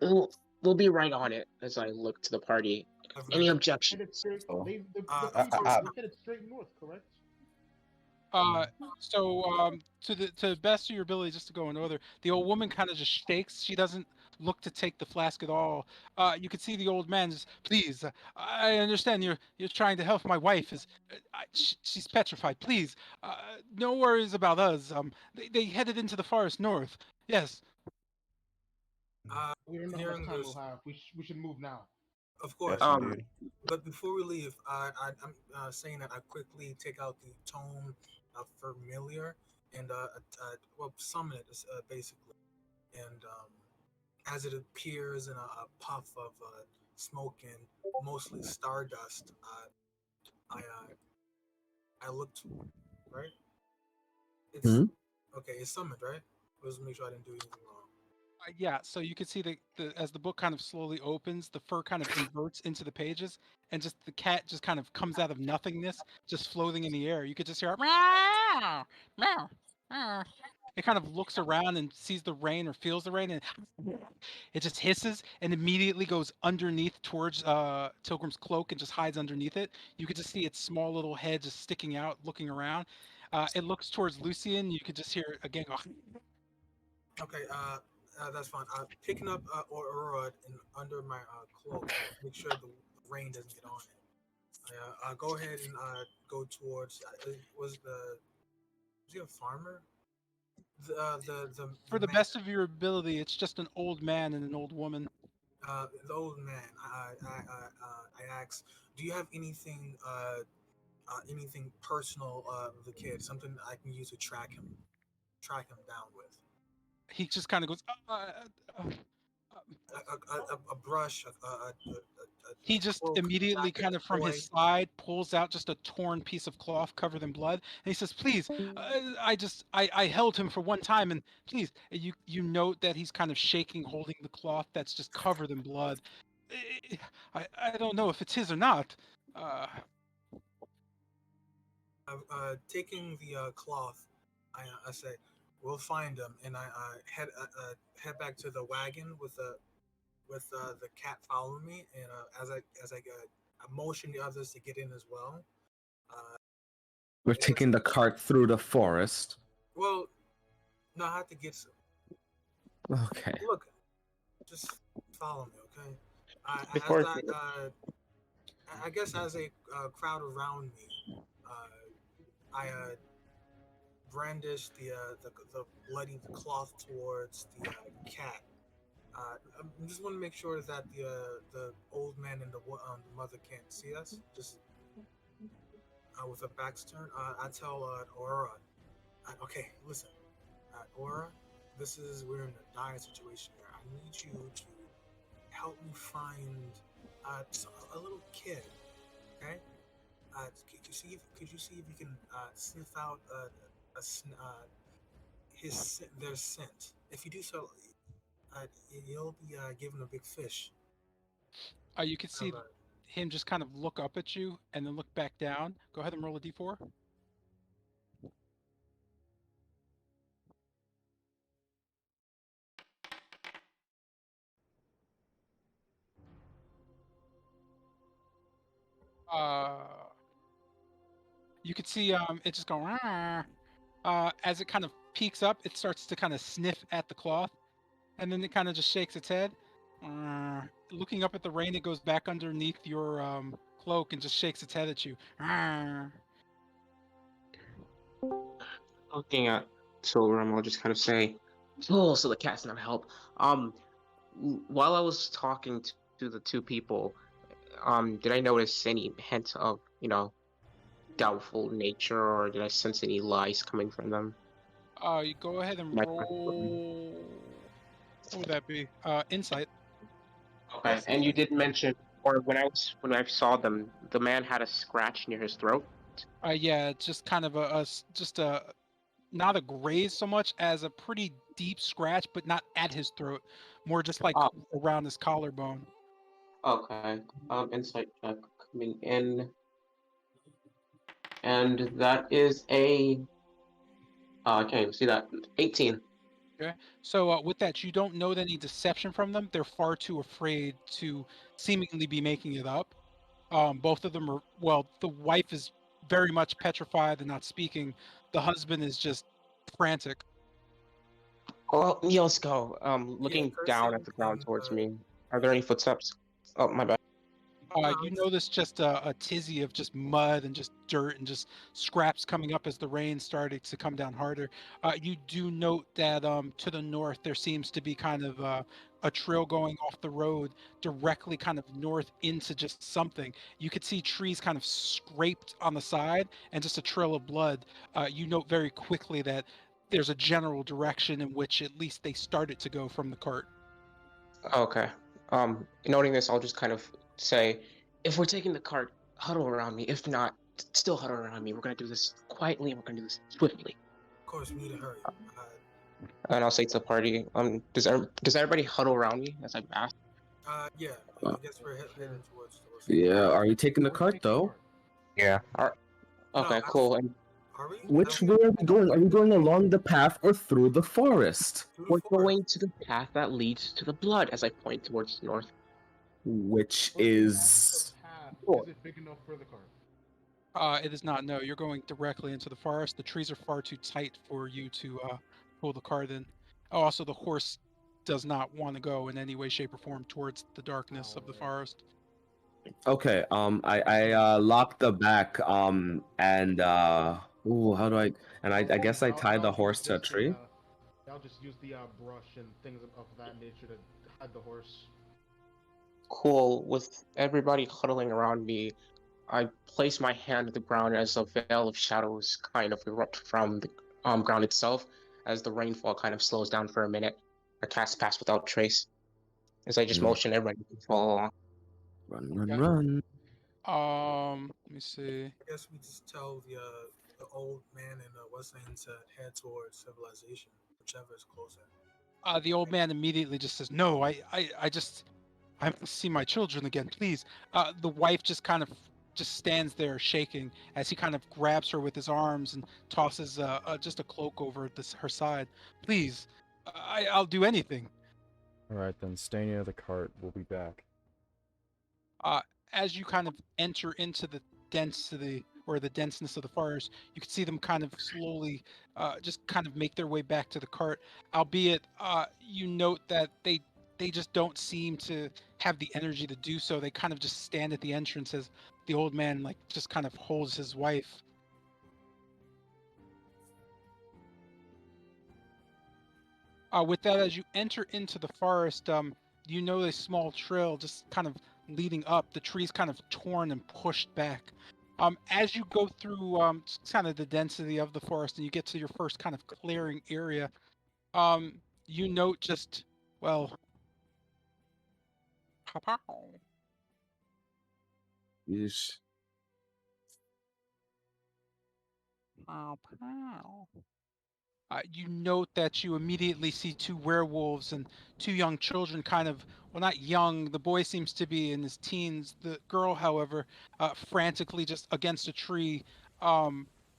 "We'll be right on it." As I look to the party, any objections? Headed straight. Oh. They headed straight north, correct? To the best of your ability, just to go in order, the old woman kind of just shakes. She doesn't look to take the flask at all. You can see the old man just, please. I understand you're trying to help my wife. She's petrified. Please, no worries about us. They headed into the forest north. Yes. We don't know how Hearing much time this, we'll have. We should move now. of course. Yes, indeed. But before we leave, I'm saying that I quickly take out the tome of familiar and well, summon it basically, and as it appears in a puff of smoke and mostly stardust, I looked right. It's okay. It's summoned, right? Let's make sure I didn't do anything wrong. Yeah, so you can see as the book kind of slowly opens, the fur kind of inverts into the pages, and just the cat just kind of comes out of nothingness, just floating in the air. You could just hear meow, meow, meow. It kind of looks around and sees the rain or feels the rain, and it just hisses and immediately goes underneath towards Tilgrim's cloak and just hides underneath it. You could just see its small little head just sticking out, looking around. It looks towards Lucian. You could just hear it again go. Okay, that's fine. Picking up Aurora under my cloak, make sure the rain doesn't get on it. Go ahead and go towards. Was he a farmer? For the man, best of your ability, it's just an old man and an old woman. the old man. I asked, do you have anything personal of the kid? Something I can use to track him down with. He just kind of goes. A brush, He just cloak, immediately jacket, kind of from toy. his side pulls out just a torn piece of cloth covered in blood, and he says, "Please, I held him for one time, and please." You note that he's kind of shaking, holding the cloth that's just covered in blood. I don't know if it's his or not. Taking the cloth, I say, we'll find him, and I head back to the wagon with the cat following me, and as I motion the others to get in as well. We're taking the cart through the forest. Well, no, I have to get some. Okay. Look, just follow me, okay? I guess as a crowd around me, I brandish the bloody cloth towards the cat. I just want to make sure that the old man and the mother can't see us. Just with a back's turn, I tell Aurora, okay, listen, Aurora, we're in a dire situation here. I need you to help me find a little kid, okay? Could you see if you can sniff out their scent? If you do so, you'll be given a big fish. You can see him just kind of look up at you and then look back down. Go ahead and roll a d4. You could see it just go. As it kind of peeks up, it starts to kind of sniff at the cloth, and then it kind of just shakes its head. Looking up at the rain, it goes back underneath your cloak and just shakes its head at you. Looking at Silverum, I'll just kind of say, "Oh, so the cat's not help." While I was talking to the two people, did I notice any hint of, doubtful nature, or did I sense any lies coming from them? You go ahead and roll. What would that be? Insight. Okay, and you did mention, or when I saw them, the man had a scratch near his throat. Yeah, it's just kind of just a not a graze so much as a pretty deep scratch, but not at his throat, more just like around his collarbone. Okay, insight check coming in, and that is a. I can't even see that. 18. Okay, so with that, you don't note any deception from them. They're far too afraid to seemingly be making it up. Both of them are, well, the wife is very much petrified and not speaking. The husband is just frantic. Well, yeah, let's go. Looking down cursing at the ground and towards me. Are there any footsteps? Oh, my bad. You notice just a tizzy of just mud and just dirt and just scraps coming up as the rain started to come down harder. You do note that to the north there seems to be kind of a trail going off the road directly kind of north into just something. You could see trees kind of scraped on the side and just a trail of blood. You note very quickly that there's a general direction in which at least they started to go from the cart. Okay. Noting this, I'll just kind of say, if we're taking the cart, huddle around me. If not, still huddle around me. We're gonna do this quietly, and we're gonna do this swiftly. Of course, we need to hurry. And I'll say to the party, does everybody huddle around me as I ask? Yeah. I guess we're heading towards. Yeah, are you taking the cart though? Yeah. Okay, cool. And Are we? Which way are we going? Are we going along the path or through the forest? we're going to the path that leads to the blood, as I point towards the north. Which But is the path, Sure. is it big enough for the cart? It is not. No, you're going directly into the forest. The trees are far too tight for you to pull the cart in. Oh, also, the horse does not want to go in any way, shape, or form towards the darkness of the forest. okay. I lock the back. And ooh, how do I? And I guess I tie the horse to a tree. I'll just use the brush and things of that nature to hide the horse. Cool. With everybody huddling around me, I place my hand on the ground as a veil of shadows kind of erupt from the ground itself, as the rainfall kind of slows down for a minute. I cast Pass Without Trace, as I just motion everybody to follow along. Run, Okay. run. Let me see. I guess we just tell the old man and Wesley to head towards civilization, whichever is closer. The old man immediately just says, "No, I just, I must see my children again, please." The wife just kind of just stands there shaking as he kind of grabs her with his arms and tosses just a cloak over her side. "Please, I'll do anything." All right, then stay near the cart. We'll be back. As you kind of enter into the density or the denseness of the forest, you can see them kind of slowly just kind of make their way back to the cart, albeit you note that they they just don't seem to have the energy to do so. They kind of just stand at the entrance as the old man like just kind of holds his wife. With that, as you enter into the forest, you know a small trail just kind of leading up. The tree's kind of torn and pushed back. As you go through kind of the density of the forest and you get to your first kind of clearing area, you note just, well, pow. Yeesh. Pow. You note that you immediately see two werewolves and two young children, kind of, well, not young. The boy seems to be in his teens. The girl, however, frantically just against a tree,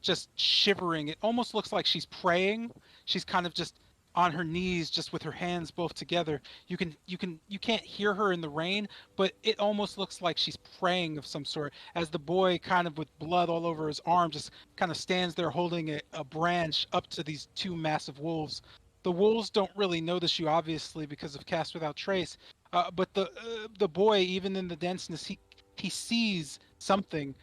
just shivering. It almost looks like she's praying. She's kind of just on her knees, just with her hands both together. You can't hear her in the rain, but it almost looks like she's praying of some sort. As the boy, kind of with blood all over his arm, just kind of stands there holding a branch up to these two massive wolves. The wolves don't really notice you, obviously, because of Cast Without Trace. But the boy, even in the denseness, he sees something,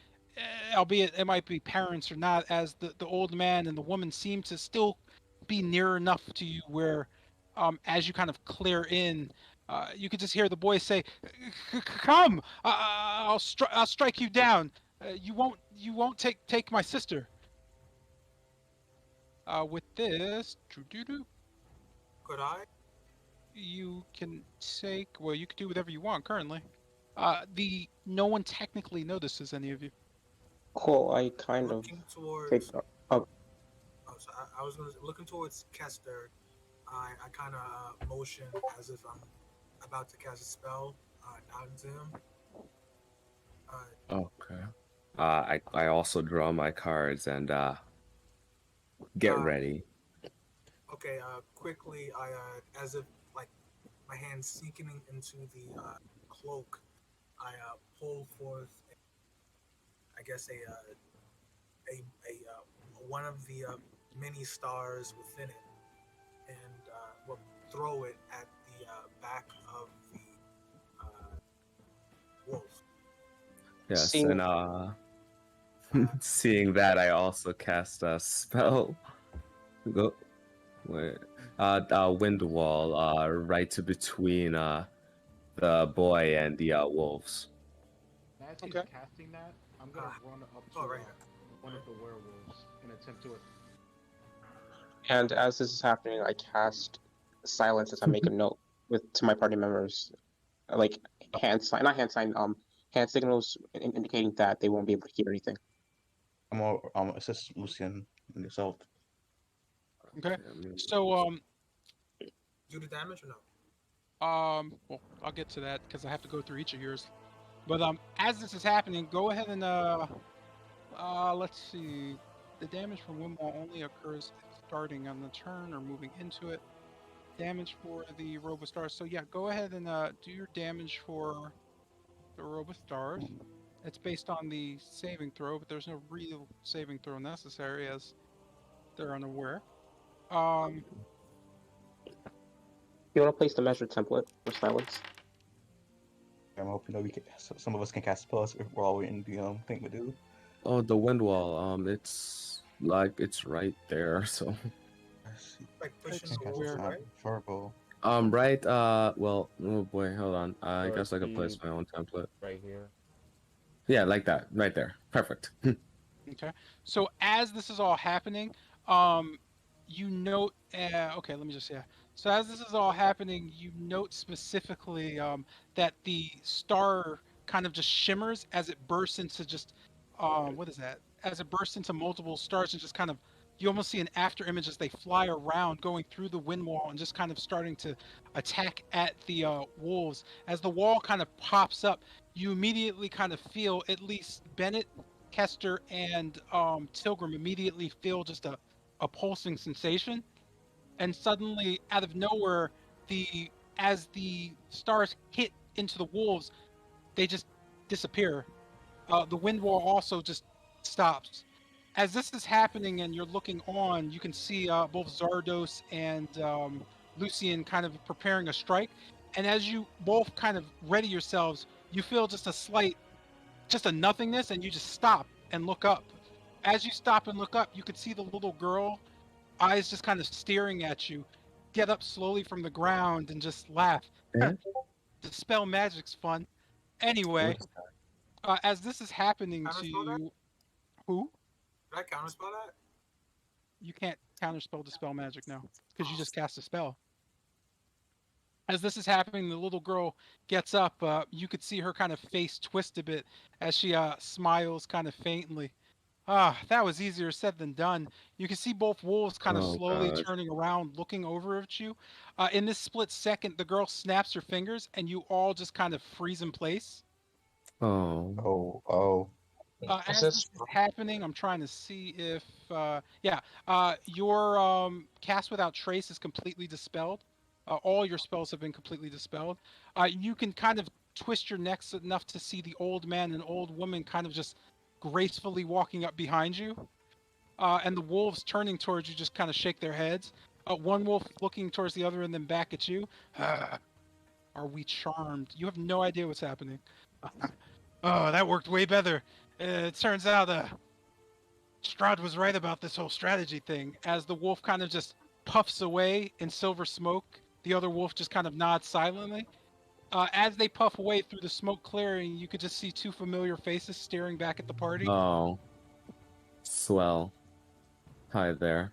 albeit it might be parents or not. As the old man and the woman seem to still be near enough to you where, as you kind of clear in, you could just hear the boy say, "Come, I'll strike you down. You won't take my sister." With this, Could I? you can take. Well, you can do whatever you want currently. No one technically notices any of you. Cool. I kind of Looking take. towards. Oh, Oh, so I was gonna looking towards Kester. I kind of motion as if I'm about to cast a spell, nodding to him. Okay. I also draw my cards and get Uh, ready. Okay. Quickly, as if like my hands sinking into the cloak, I pull forth, I guess one of the many stars within it, and will throw it at the back of the wolf. Yes, seeing and seeing that, I also cast a spell. Go, wait, wind wall, right between the boy and the wolves. As he's Okay. casting that, I'm gonna run up to Oh, right. one of the werewolves and attempt to. And as this is happening, I cast silence as I make a note to my party members, like not hand sign, hand signals indicating that they won't be able to hear anything. I'm gonna assist Lucian in the assault. Okay. So Do the damage or no? well, I'll get to that because I have to go through each of yours. But as this is happening, go ahead and let's see. The damage from Windwall only occurs starting on the turn or moving into it. Damage for the Robostars. So yeah, go ahead and do your damage for the Robostars. It's based on the saving throw, but there's no real saving throw necessary as they're unaware. You want to place the measure template for silence? I'm hoping that we can. Some of us can cast spells if we're all waiting the thing to do. Oh, the wind wall. It's like it's right there. So, Like pushing It's the wolf, where- right? Verbal. right. Well, oh boy, hold on. I Or guess I could place see- my own template. Right here. Yeah, like that, right there. Perfect. Okay. So as this is all happening, you note. Okay, let me just yeah. So as this is all happening, you note specifically that the star kind of just shimmers as it bursts into just what is that? As it bursts into multiple stars and just kind of you almost see an after image as they fly around, going through the wind wall and just kind of starting to attack at the wolves. As the wall kind of pops up, you immediately kind of feel at least Bennett, Kester, and Tilgrim immediately feel just a pulsing sensation, and suddenly, out of nowhere, as the stars hit into the wolves, they just disappear. The wind wall also just stops. As this is happening and you're looking on, you can see both Zardos and Lucian kind of preparing a strike. and as you both kind of ready yourselves, you feel just a nothingness, and you just stop and look up. As you stop and look up, you could see the little girl, eyes just kind of staring at you, get up slowly from the ground and just laugh. Eh? Dispel magic's fun. What Anyway, is that? as this is happening to Counterspell that? you, who? Did I counterspell that? You can't counterspell dispel magic now, because you just cast a spell. As this is happening, the little girl gets up. You could see her kind of face twist a bit as she smiles kind of faintly. Ah, that was easier said than done. You can see both wolves kind of Oh slowly god. turning around, looking over at you. In this split second, the girl snaps her fingers, and you all just kind of freeze in place. Oh. Oh. What's As this this? is happening, I'm trying to see if, yeah, your cast without trace is completely dispelled. All your spells have been completely dispelled. You can kind of twist your necks enough to see the old man and old woman kind of just gracefully walking up behind you. And the wolves turning towards you just kind of shake their heads. One wolf looking towards the other and then back at you. Are we charmed? You have no idea what's happening. Oh, that worked way better. It turns out Strahd was right about this whole strategy thing. As the wolf kind of just puffs away in silver smoke, the other wolf just kind of nods silently. As they puff away through the smoke clearing, you could just see two familiar faces staring back at the party. Oh. Swell. Hi there.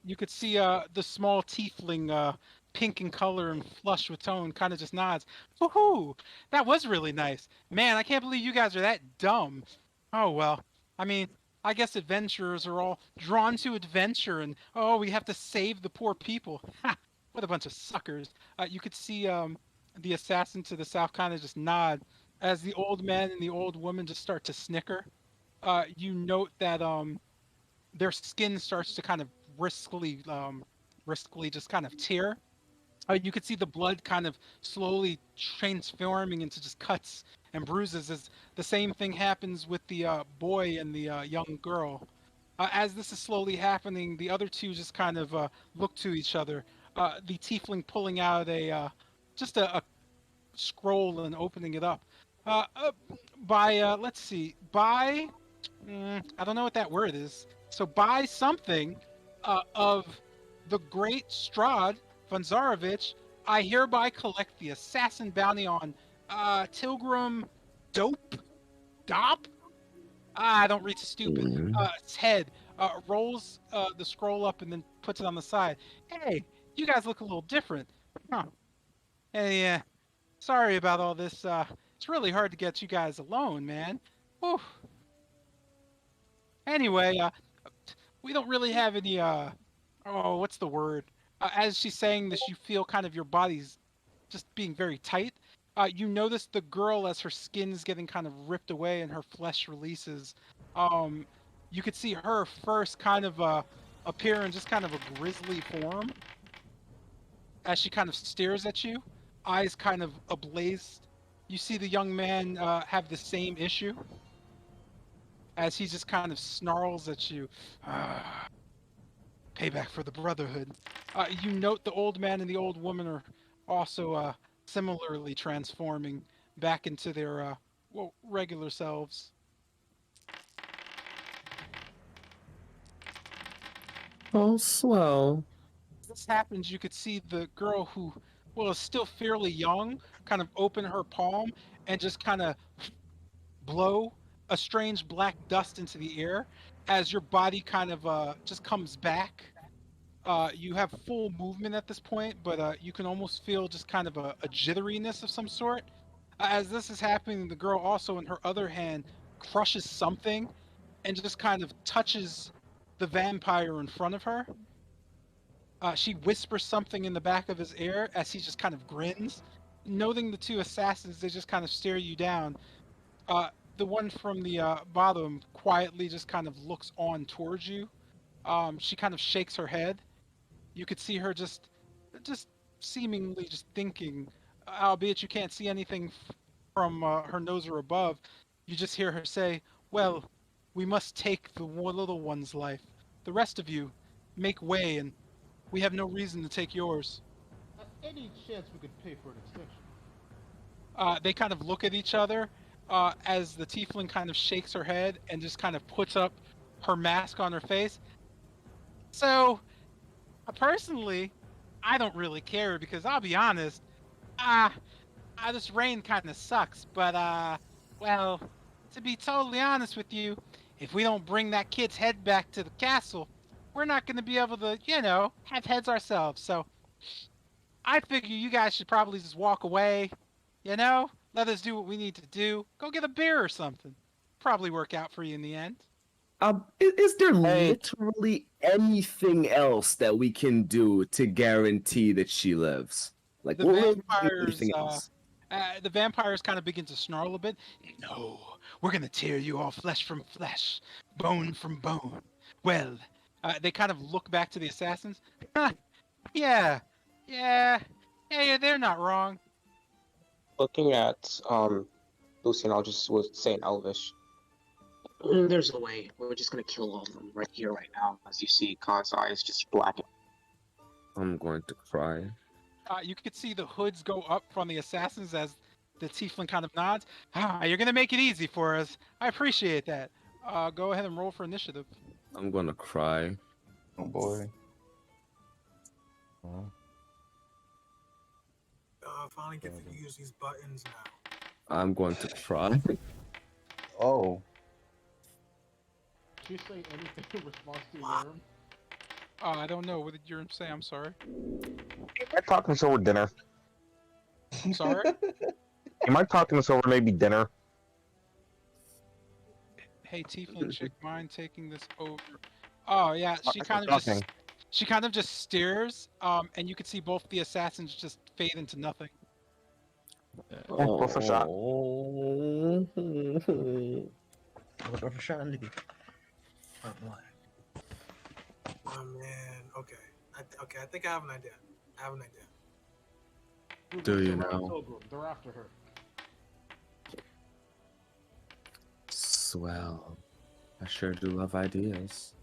You could see the small tiefling, pink in color and flush with tone, kind of just nods. Woohoo! That was really nice. Man, I can't believe you guys are that dumb. Oh well. I mean, I guess adventurers are all drawn to adventure, and oh, we have to save the poor people. Ha! What a bunch of suckers. You could see the assassin to the south kind of just nod as the old man and the old woman just start to snicker. You note that their skin starts to kind of briskly just kind of tear. You could see the blood kind of slowly transforming into just cuts and bruises as the same thing happens with the boy and the young girl. As this is slowly happening, the other two just kind of look to each other. The tiefling pulling out just a scroll and opening it up. Let's see, I don't know what that word is. So buy something of the great Strahd von Zarovich. I hereby collect the assassin bounty on Tilgrim Dop. I don't read stupid. Its head rolls the scroll up and then puts it on the side. Hey, you guys look a little different. Huh. Hey, sorry about all this. It's really hard to get you guys alone, man. Whew. Anyway, we don't really have any oh, what's the word? As she's saying this, you feel kind of your body's just being very tight. You notice the girl as her skin is getting kind of ripped away and her flesh releases. Um, you could see her first kind of appear in just kind of a grisly form as she kind of stares at you, eyes kind of ablaze. You see the young man have the same issue as he just kind of snarls at you. Payback for the Brotherhood. You note the old man and the old woman are also similarly transforming back into their regular selves. Oh, swell. As this happens, you could see the girl who, well, is still fairly young, kind of open her palm and just kind of blow a strange black dust into the air as your body kind of just comes back. You have full movement at this point, but you can almost feel just kind of a jitteriness of some sort. As this is happening, the girl also, in her other hand, crushes something and just kind of touches the vampire in front of her. She whispers something in the back of his ear as he just kind of grins. Noting the two assassins, they just kind of stare you down. Uh, the one from the bottom quietly just kind of looks on towards you. She kind of shakes her head. You could see her just seemingly just thinking, albeit you can't see anything from her nose or above. You just hear her say, "Well, we must take the little one's life. The rest of you, make way, and we have no reason to take yours." Any chance we could pay for an extension? They kind of look at each other as the tiefling kind of shakes her head and just kind of puts up her mask on her face. So, personally, I don't really care because I'll be honest, ah, this rain kind of sucks. But well, to be totally honest with you, if we don't bring that kid's head back to the castle, we're not going to be able to, have heads ourselves. So I figure you guys should probably just walk away, let us do what we need to do. Go get a beer or something. Probably work out for you in the end. Is there Hey. literally anything else that we can do to guarantee that she lives? Like, The what would vampires, anything else? the vampires kind of begin to snarl a bit. No, we're gonna tear you all flesh from flesh, bone from bone. Well, they kind of look back to the assassins. Huh, yeah, yeah, yeah, they're not wrong. Looking at Lucian, I'll just say in Elvish. There's no way. We're just gonna kill all of them right here, right now. As you see, Khan's eyes just blacken. I'm going to cry. You could see the hoods go up from the assassins as the tiefling kind of nods. You're gonna make it easy for us. I appreciate that. Go ahead and roll for initiative. I'm going to cry. Oh boy. Oh. Finally get to use these buttons now. I'm going to cry. Oh. Did you say anything in response to Yerm? I don't know. What did Yerm say? I'm sorry. You might talking us over dinner. I'm sorry. You might talking us over maybe dinner. Hey, tiefling chick, mind taking this over? Oh yeah, she That's kind of nothing. just stares. And you can see both the assassins just fade into nothing. Go for a shot. Oh. Go for a shot, nigga. Oh man. Okay. I think I have an idea. Do you Surround know? Pilgrim. They're after her. Swell. I sure do love ideas.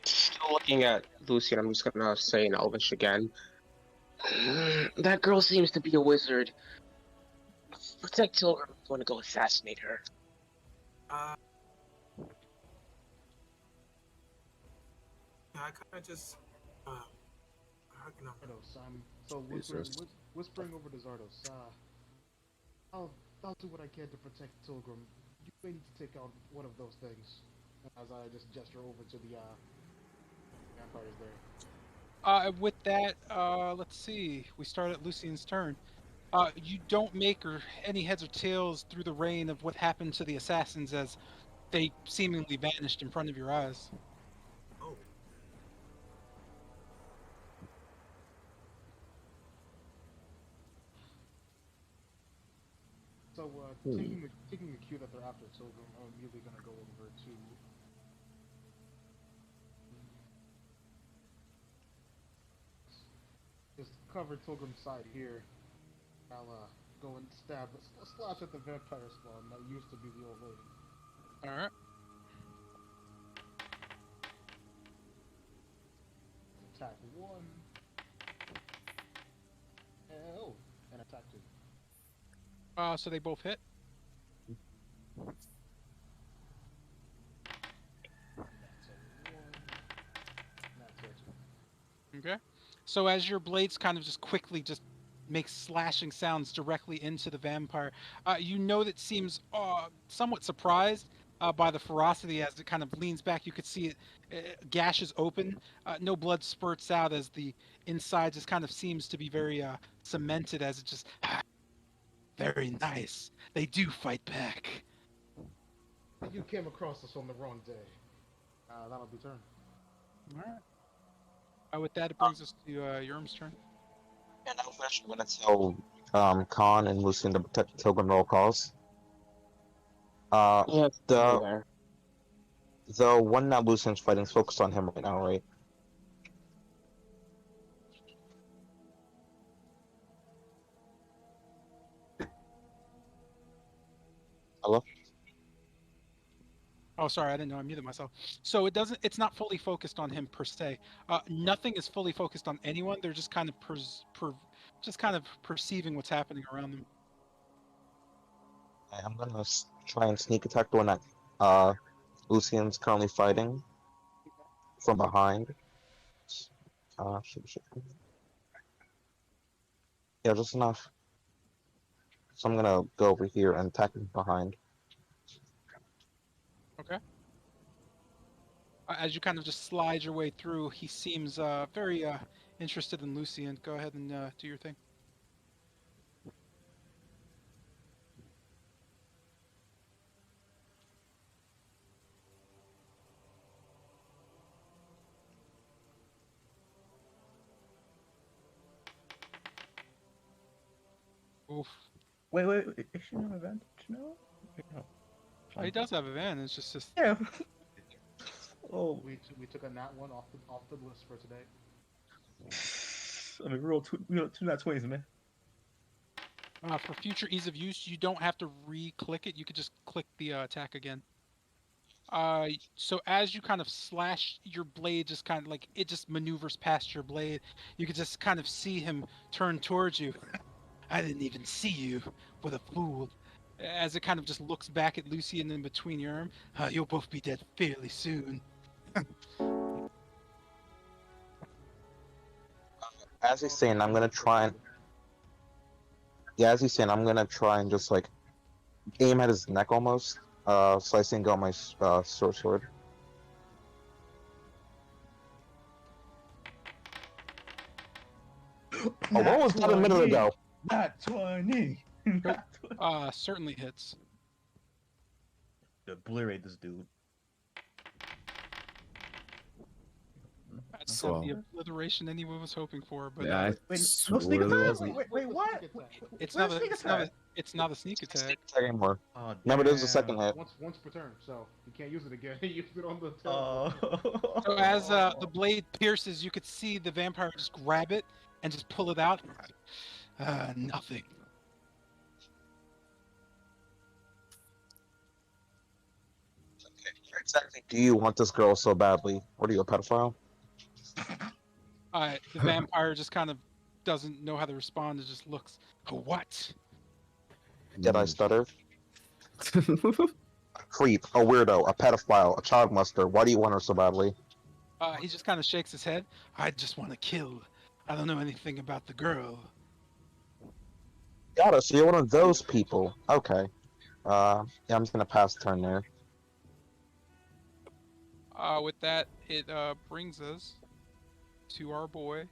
Still looking at Lucian, I'm just gonna say in Elvish again. That girl seems to be a wizard. Protect Tilgrim. I'm going to go assassinate her. I kind of just. How can I? Zardos, so Jesus. whispering over to Zardos. I'll do what I can to protect Tilgrim. You may need to take out one of those things. As I just gesture over to the vampires there. With that, let's see. We start at Lucian's turn. You don't make any heads or tails through the rain of what happened to the assassins as they seemingly vanished in front of your eyes. Oh. So, taking the cue that they're after Tilgrim, I'm immediately gonna go over to. Just cover Tilgrim's side here. I'll go and slash at the vampire spawn that used to be the old lady. All right. Attack 1. And attack 2. So they both hit. That's a 1. That's a 2. Okay. So as your blades kind of just quickly just make slashing sounds directly into the vampire, you know that seems somewhat surprised by the ferocity as it kind of leans back. You could see it gashes open. No blood spurts out as the inside just kind of seems to be very cemented as it just very nice. They do fight back. You came across us on the wrong day. That'll be turn. All right. With that, it brings us to Yerm's turn. And I'm actually gonna tell Khan and Lucian to protect Tilgrim roll calls. Yeah, the one that Lucian's fighting is focused on him right now, right? Hello? Oh, sorry, I didn't know I muted myself. So it doesn't. It's not fully focused on him per se. Nothing is fully focused on anyone. They're just kind of just kind of perceiving what's happening around them. I'm gonna try and sneak attack the one that Lucian's currently fighting from behind. Shoot. Yeah, just enough. So I'm gonna go over here and attack him behind. Okay. As you kind of just slide your way through, he seems very interested in Lucian. Go ahead and do your thing. Oof. Wait. Is she not advantage? No. No. Oh, he does have advantage. It's just Yeah. Oh, We took a nat one off the list for today. I mean, we rolled two nat 20s, man. For future ease of use, you don't have to re-click it. You could just click the attack again. So as you kind of slash your blade, just kind of like it just maneuvers past your blade. You could just kind of see him turn towards you. I didn't even see you. What a fool! As it kind of just looks back at Lucy and in between your arm, you'll both be dead fairly soon. As he's saying, I'm gonna try and yeah, as he's saying, I'm gonna try and just like aim at his neck almost, slicing out my sword. Oh, what was that a minute ago? Nat 20. Nat 20. Certainly hits. Obliterate this dude. That's Swell. not the obliteration anyone was hoping for, but Yeah, I Wait, s- no sneak really attack? wasn't. Wait, what? it's Where's not a sneak it's not a attack? it's not a sneak attack. Attack anymore. Oh, Remember, this is the damn. second hit. Once per turn, so you can't use it again. You use it on the Oh. So as the blade pierces, you could see the vampire just grab it and just pull it out. Nothing. Where exactly do you want this girl so badly? What are you, a pedophile? The vampire just kind of doesn't know how to respond. It just looks. What? Did I stutter? A creep, a weirdo, a pedophile, a child molester. Why do you want her so badly? He just kind of shakes his head. I just want to kill. I don't know anything about the girl. Got it, so you're one of those people. Okay. Yeah, I'm just gonna pass turn there. With that, it brings us to our boy.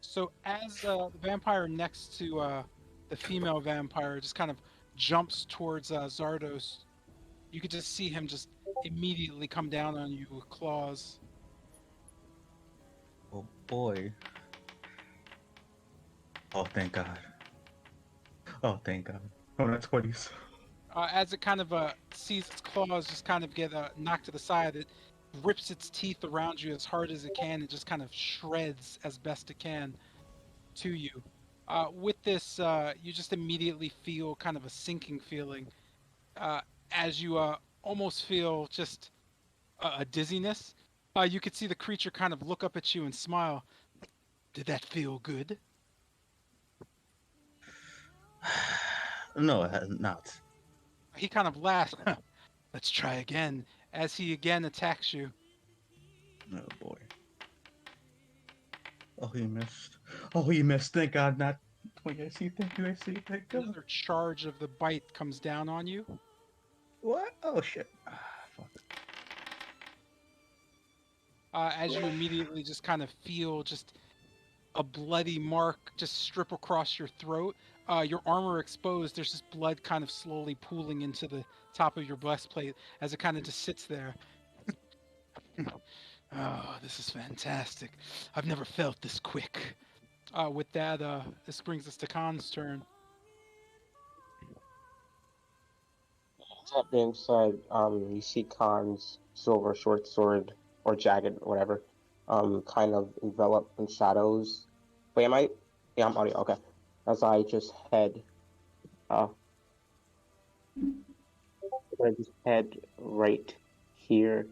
So as the vampire next to the female vampire just kind of jumps towards Zardos, you could just see him just immediately come down on you with claws. Oh boy. Oh, thank God. Oh, thank God. Oh, nat 20s. As it kind of sees its claws just kind of get knocked to the side, it rips its teeth around you as hard as it can and just kind of shreds as best it can to you. With this, you just immediately feel kind of a sinking feeling as you almost feel just a dizziness. You could see the creature kind of look up at you and smile. Did that feel good? No, it has not. He kind of laughs. Let's try again as he again attacks you. Oh boy. Oh, he missed. Oh, he missed. Thank God, not 20 AC. Thank you, AC. Thank God. Another charge of the bite comes down on you. What? Oh, shit. Fuck. As you immediately just kind of feel just a bloody mark just strip across your throat. Your armor exposed. There's just blood kind of slowly pooling into the top of your breastplate as it kind of just sits there. Oh, this is fantastic. I've never felt this quick. With that, this brings us to Khan's turn. That being said, you see Khan's silver short sword or jagged, whatever, kind of enveloped in shadows. Wait, am I? Yeah, I'm audio. Okay. As I just head, gonna just head right here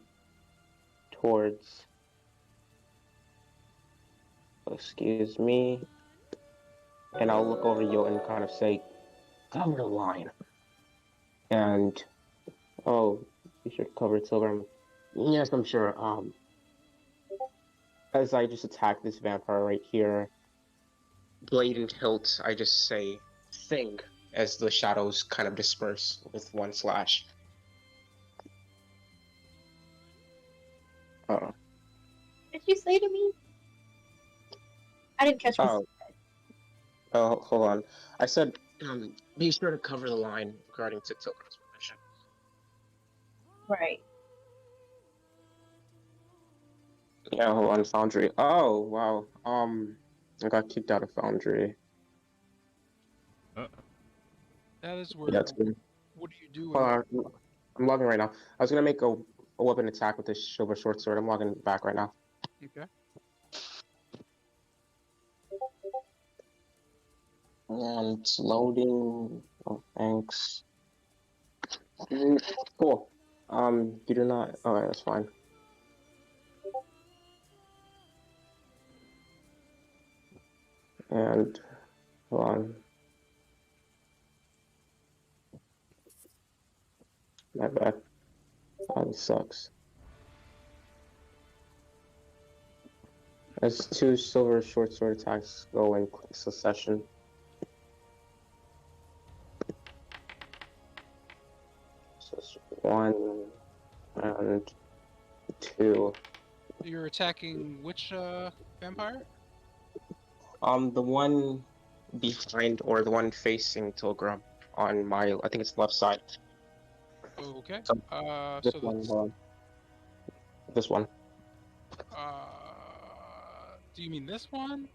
towards. Excuse me. And I'll look over you and kind of say, "Cover the line." And oh, you should cover Tilgrim. Yes, I'm sure. As I just attack this vampire right here, blade and hilt, I just say "thing" as the shadows kind of disperse with one slash. Uh, What did you say to me? I didn't catch what you oh, oh, hold on. I said, be sure to cover the line regarding to Tilgrim's position. said. Right. Yeah, hold on, Foundry. Oh, wow. I got kicked out of Foundry. That is Yeah, weird. it's good. What are you doing? Hold on, I'm logging right now. I was gonna make a weapon attack with this silver short sword. I'm logging back right now. Okay. And it's loading. Oh, thanks. Cool. You do not. Alright, that's fine. And hold on. My bad. Oh, this sucks. As two silver short sword attacks go in quick succession. So it's 1 and 2. You're attacking which vampire? The one behind or the one facing Tilgrim on my, I think it's left side. Okay. So, this So one, that's, hold on. This one. do you mean this one?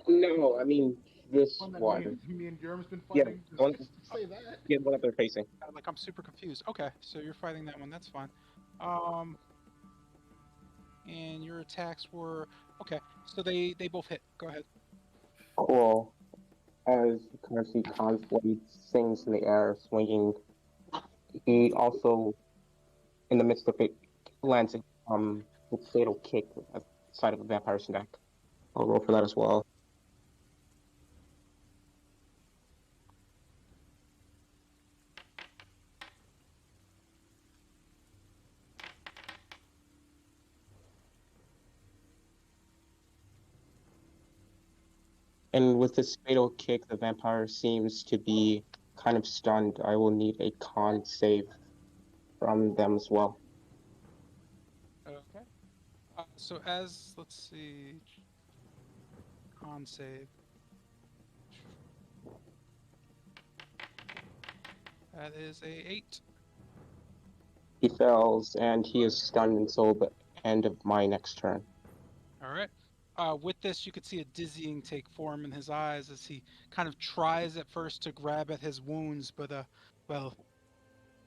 No, I mean this One that one. me and Jerem's been Yeah, fighting. one, Say that. yeah, one that they're facing. Like I'm super confused. Okay, so you're fighting that one. That's fine. And your attacks were okay. So they both hit. Go ahead. Cool. As you kind of see Khan's blade sings in the air, swinging. He also, in the midst of it, lands a fatal kick at the side of the vampire's neck. I'll roll for that as well. And with this fatal kick, the vampire seems to be kind of stunned. I will need a con save from them as well. Okay. So as let's see, con save. That is a 8. He fails, and he is stunned until the end of my next turn. All right. With this, you could see a dizzying take form in his eyes as he kind of tries at first to grab at his wounds, but well,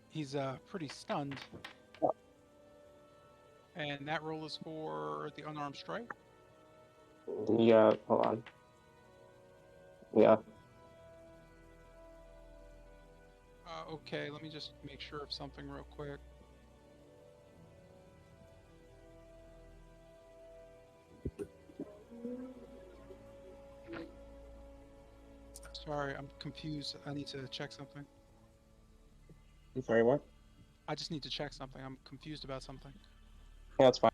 he's pretty stunned. And that roll is for the unarmed strike. Yeah, hold on. Yeah. Okay, let me just make sure of something real quick. Sorry, I'm confused. I need to check something. I'm sorry, what? I just need to check something. I'm confused about something. Yeah, that's fine.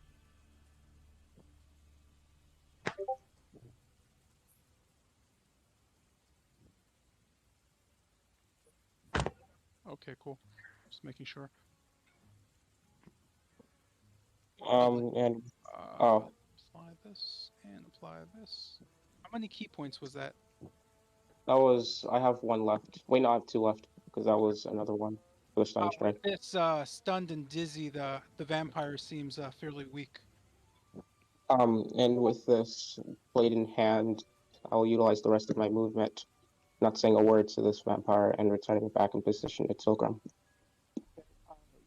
Okay, cool. Just making sure. And oh, Apply this and apply this. How many key points was that? that was. I have one left. Wait, no, I have two left because that was another one for the stun strike. It's stunned and dizzy. The vampire seems fairly weak. And with this blade in hand, I'll utilize the rest of my movement, not saying a word to this vampire, and returning it back in position to Tilgrim.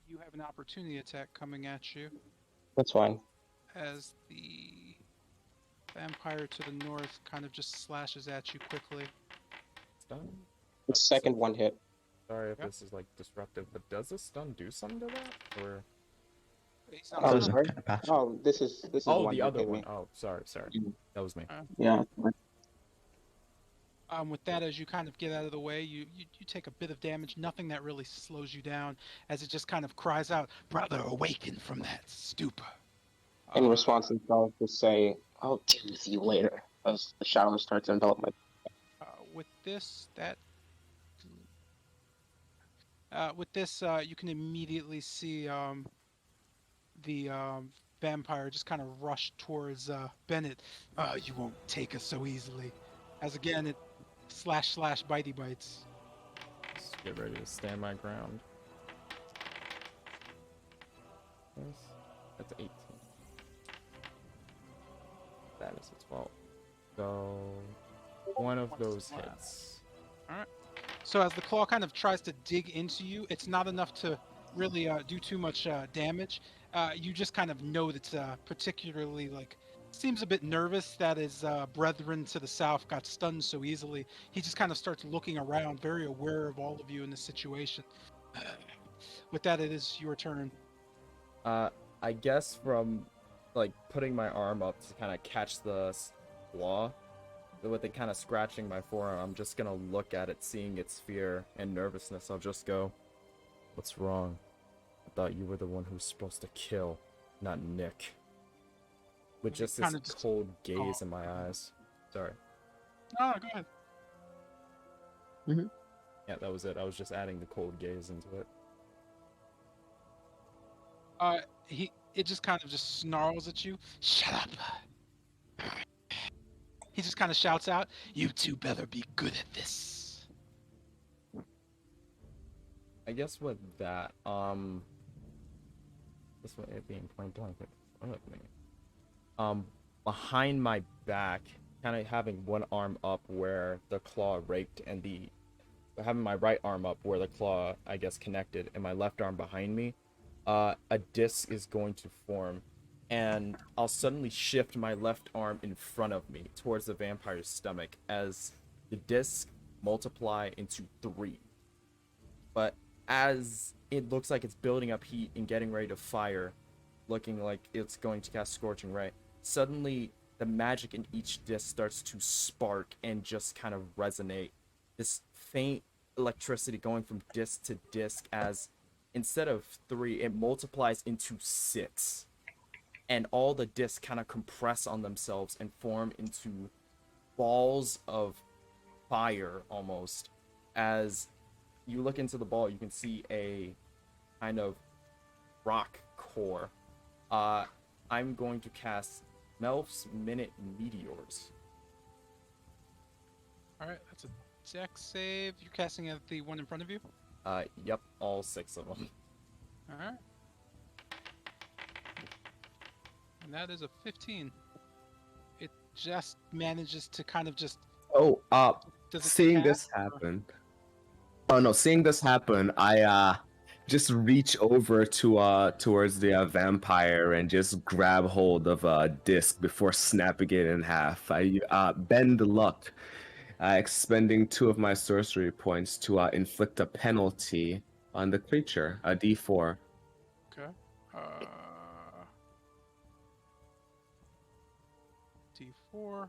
You have an opportunity attack coming at you That's fine. as the vampire to the north kind of just slashes at you quickly. Stun? It's second one hit. Sorry if Yeah. this is like disruptive, but does the stun do something to that? Or He's not Oh, Doesn't stunned. sorry. kind of pass. Oh, this is oh, one the who other hit one. me. Oh, sorry. That was me. Yeah. With that, as you kind of get out of the way, you take a bit of damage. Nothing that really slows you down, as it just kind of cries out, "Brother, awaken from that stupor." In response, I'll just say, "I'll deal with you later," as the shadows start to envelop my. With this, you can immediately see the vampire just kind of rush towards Bennett. You won't take us so easily. As again, it slash bitey bites. Let's get ready to stand my ground. Yes, that's 18. That is its fault. So one of those hits. All right. So as the claw kind of tries to dig into you, it's not enough to really do too much damage. You just kind of know that particularly seems a bit nervous that his brethren to the south got stunned so easily. He just kind of starts looking around, very aware of all of you in this situation. With that, it is your turn. I guess from like putting my arm up to kind of catch the claw, with it kind of scratching my forearm, I'm just gonna look at it, seeing its fear and nervousness. I'll just go, "What's wrong? I thought you were the one who was supposed to kill, not Nick." With just this cold gaze in my eyes. Sorry. Oh, go ahead. Yeah, that was it. I was just adding the cold gaze into it. It just kind of just snarls at you. Shut up. He just kind of shouts out, "You two better be good at this." I guess with that, this one it being point blank in front of me. Behind my back, kind of having one arm up where the claw raked, and having my right arm up where the claw, I guess, connected, and my left arm behind me, a disc is going to form, and I'll suddenly shift my left arm in front of me towards the vampire's stomach as the disc multiply into 3. But as it looks like it's building up heat and getting ready to fire, looking like it's going to cast Scorching Ray, suddenly the magic in each disc starts to spark and just kind of resonate. This faint electricity going from disc to disc, as instead of 3, it multiplies into 6. And all the discs kind of compress on themselves and form into balls of fire almost. As you look into the ball, you can see a kind of rock core. I'm going to cast Melf's Minute Meteors. All right, that's a dex save. You're casting at the one in front of you? Yep, all 6 of them. All right. And that is a 15. It just manages to kind of just... Oh, Does it seeing cast, this happen. Oh no, seeing this happen, I just reach over to towards the vampire and just grab hold of a disc before snapping it in half. I bend luck, expending 2 of my sorcery points to inflict a penalty on the creature, a D4. Okay. D4.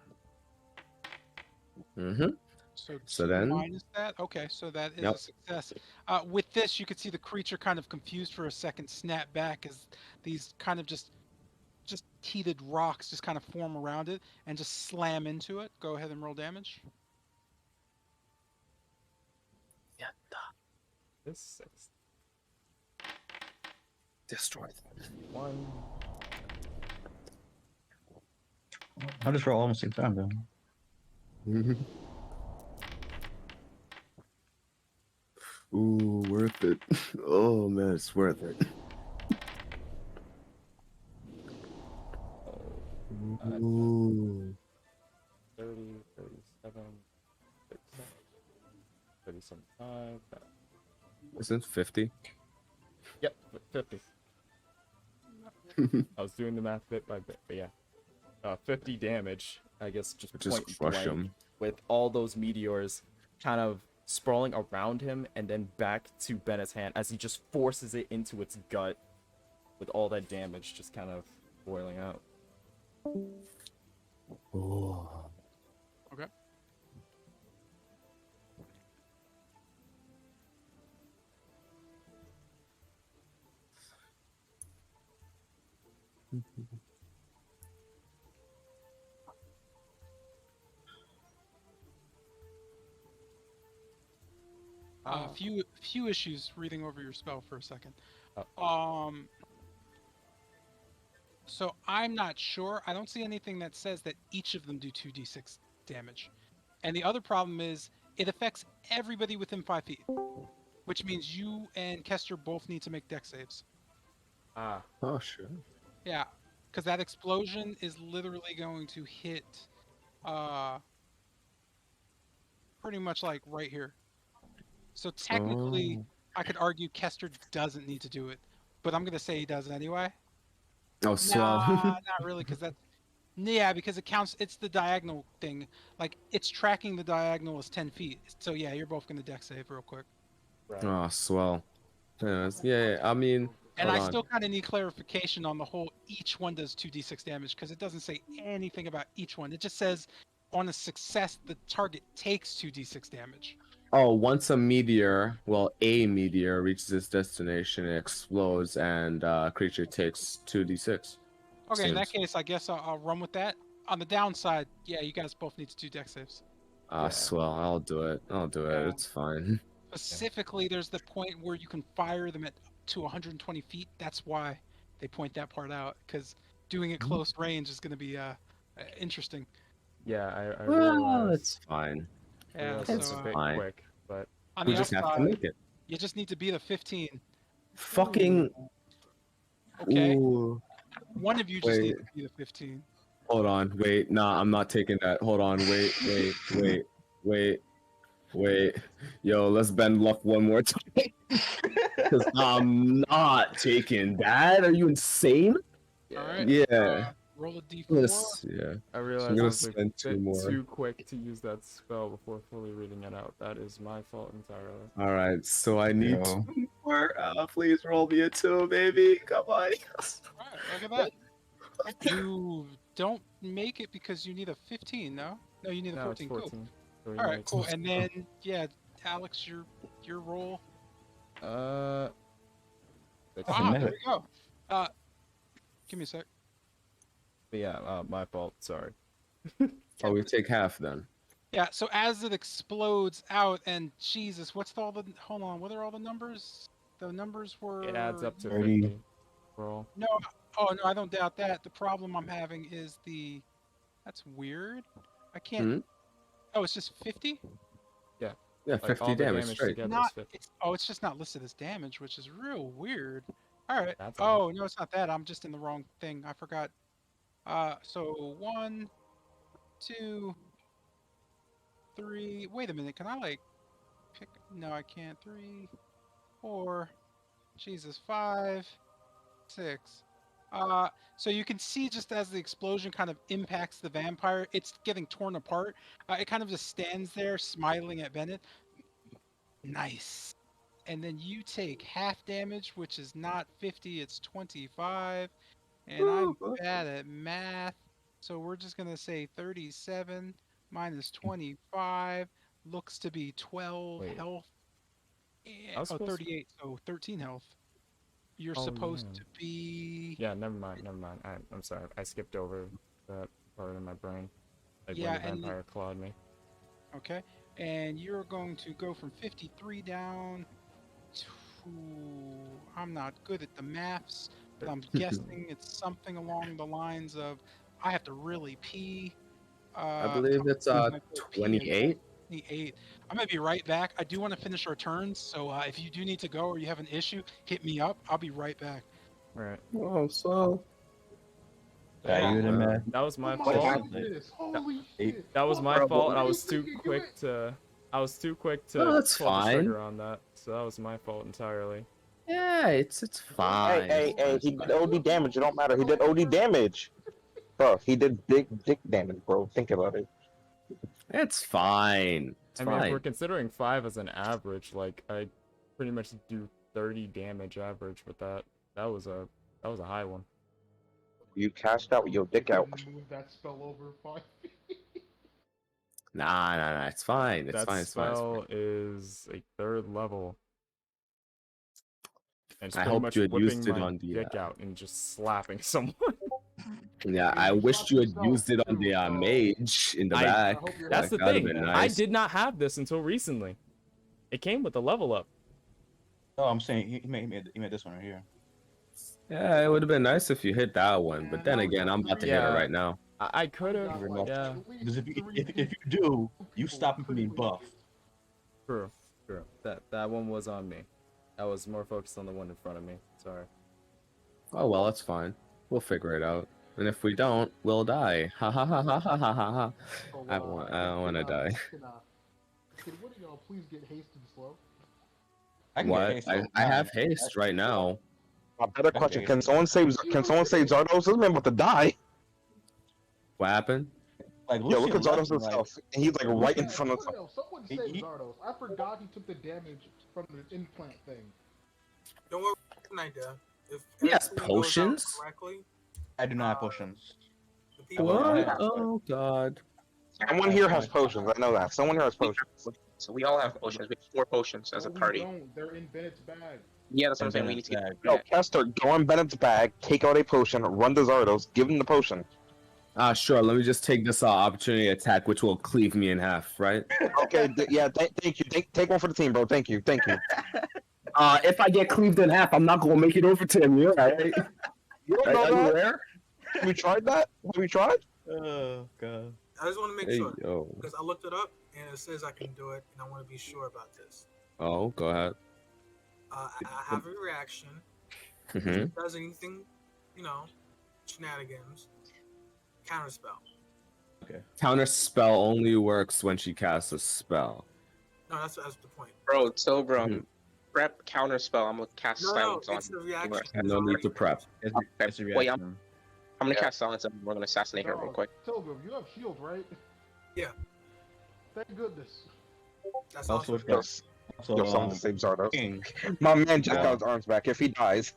Mm-hmm. So 2 then minus that? Okay, so that is a success. With this, you could see the creature kind of confused for a second, snap back as these kind of just heated rocks just kind of form around it and just slam into it. Go ahead and roll damage. This 6. Destroy 1. I'll just roll almost the same time though. Ooh, worth it. Oh man, it's worth it. Ooh. 30, 37, 37, 35. Isn't 50? Yep, 50. I was doing the math bit by bit, but yeah. 50 damage, I guess, just Just point crush blank, him. with all those meteors kind of sprawling around him and then back to Bennett's hand as he just forces it into its gut with all that damage just kind of boiling out. Oh. Okay. Few issues reading over your spell for a second. So I'm not sure. I don't see anything that says that each of them do 2d6 damage. And the other problem is it affects everybody within 5 feet, which means you and Kester both need to make dex saves. Oh, sure. Yeah, because that explosion is literally going to hit pretty much like right here. So technically, I could argue Kester doesn't need to do it, but I'm going to say he does anyway. Oh, swell. Nah, not really, because that's... Yeah, because it counts. It's the diagonal thing. Like, it's tracking the diagonal as 10 feet. So, yeah, you're both going to dex save real quick. Right. Oh, swell. Anyways, yeah, I mean, And hold I on. still kind of need clarification on the whole each one does 2d6 damage, because it doesn't say anything about each one. It just says on a success, the target takes 2d6 damage. Oh, once a meteor reaches its destination, it explodes, and creature takes 2d6. Okay, in that Seems. case, I guess I'll run with that. On the downside, yeah, you guys both need to do dex saves. Ah, swell. I'll do it. Yeah. It's fine. Specifically, there's the point where you can fire them to 120 feet. That's why they point that part out, because doing it close range is going to be interesting. Yeah, I Well, realize. it's fine. Yeah, It's so a bit fine. quick, but on We the just have to upside, make it. you just need to beat a 15. Fucking. Okay. Ooh. One of you just needs to beat a 15. Hold on. Wait. Nah, I'm not taking that. Hold on. Wait. Yo, let's bend luck one more time. Because I'm not taking that. Are you insane? All right. Yeah. Roll a d4. Yeah. I I'm realized gonna I was a spend 2 bit more. too quick to use that spell before fully reading it out. That is my fault entirely. All right. So I need Yo. 2 more. Please roll me a 2, baby. Come on. All right, look at that. You don't make it because you need a 15, no? No, you need a No, it's 14. 14. Cool. So we All right, make- cool. And then, yeah, Alex, your roll. Six. There we go. Give me a sec. But yeah, my fault. Sorry. Oh, we take half then. Yeah, so as it explodes out, and Jesus, what's all the... Hold on, what are all the numbers? The numbers were... It adds up to 30. 50. Roll. No, oh, no, I don't doubt that. The problem I'm having is the... That's weird. I can't... Hmm? Oh, it's just 50? Yeah, Like, 50 all the damage damage straight. together Not... is 50. it's just not listed as damage, which is real weird. All right. That's Oh, no, it's not that. I'm just in the wrong thing. I forgot. So 1, 2, 3. Wait a minute. Can I like pick? No, I can't. 3, 4. Jesus, 5, 6. So you can see just as the explosion kind of impacts the vampire, it's getting torn apart. It kind of just stands there smiling at Bennett. Nice. And then you take half damage, which is not 50, it's 25. And I'm bad at math. So we're just going to say 37 minus 25 looks to be 12 Wait. health. I And, was supposed to- 38, so 13 health. You're Oh, supposed yeah. to be... Yeah, never mind. I'm sorry. I skipped over that part in my brain. Like Yeah, when the and- vampire clawed me. Okay. And you're going to go from 53 down to... I'm not good at the maths, but I'm guessing it's something along the lines of I have to really pee. I believe it's I'm gonna go pee in 28. 28. I'm gonna be right back. I do want to finish our turns, so if you do need to go or you have an issue, hit me up. I'll be right back. Right. Oh, so. Yeah, you didn't man. That was my What fault. happened? Holy shit. That was my Bro, fault, and I what was too quick to. I was too quick to Oh, that's pull the fine. trigger on that, so that was my fault entirely. Yeah, it's fine. Hey, he did OD damage. It don't matter. He did OD damage. Bro, he did big dick damage, bro. Think about it. It's fine. I mean, if we're fine. considering 5 as an average, like I pretty much do 30 damage average with that. That was a high one. You cast out with your dick out. Move that spell over 5 feet. Nah, it's fine. It's That fine. It's fine. It's fine. spell is a 3rd level. And it's I pretty hoped much you had whipping used it my on the. dick out and just slapping someone. Yeah, I You wished slapped you had yourself, used it on the too, so mage in the I back. hope you're That's happy. the That would've thing. been I nice. did not have this until recently. It came with a level up. Oh, I'm saying he made this one right here. Yeah, it would have been nice if you hit that one, but then Now we again, got I'm about to 3 hit it Yeah. right now. I could have. Never know. Yeah. At least Because if 3 you people do, you stop him from being critically buff. True. That one was on me. I was more focused on the one in front of me. Sorry. Oh well, that's fine. We'll figure it out. And if we don't, we'll die. Ha ha ha ha ha ha ha ha. So, I don't want to die. Can one of y'all please get hasted slow? I can get What? haste all the I have time. haste right now. A better question: Can someone save Zardos? This man about to die. What happened? Like Yeah, look Lucian at left Zardos and, like, himself. And he's like right in front of us. Someone He- save he- Zardos. I forgot he took the damage from the implant thing. Don't worry, an idea. If He has everything goes out potions? correctly, I do not have potions. the people Well, What? yeah. Oh god. Someone here has potions. I know that. Someone here has potions. So we all have potions. We have 4 potions as a No, we party. don't. They're in Bennett's bag. Yeah, that's what I'm And saying. then We need it's to get bad. No, Kester, go in Bennett's bag, take out a potion, run to Zardos, give him the potion. Sure, let me just take this opportunity attack, which will cleave me in half, right? Okay, yeah, thank you. Take one for the team, bro. Thank you. If I get cleaved in half, I'm not gonna make it over to him, you're right. You don't Are know you that? aware? Have we tried that? Have we tried? Oh god. I just want to make Hey, sure yo. because I looked it up and it says I can do it, and I want to be sure about this. Oh, go ahead. I have a reaction. If Mm-hmm. it does anything, shenanigans, counterspell. Counter spell only works when she casts a spell. No, that's the point. Bro, so bro, Mhm. prep counterspell. I'm gonna cast No, silence it's the on. reaction. I have no need to prep. It's, Okay, it's a wait, reaction. I'm gonna cast silence and we're gonna assassinate her real quick. Tilgrim, you have shield, right? Yeah. Thank goodness. That's Also, also it's Yo, got someone to save Zardos. King. My man just Wow. got his arms back. If he dies,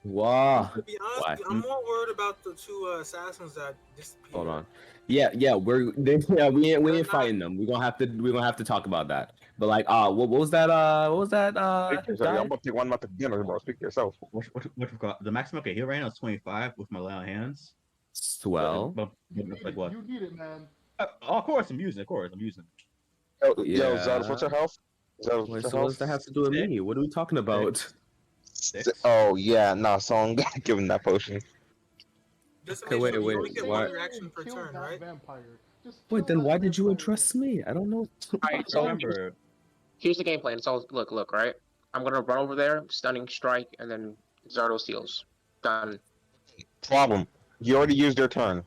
Wow. To be honest, Why? with you, I'm more worried about the 2 assassins that disappeared. Hold on. Yeah, we ain't They're fighting them. We're gonna have to talk about that. But like, what was that? I'm guy? about to take one month of dinner, bro. Speak for yourself. What we got? The maximum okay heal right now is 25 with my lay on hands. Swell. But like what? You need it, man. Of course I'm using it. Of course I'm using it. Yo, Yeah. Zardos, what's your health? Zardos, Wait, what's so your what does that have to do with me? What are we talking about? Six. Oh yeah, nah. Someone got to give him that potion. Just to Okay, make sure, wait, you only get why- one reaction per Kill turn, that right? vampire. Just Wait, kill then that why did you vampire. address me? I don't know. Alright, I so remember. here's the game plan. It's all look, right? I'm gonna run over there, stunning strike, and then Zardos heals. Done. Problem. You already used your turn.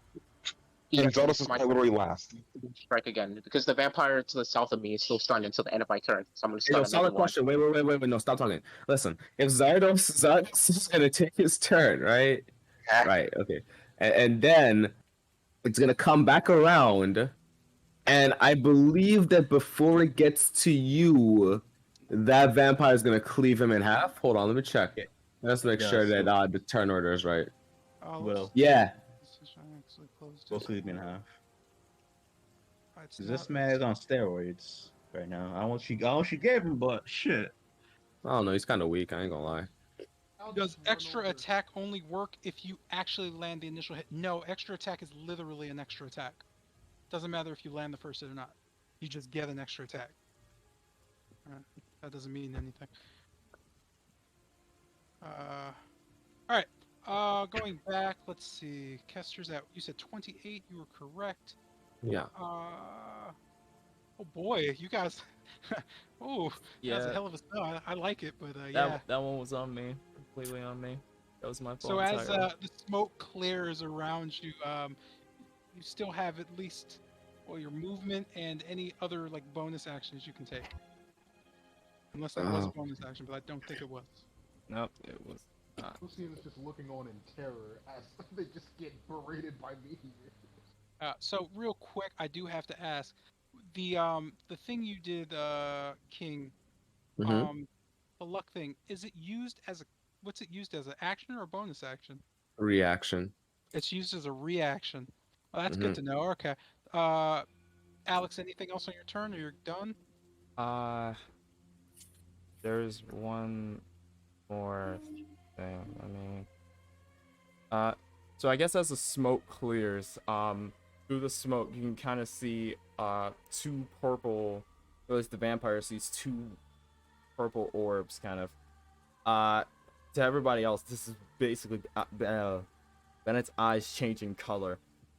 Yeah, And Zardos is my literally last. strike again because the vampire to the south of me is still stunned until the end of my turn. So I'm gonna Hey, stun yo, another solid one. question. Wait. No, stop talking. Listen, if Zardos is gonna take his turn, right? Right. Okay. And then it's gonna come back around, and I believe that before it gets to you, that vampire is gonna cleave him in half. Hold on, let me check. Yeah. Let's make Yeah, sure so- that the turn order is right. Well, Yeah. go sleep in half. It's 'Cause not- this man is on steroids right now. I don't know what she gave him, but shit. I don't know. He's kind of weak. I ain't gonna lie. Does extra attack only work if you actually land the initial hit? No, extra attack is literally an extra attack. Doesn't matter if you land the first hit or not. You just get an extra attack. That doesn't mean anything. Alright. Going back, let's see. Kester's at, you said 28, you were correct. Yeah. Oh boy, you guys. Oh, that's a Yeah, hell of a spell. I like it, but yeah. that one was on me. Completely on me. That was my fault. So as entirely. the smoke clears around you, you still have at least your movement and any other like bonus actions you can take. Unless that was a Oh. bonus action, but I don't think it was. Nope, it was not. Lucien is just looking on in terror as they just get berated by me. So real quick, I do have to ask, the thing you did, King, Mm-hmm. the luck thing, is it used as a what's it used as, an action or a bonus action? Reaction. It's used as a reaction. Well, that's good Mm-hmm. to know. Okay. Uh, Alex, anything else on your turn, or you're done? Uh, there's one more thing. I mean, so I guess as the smoke clears, through the smoke you can kind of see two purple. Or at least the vampire sees two purple orbs, kind of. To everybody else, this is basically Bennett's eyes changing color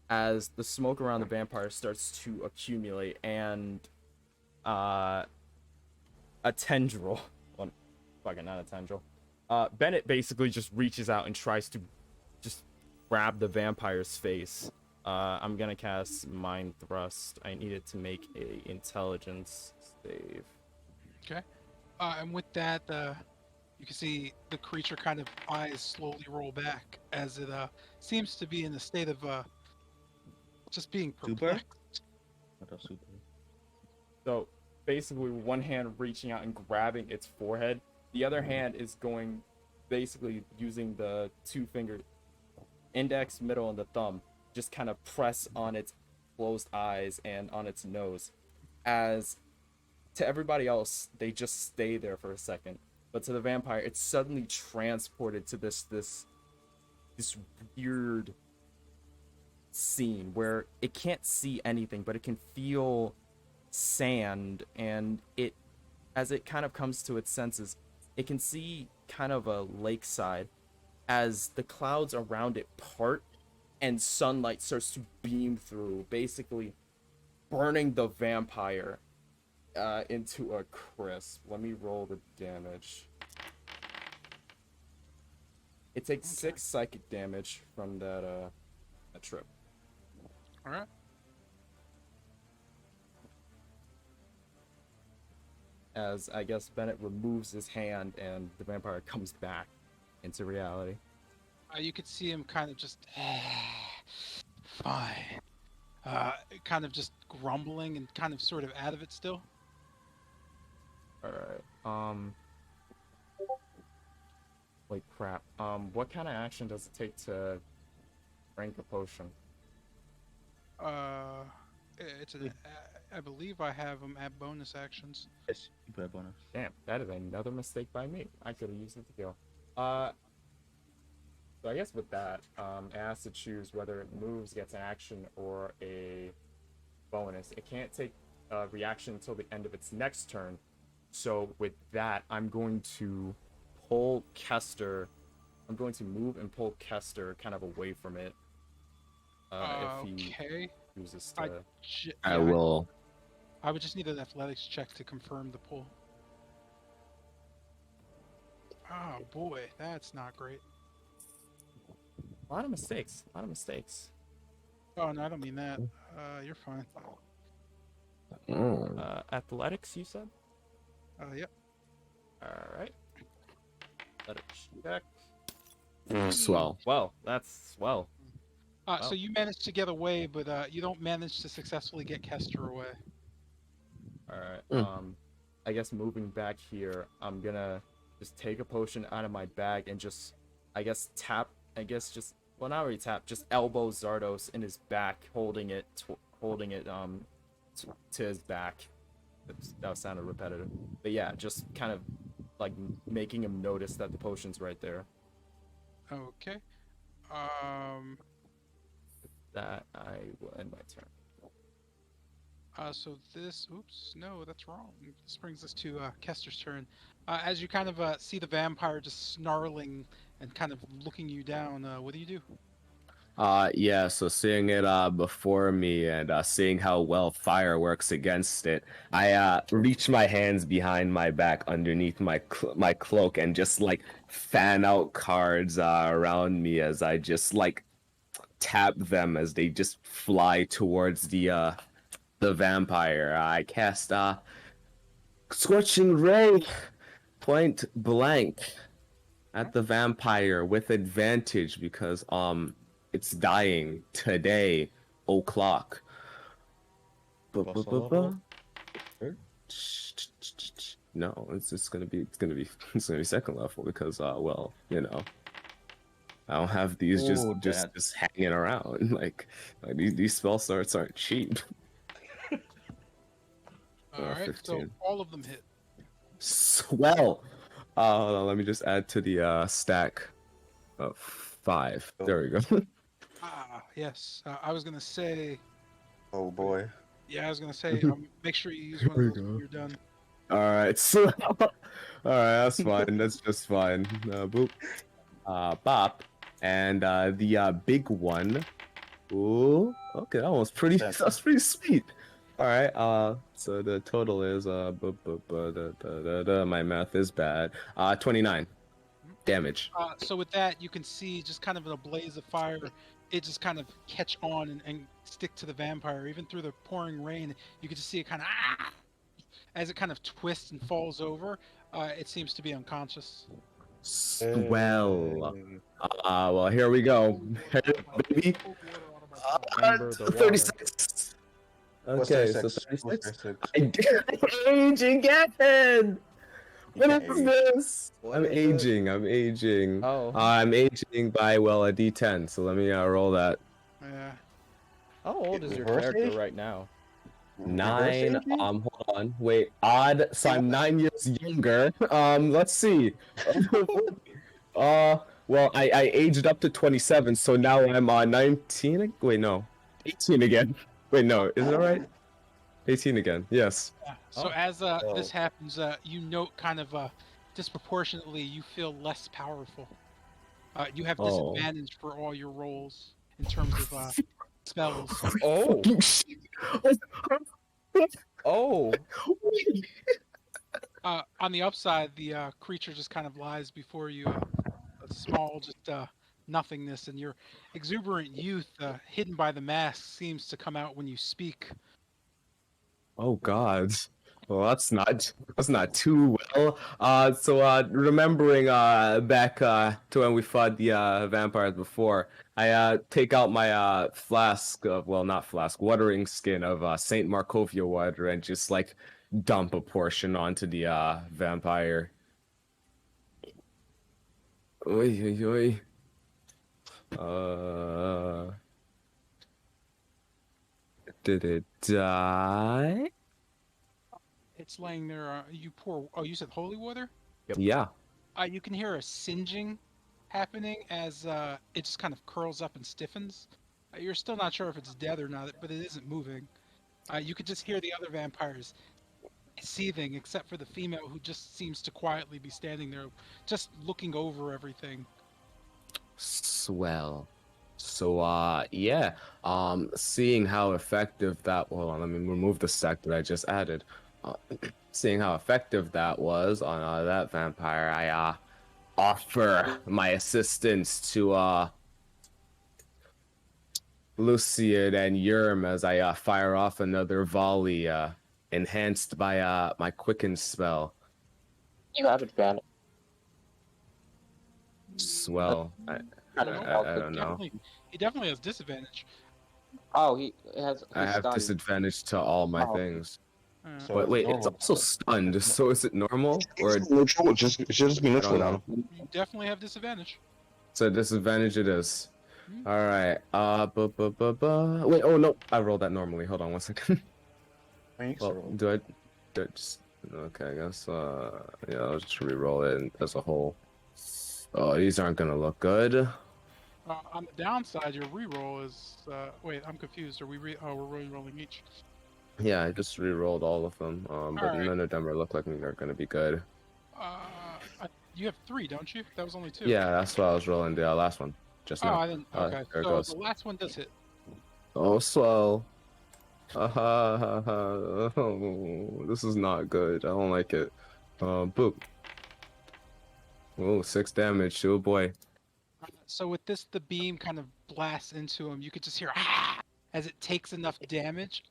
as the smoke around the vampire starts to accumulate, and a tendril, well, fucking not a tendril. Bennett basically just reaches out and tries to just grab the vampire's face. I'm gonna cast Mind Thrust. I need it to make a intelligence save. Okay. And with that, you can see the creature kind of eyes slowly roll back as it seems to be in a state of just being Super? perplexed. What else super? So basically, one hand reaching out and grabbing its forehead, the other hand is going, basically using the two finger, index, middle, and the thumb, just kind of press on its closed eyes and on its nose. As to everybody else, they just stay there for a second, but to the vampire, it's suddenly transported to this weird scene where it can't see anything, but it can feel sand, and it, as it kind of comes to its senses, it can see kind of a lakeside as the clouds around it part and sunlight starts to beam through, basically burning the vampire into a crisp. Let me roll the damage. It takes 6 psychic damage from that trip. All right. As I guess Bennett removes his hand and the vampire comes back into reality. You could see him kind of just fine, kind of just grumbling and kind of sort of out of it still. All right. Wait, crap. What kind of action does it take to drink a potion? It's an. I believe I have them at bonus actions. Yes, you put a bonus. Damn, that is another mistake by me. I could have used it to heal. So I guess with that, it has to choose whether it moves, gets an action, or a bonus. It can't take a reaction until the end of its next turn. So with that, I'm going to pull Kester. I'm going to move and pull Kester kind of away from it. If he Okay. chooses to. I will. I would just need an athletics check to confirm the pull. Oh boy, that's not great. A lot of mistakes. A lot of mistakes. Oh no, I don't mean that. You're fine. Athletics, you said? Yep. All right. Athletics check. Swell. Well, that's swell. So you managed to get away, but you don't manage to successfully get Kester away. All right. I guess moving back here, I'm gonna just take a potion out of my bag and just, I guess, tap. I guess just, well, not really tap. Just elbow Zardos in his back, holding it to his back. That sounded repetitive, but yeah, just kind of like making him notice that the potion's right there. Okay. That I will end my turn. So this, oops, no, that's wrong. This brings us to Kester's turn. As you kind of see the vampire just snarling and kind of looking you down, what do you do? Yeah, so seeing it before me and seeing how well fire works against it, I reach my hands behind my back underneath my cloak and just like fan out cards around me as I just like tap them as they just fly towards the vampire. I cast Scorching Ray point blank at the vampire with advantage because it's dying today o'clock. No, it's gonna be it's gonna be it's gonna be second level because well, you know, I don't have these Ooh, just hanging around. Like these spell starts aren't cheap. All right, so 15. all of them hit. Swell. Hold on, let me just add to the stack of 5. There we go. Yes. I was gonna say. Oh boy. Yeah, I was gonna say. Make sure you use Here one of we those when go. you're done. All right, so all right, that's fine. That's just fine. Boop. Bop, and the big one. Ooh, okay, that was pretty. That's pretty sweet. All right. So the total is my math is bad. 29 damage. So with that, you can see just kind of in a blaze of fire, it just kind of catch on and stick to the vampire. Even through the pouring rain, you can just see it kind of as it kind of twists and falls over. It seems to be unconscious. Swell. Well, here we go. Baby. Remember the 36. What's Okay, so 36? 36. I'm aging again. What is this? I'm aging. I'm aging. Oh. I'm aging by a D10. So let me roll that. Yeah. How old is your Reverse character age? right now? 9. aging? Hold on. Wait. Odd. So I'm 9 years younger. Let's see. Well, I aged up to 27, so now I'm 19. Wait, no, 18 again. Wait, no, is that right? 18 again. Yes. Yeah. So Oh. as this happens, you note kind of disproportionately, you feel less powerful. You have Oh. disadvantage for all your rolls in terms of spells. Oh. Fucking shit. Oh. On the upside, the creature just kind of lies before you, a small, just nothingness, and your exuberant youth, hidden by the mask, seems to come out when you speak. Oh God. Well, that's not too well. So remembering back to when we fought the vampires before, I take out my flask of, well, not flask, watering skin of Saint Markovia water and just like dump a portion onto the vampire. Oi, oi, oi. Did it die? It's laying there. You pour. Oh, you said holy water. Yeah. You can hear a singeing happening as it just kind of curls up and stiffens. You're still not sure if it's dead or not, but it isn't moving. You could just hear the other vampires seething, except for the female who just seems to quietly be standing there, just looking over everything. Swell. So yeah, seeing how effective that, hold on, let me remove the sec that I just added. Seeing how effective that was on that vampire, I offer my assistance to Lucian and Yerm as I fire off another volley enhanced by my quicken spell. You have advantage. Swell. I don't know. He definitely has disadvantage. Oh, he has. I have disadvantage to all my things. So But it's wait, normal. it's also stunned. So is it normal or Neutral, it should just be I neutral don't know? now. You definitely have disadvantage. So disadvantage it is. All right. Wait. Oh no, I rolled that normally. Hold on 1 second. Well, do I just? Okay, I guess. Yeah, I'll just re-roll it as a whole. Oh, these aren't gonna look good. On the downside, your reroll is. Wait, I'm confused. Are we? We're re-rolling each. Yeah, I just re-rolled all of them. But right. none of them are look like they're gonna be good. You have 3, don't you? That was only 2. Yeah, that's why I was rolling the last one just now. I didn't. Okay, There it so goes. the last one does hit. Oh, swell. This is not good. I don't like it. Boop. Oh, 6 damage. Oh boy. So with this, the beam kind of blasts into him. You could just hear as it takes enough damage.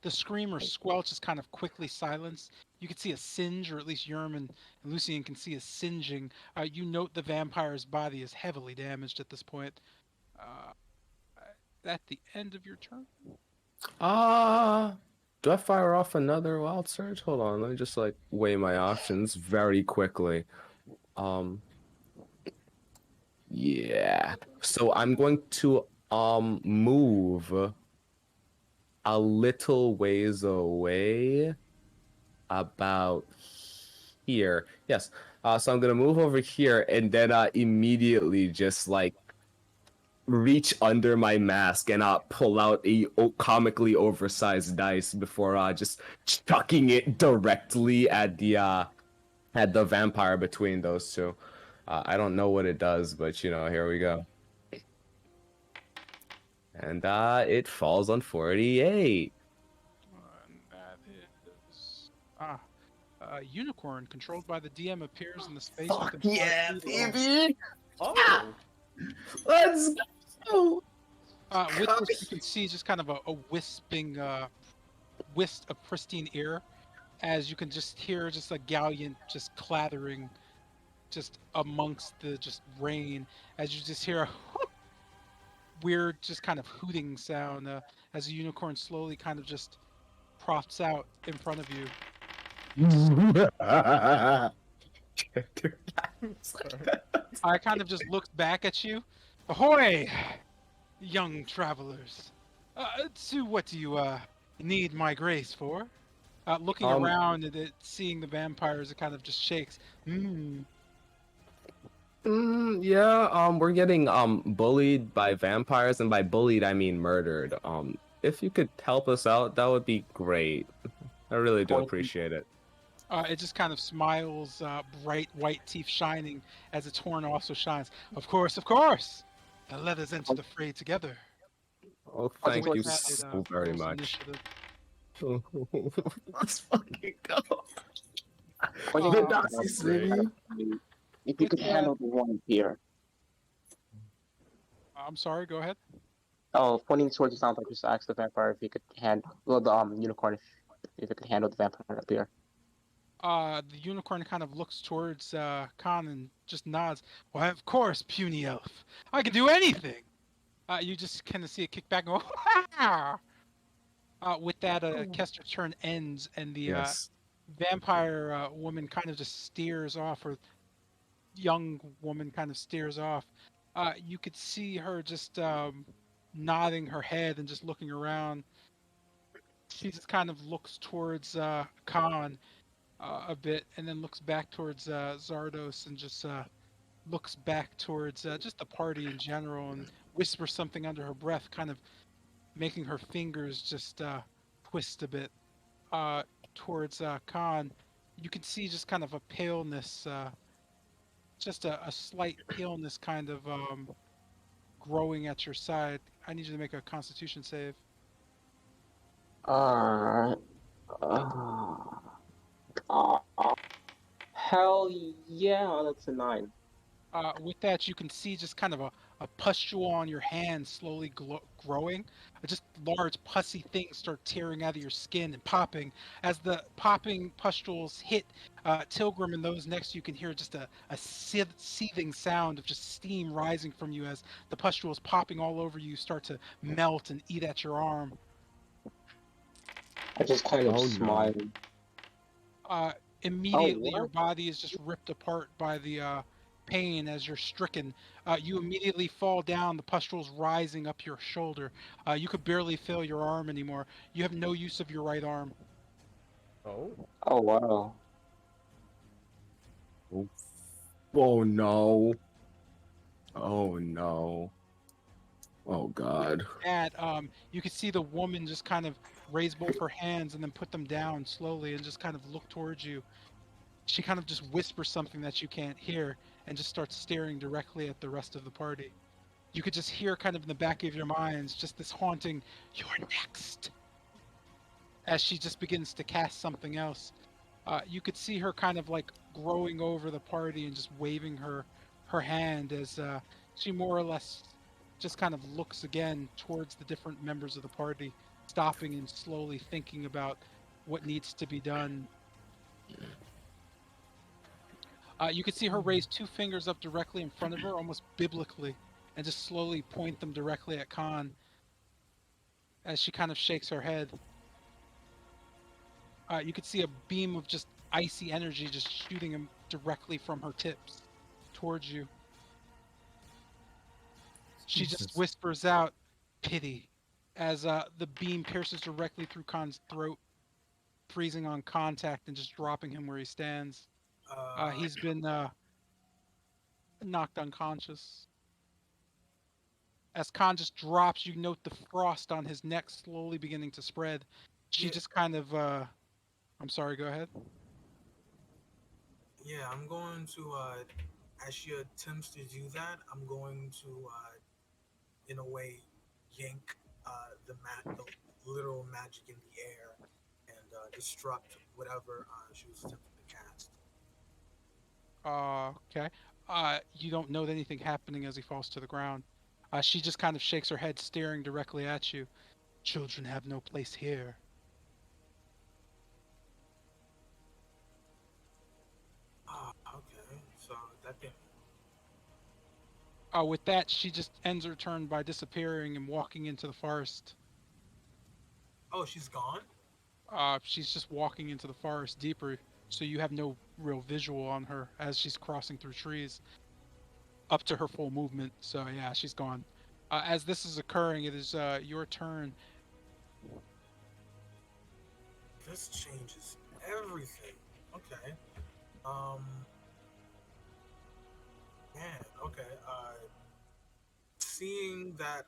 The scream or squelch is kind of quickly silenced. You can see a singe, or at least Yerm and Lucian can see a singeing. You note the vampire's body is heavily damaged at this point. At the end of your turn. Do I fire off another wild surge? Hold on, let me just like weigh my options very quickly. Um, yeah. So I'm going to move a little ways away, about here. Yes. So I'm gonna move over here and then immediately just like reach under my mask and pull out a comically oversized dice before just chucking it directly at the vampire between those two. I don't know what it does, but you know, here we go. And it falls on 48. And that is a unicorn controlled by the DM appears in the space Fuck within 5 yeah, feet of all. baby! Oh. Let's go! With this, you can see just kind of a wisping wisp of pristine air, as you can just hear just a galleon just clattering just amongst the just rain, as you just hear a weird just kind of hooting sound as a unicorn slowly kind of just props out in front of you. I kind of just looks back at you. Ahoy, young travelers. So what do you need my grace for? Looking Um, around and seeing the vampires, it kind of just shakes. Hmm. yeah, we're getting bullied by vampires, and by bullied I mean murdered. If you could help us out, that would be great. I really do appreciate it. It just kind of smiles, bright white teeth shining as its horn also shines. Of course, of course. Let us enter the fray together. Oh, Pointing thank With you towards that, it so very rolls much. initiative. Let's fucking go. pointing Uh, towards the Nazi balcony, City. if you With could that, handle the one here. I'm sorry. Go ahead. Oh, pointing towards the sound like just ask the vampire if he could handle the unicorn if it could handle the vampire up here. The unicorn kind of looks towards Khan and just nods. Why, of course, puny elf. I can do anything. You just kind of see it kick back and go. With that, Kester's turn ends, and the Yes. vampire woman kind of just steers off, or young woman kind of steers off. You could see her just nodding her head and just looking around. She just kind of looks towards Khan a bit, and then looks back towards Zardos, and just looks back towards just the party in general, and whispers something under her breath, kind of making her fingers just twist a bit towards Khan. You can see just kind of a paleness, just a slight paleness kind of growing at your side. I need you to make a Constitution save. Uh, uh, hell yeah, that's a 9. With that, you can see just kind of a pustule on your hand slowly growing. Just large pussy things start tearing out of your skin and popping. As the popping pustules hit Tilgrim and those next to you, can hear just a seething sound of just steam rising from you as the pustules popping all over you start to melt and eat at your arm. I just kind of Oh, no. smile. Immediately your what? body is just ripped apart by the pain as you're stricken. You immediately fall down, the pustules rising up your shoulder. You could barely feel your arm anymore. You have no use of your right arm. Oh. Oh wow. Oh no. Oh no. Oh god. And you could see the woman just kind of raise both her hands and then put them down slowly and just kind of look towards you. She kind of just whispers something that you can't hear and just starts staring directly at the rest of the party. You could just hear kind of in the back of your minds just this haunting, "You're next," as she just begins to cast something else. You could see her kind of like growing over the party and just waving her hand as she more or less just kind of looks again towards the different members of the party, stopping and slowly thinking about what needs to be done. You could see her raise two fingers up directly in front of her, almost biblically, and just slowly point them directly at Khan as she kind of shakes her head. You could see a beam of just icy energy just shooting him directly from her tips towards you. She just Jesus. whispers out, "Pity," as the beam pierces directly through Khan's throat, freezing on contact and just dropping him where he stands. He's been knocked unconscious. As Khan just drops, you note the frost on his neck slowly beginning to spread. She Yeah. just kind of, I'm sorry, go ahead. Yeah, I'm going to, as she attempts to do that, I'm going to, in a way, yank the literal magic in the air and disrupt whatever she was attempting to cast. Okay. You don't know that anything happening as he falls to the ground. She just kind of shakes her head, staring directly at you. Children have no place here. Okay, so that thing. With that, she just ends her turn by disappearing and walking into the forest. Oh, she's gone? She's just walking into the forest deeper, so you have no real visual on her as she's crossing through trees up to her full movement. So yeah, she's gone. As this is occurring, it is your turn. This changes everything. Okay. Um. Man. Okay. Seeing that.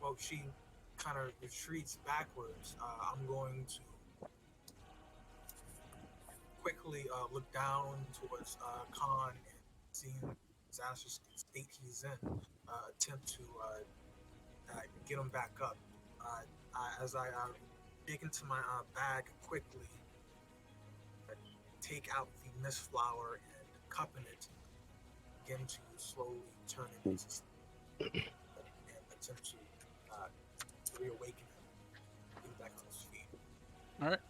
Well, she kind of retreats backwards. I'm going to quickly look down towards Khan and seeing the disastrous state he's in. Attempt to get him back up. As I dig into my bag quickly, take out the mist flower and cupping it, begin to slowly turn it into and attempt to reawaken him, get back to his feet. All right.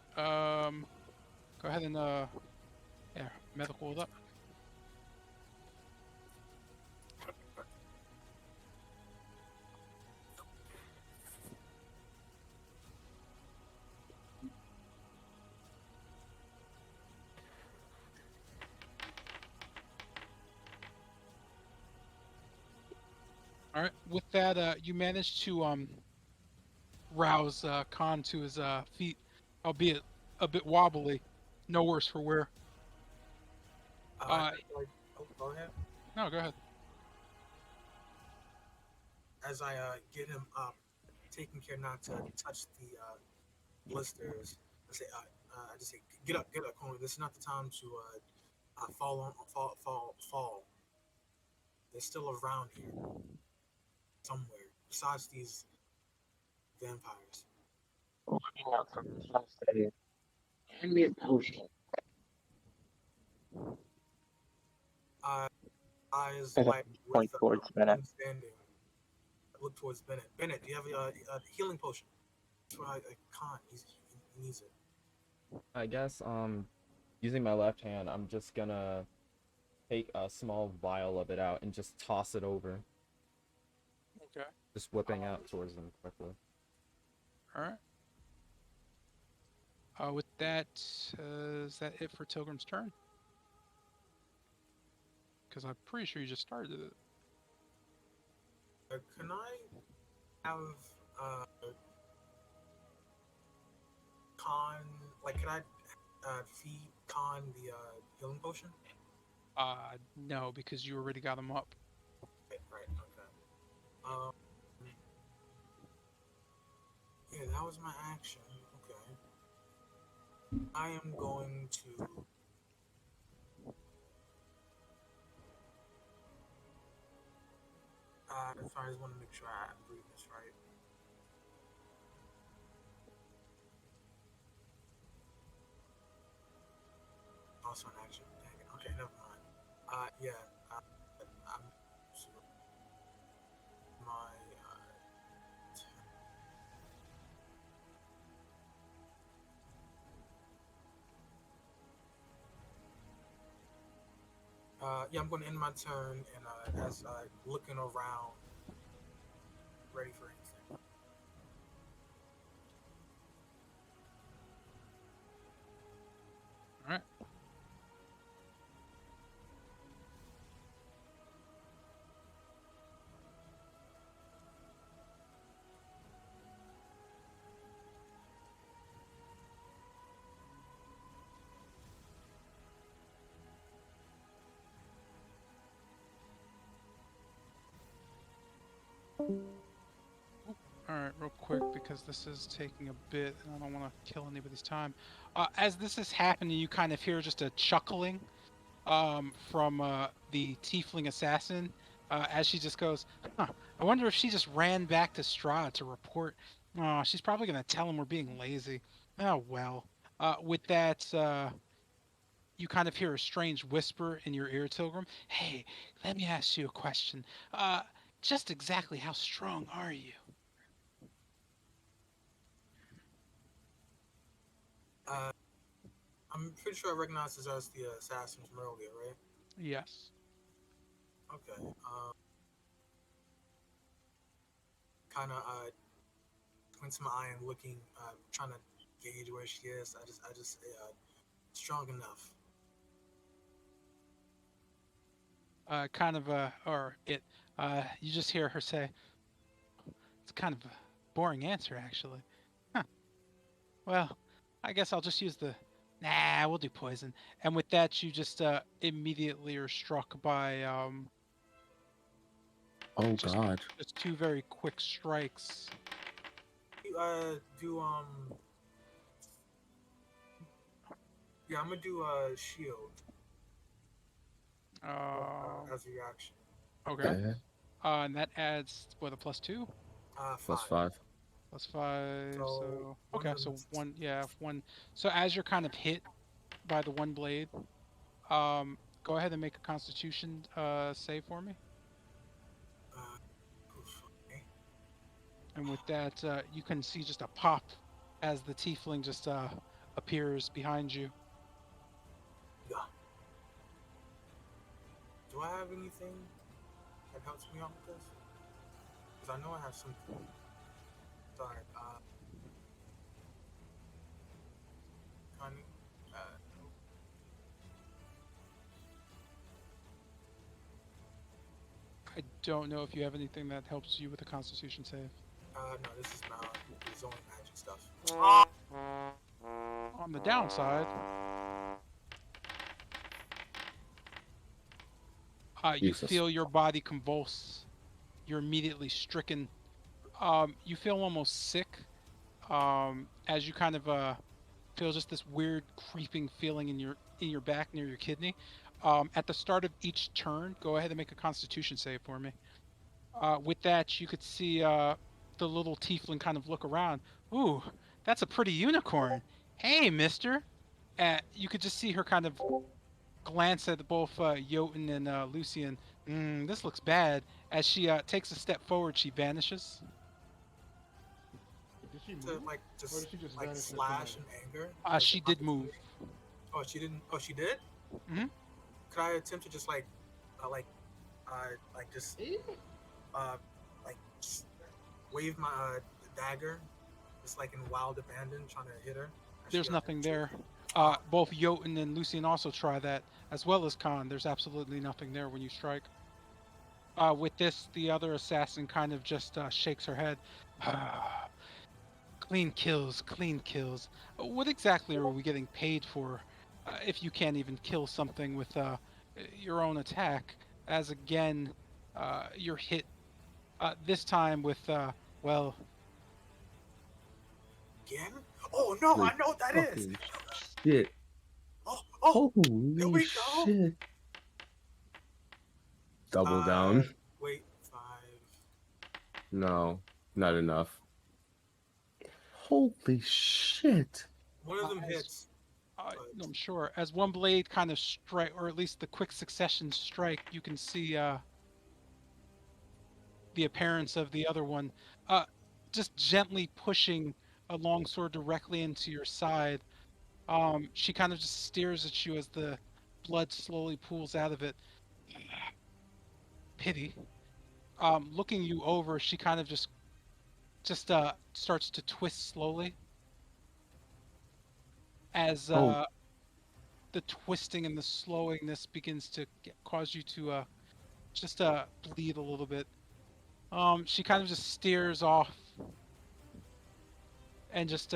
Go ahead and yeah, medical it up. All right. With that, you managed to rouse Khan to his feet, albeit a bit wobbly. No worse for wear. Oh, go ahead. No, go ahead. As I get him up, taking care not to touch the blisters, I just say, get up, Coney. This is not the time to fall. They're still around here somewhere. Besides these vampires. Looking out from the sunset. Hand me a potion. Eyes As I wide with point towards Bennett. understanding. I look towards Bennett. Bennett, do you have a healing potion? That's what I can't. He needs it. I guess using my left hand, I'm just gonna take a small vial of it out and just toss it over. Okay. Just whipping out towards them quickly. All right. With that, is that it for Tilgrim's turn? Because I'm pretty sure you just started it. Can I have Khan? Like, can I feed Khan the healing potion? No, because you already got him up. Right. Okay. Yeah, that was my action. Okay. I am going to. Sorry, I just want to make sure I read this right. Also an action. Dang it. Okay, never mind. Yeah. I'm. My. Yeah, I'm going to end my turn and as looking around, ready for anything. All right, real quick, because this is taking a bit, and I don't want to kill anybody's time. As this is happening, you kind of hear just a chuckling from the tiefling assassin as she just goes, huh, I wonder if she just ran back to Strahd to report. Oh, she's probably going to tell him we're being lazy. Oh, well. With that, you kind of hear a strange whisper in your ear, Tilgrim. Hey, let me ask you a question. Uh, just exactly how strong are you? I'm pretty sure I recognize this as the assassin from earlier, right? Yes. Okay. Kind of points my eye and looking, trying to gauge where she is. I just say, strong enough. You just hear her say, it's kind of a boring answer, actually. Huh. Well, I guess I'll just use the. Nah, we'll do poison. And with that, you just immediately are struck by Oh just God. just two very quick strikes. Do yeah, I'm gonna do shield as a reaction. Okay. Okay. And that adds what, a +2? Plus 5. five. +5. So So one okay, of them so is one. Yeah, one. So as you're kind of hit by the one blade, go ahead and make a Constitution save for me. okay. And with that, you can see just a pop as the tiefling just appears behind you. Yeah. Do I have anything that helps me out with this? Because I know I have something. Sorry. Kind of. I don't know if you have anything that helps you with a Constitution save. No, this is not. It's only magic stuff. On the downside, you Jesus. feel your body convulse. You're immediately stricken. You feel almost sick as you kind of feel just this weird creeping feeling in your back near your kidney. At the start of each turn, go ahead and make a Constitution save for me. With that, you could see the little tiefling kind of look around. Ooh, that's a pretty unicorn. Hey, mister. You could just see her kind of glance at both Jotun and Lucian. This looks bad. As she takes a step forward, she vanishes. Did she To move? like Or did she just like vanish into slash thin in anger. She did move. Oh, she didn't. Oh, she did. Mhm. Could I attempt to just just air? like just wave my dagger, just like in wild abandon, trying to hit her? There's nothing there. Oh. Both Jotun and Lucian also try that, as well as Khan. There's absolutely nothing there when you strike. With this, the other assassin kind of just shakes her head. Clean kills, clean kills. What exactly are we getting paid for if you can't even kill something with your own attack? As again, you're hit this time with, well, Again? Oh no, Holy I know what that is. fucking shit. Oh, here Holy we go. shit. Double down. Wait, 5. No, not enough. Holy shit. One of them hits. I'm sure. As one blade kind of strike, or at least the quick succession strike, you can see the appearance of the other one, just gently pushing a longsword directly into your side. She kind of just stares at you as the blood slowly pools out of it. Pity. Looking you over, she kind of just starts to twist slowly as the twisting and the slowingness begins to cause you to just bleed a little bit. She kind of just stares off and just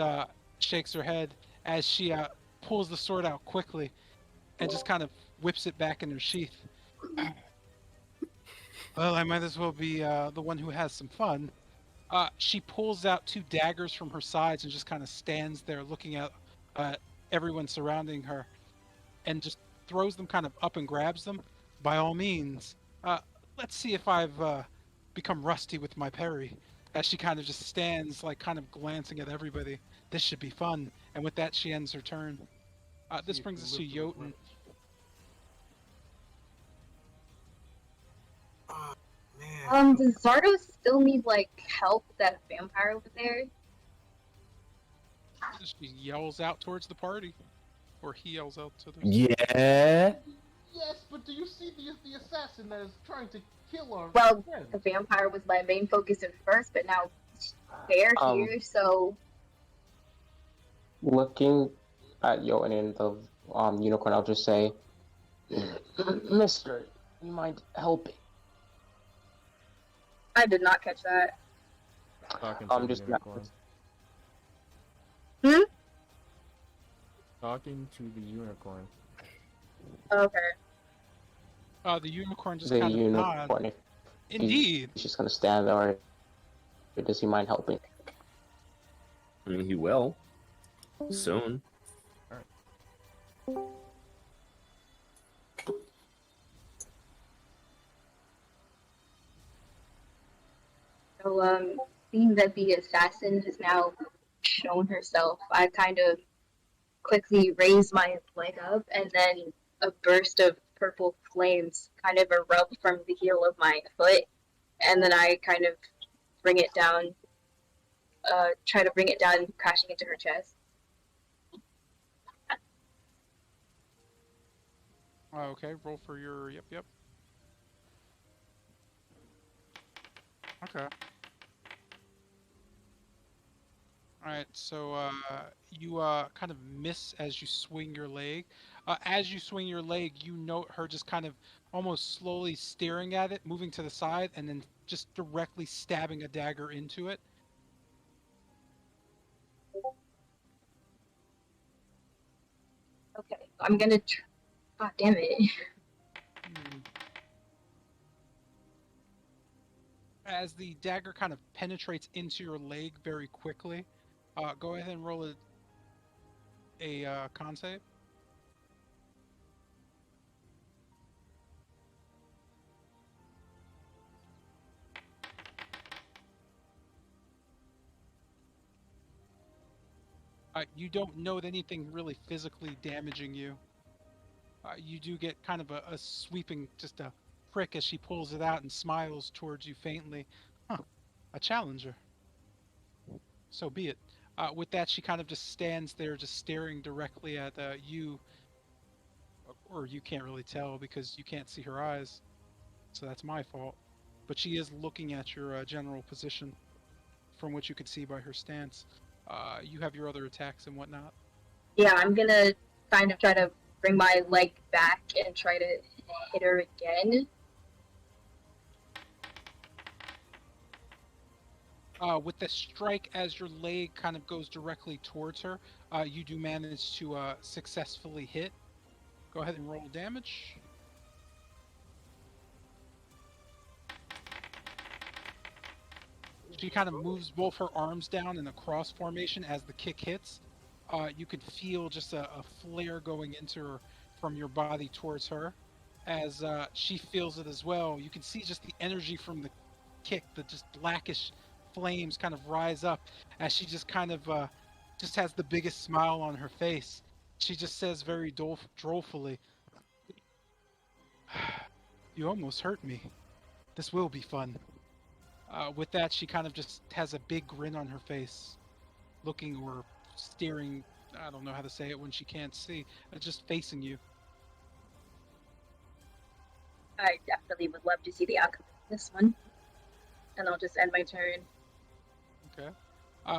shakes her head as she pulls the sword out quickly and just kind of whips it back in her sheath. Well, I might as well be the one who has some fun. She pulls out two daggers from her sides and just kind of stands there looking at uh, everyone surrounding her and just throws them kind of up and grabs them. By all means, uh, let's see if I've become rusty with my parry. As she kind of just stands, like kind of glancing at everybody. This should be fun. And with that, she ends her turn. This See if brings you us to lift the Jotun. regrets. Oh, man. Does Zardo still need like help with that vampire over there? She yells out towards the party, or he yells out to the. Yeah. Yes, but do you see the assassin that is trying to kill our Well, friend? the vampire was my main focus at first, but now they're here, so Looking at Yoan and the unicorn, I'll just say, Mister, you mind helping? I did not catch that. Talking to the Just unicorn. Hmm? Talking to the unicorn. Okay. The unicorn just the kind of nods. unicorn. If Indeed. he's just gonna stand there, or does he mind helping? I mean, he will. Soon. So, seeing that the assassin has now shown herself, I kind of quickly raise my leg up, and then a burst of purple flames kind of erupt from the heel of my foot, and then I kind of bring it down, try to bring it down, crashing into her chest. Okay, roll for your yep. Okay. Alright, so you kind of miss as you swing your leg. As you swing your leg, you note her just kind of almost slowly staring at it, moving to the side, and then just directly stabbing a dagger into it. Okay, I'm gonna. God damn it. As the dagger kind of penetrates into your leg very quickly, go ahead and roll a con save. You don't note anything really physically damaging you. You do get kind of a sweeping, just a prick as she pulls it out and smiles towards you faintly. Huh, a challenger. So be it. With that, she kind of just stands there, just staring directly at you, or you can't really tell because you can't see her eyes. So that's my fault. But she is looking at your general position, from what you could see by her stance. You have your other attacks and whatnot. Yeah, I'm gonna kind of try to bring my leg back and try to hit her again. With the strike, as your leg kind of goes directly towards her, you do manage to successfully hit. Go ahead and roll damage. She kind of moves both her arms down in a cross formation as the kick hits. You could feel just a flare going into her from your body towards her. As she feels it as well, you can see just the energy from the kick, the just blackish flames kind of rise up as she just kind of just has the biggest smile on her face. She just says very dolefully, "You almost hurt me. This will be fun." With that, she kind of just has a big grin on her face, looking or staring. I don't know how to say it when she can't see. Just facing you. I definitely would love to see the outcome of this one. And I'll just end my turn. Okay.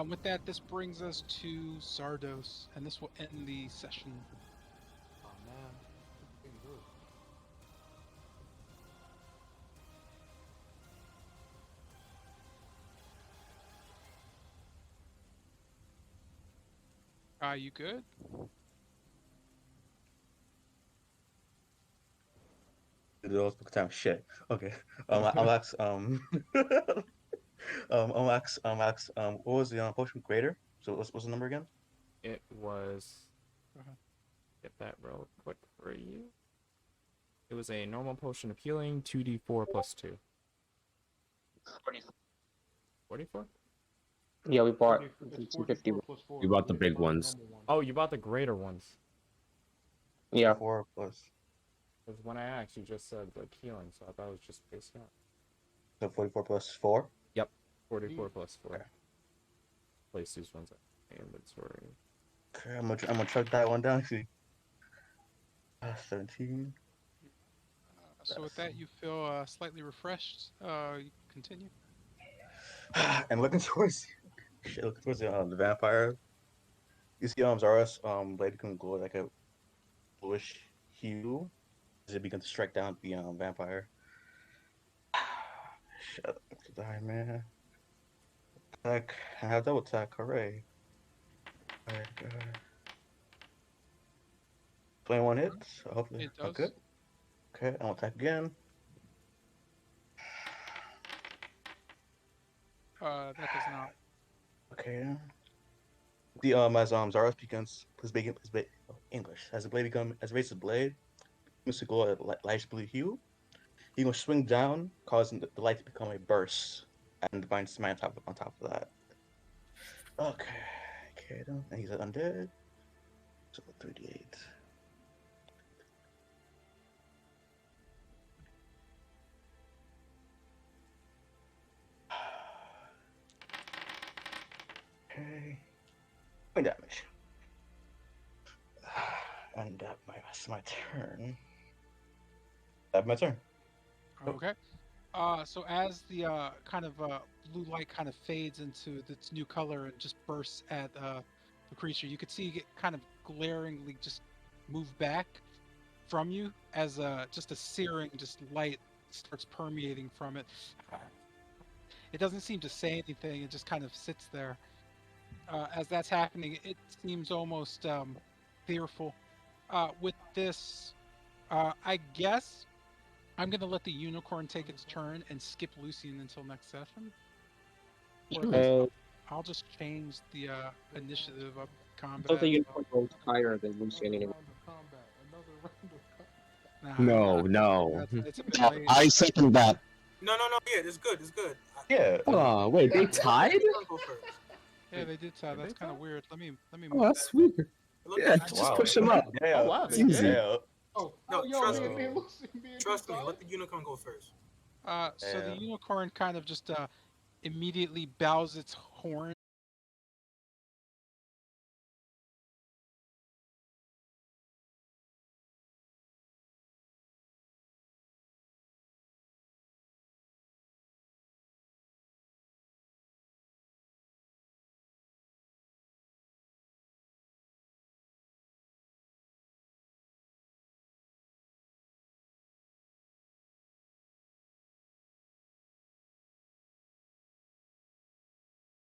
With that, this brings us to Zardos, and this will end the session. Oh man. Pretty good. You good? those time. Shit. Okay. I'll ask I'll ask what was the potion greater? So what's the number again? It was. Uh-huh. Get that real quick for you. It was a normal potion of healing, 2d4 plus 2. 44? Yeah, we bought It's 250. 44 plus 4. You bought the Yeah, big not ones. normal one. Oh, you bought the greater ones. Yeah. 4 plus. Because when I asked, you just said like healing, so I thought it was just base up. So 44 plus 4. Yep, 44 plus 4. Okay. Place these ones in my inventory. Okay, I'm gonna chuck that one down. See. 17. So with that, you feel slightly refreshed. You continue. And looking towards the vampire. You see Zara's blade can glow like a bluish hue as it begins to strike down the vampire. Shut up, die, man. Attack. I have double attack. Hooray. Alright, 21 hits. Hopefully, It I'm does. good. Okay, I'll attack again. That does not. Okay. The as Zaros begins English as the blade raises the blade, begins to glow a light blue hue. He will swing down, causing the light to become a burst, and divine smite on top of that. Okay, and he's undead. So 38. Okay. Point damage. And that's my turn. That's my turn. Okay. So as the kind of blue light kind of fades into its new color and just bursts at the creature, you could see it kind of glaringly just move back from you as just a searing just light starts permeating from it. It doesn't seem to say anything. It just kind of sits there. As that's happening, it seems almost fearful. With this, I guess I'm gonna let the unicorn take its turn and skip Lucian until next session. Or at least I'll just change the initiative of combat. So the unicorn goes higher than Lucian Another anyway. round of combat. Another round of combat. Nah, No. it's a bit Yeah, late. I second that. No. Yeah, it's good. It's good. Yeah. Oh, wait, they tied? Unicorn go first. Yeah, they did tie. Did That's they kind of tie? weird. Let me Oh, move that's that. weird. Look Yeah, at just Wow. push them up. Yeah. Oh, wow, It's they did. easy. Yeah. Oh, No, yo, trust me me. and Lucy being Trust me. tied? Let the unicorn go first. So the Yeah. unicorn kind of just immediately bows its horn.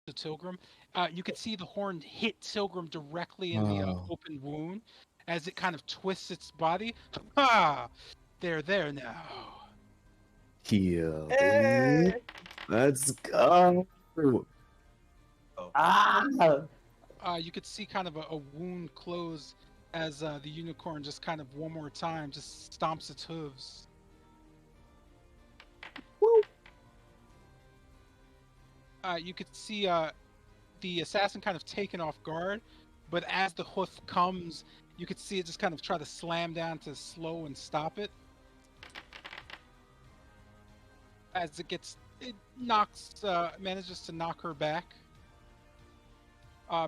To Tilgrim. You could see the horn hit Tilgrim directly in the Oh. open wound as it kind of twists its body. Ha! They're there now. Heal, Hey! baby. Let's go. Ah! You could see kind of a wound close as the unicorn just kind of one more time just stomps its hooves. You could see the assassin kind of taken off guard, but as the hoof comes, you could see it just kind of try to slam down to slow and stop it. As it manages to knock her back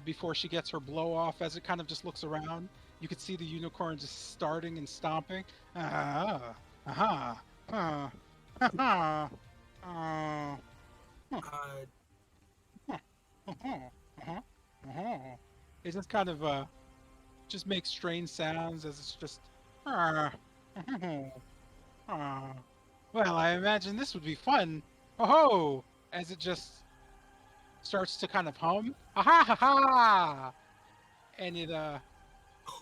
before she gets her blow off. As it kind of just looks around, you could see the unicorn just starting and stomping. Ah, aha, ah, ah, ah, It just kind of just makes strange sounds as it's just. Ah, ah. Well, I imagine this would be fun. Oh ho! As it just starts to kind of hum. Ha ha ha! And it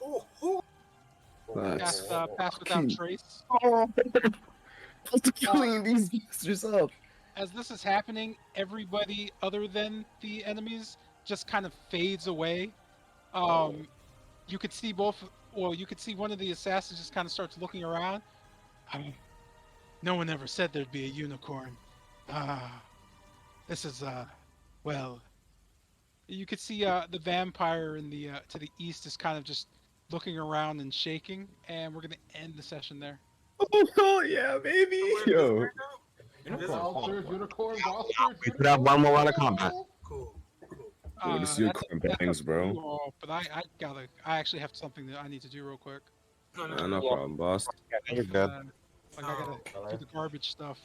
Oh. passed without Fucking- trace. supposed to clean these bastards up. As this is happening, everybody other than the enemies just kind of fades away. You could see you could see one of the assassins just kind of starts looking around. No one ever said there'd be a unicorn. This is well. You could see the vampire in the to the east is kind of just looking around and shaking, and we're gonna end the session there. Oh yeah, baby. Yo. Unicorn. We could have one more round of combat. Cool. Yo, this unicorn bangs, up to bro. you all, but I actually have something that I need to do real quick. No problem, boss. You're good. Like I gotta do the garbage stuff.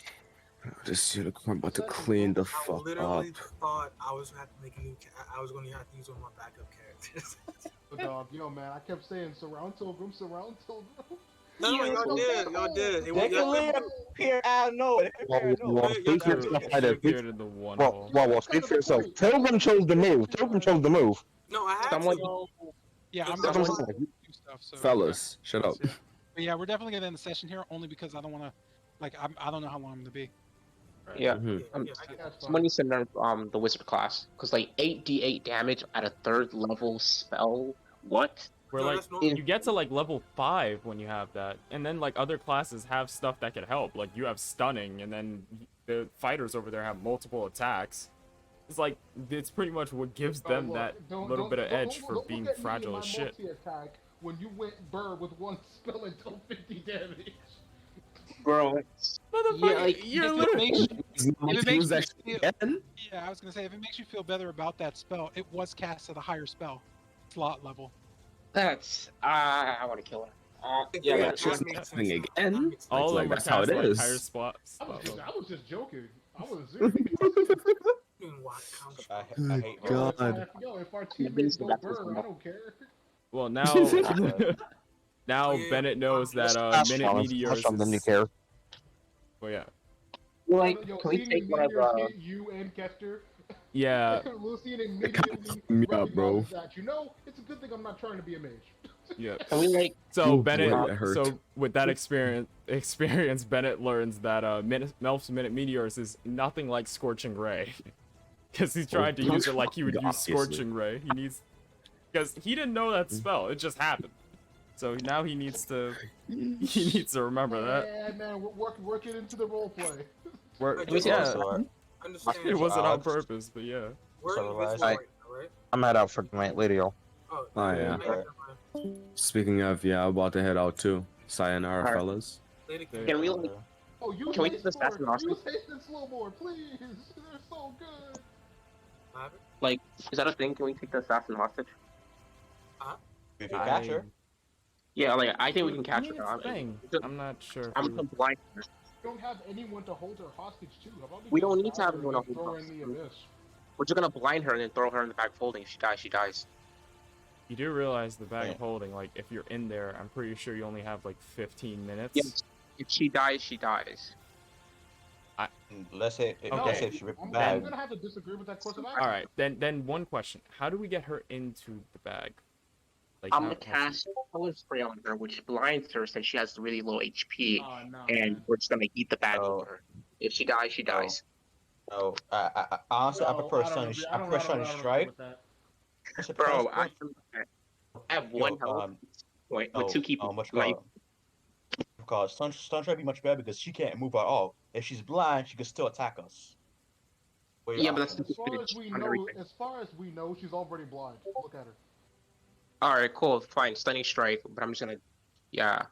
This unicorn about to clean the I fuck up. literally thought I was gonna have to make a new. I was gonna have to use one of my backup characters. Dog, yo, man, I kept saying surround Tilgrim. No, y'all did. They can literally appear out of nowhere. Well, speak for yourself, Ida. Appeared in the one Well, hole. well, speak for yourself. Pilgrim chose the move. No, I had Someone- to. Yeah, I'm That's gonna what do stuff. So Fellas, shut up. But yeah, we're definitely gonna end the session here only because I don't want to. Like, I don't know how long I'm gonna be. Yeah. Mhm. I get Someone needs to nerf the wizard class because like 8d8 damage at a 3rd level spell. What? Where No, like that's normal. you get to like level 5 when you have that, and then like other classes have stuff that could help. Like you have stunning, and then the fighters over there have multiple attacks. It's like it's pretty much what gives them that little bit of edge for being fragile as shit. Attack when you went burr with one spell and dealt 50 damage. Bro, Motherfucker, like, you're If it literally. makes you, if it makes Use that you shit feel, again? yeah, I was gonna say if it makes you feel better about that spell, it was cast at a higher spell slot level. that's I want to kill her. Yeah, that she's makes not sense. happening That again. makes sense. All of Like, them were that's how cast it like is. higher spot. I was just joking. I was Doing what counts. I hate God. Yo, if our teammates go burr, I don't care. Well, now now Oh, yeah. Bennett knows that minute meteors Then you is. care. Well, yeah, Like, Yo, can we seeing take one of meteors hit you and Kester. yeah, Lucian immediately me up, bro. recognizes that. You know, it's a good thing I'm not trying to be a mage. yeah. Can we like? So Ooh, Bennett, boy, that hurt. so with that experience, Bennett learns that Melf's minute meteors is nothing like scorching ray, because he's trying to use it like he would use Obviously. scorching ray. He needs, because he didn't know that spell. It just happened. So now he needs to remember that. Yeah, man, work it into the role play. Yeah, Understand. it wasn't on purpose, but yeah. We're So, in this I- right now, right? I'm head out for tonight. Later, y'all. Oh, Oh, yeah. Speaking of, yeah, I'm about to head out too. Sayonara, Alright. fellas. Later, Can we like? Oh, you Can we haste get this more. assassin Austin? You haste and slow more, please. They're so good. Like, is that a thing? Can we take the assassin hostage? If you catch her, Yeah, like I think we can catch I mean, her. it's a I'm, thing. just- I'm not sure. If I'm we gonna would- blind her. We don't have anyone to hold her hostage to. How about We just don't need to have grab her anyone and to throw hold her her in the hostage. abyss. We're just gonna blind her and then throw her in the bag folding. If she dies, she dies. You do realize the bag Yeah. of holding, like if you're in there, I'm pretty sure you only have like 15 minutes. Yes. If she dies, she dies. let's say Okay. if she ripped the I'm bag. gonna have to disagree with that course of action. All right, then one question: how do we get her into the bag? Like, I'm how- gonna cast color spray on her, which blinds her since she has really low HP, Oh, no, and man. we're just gonna eat the bag Oh. over her. If she dies, she dies. No, I honestly I No, prefer don't Sunny. agree- I prefer Sunny agree Strike. with that. Bro, I have Yo, one health point with two keep. much better. Because Sun Strike would be much better because she can't move at all. If she's blind, she can still attack us. Wait, Yeah, but that's As far as we on know, everything. she's already blind. Look at her. All right, cool, fine, stunning strike. But I'm just gonna, yeah.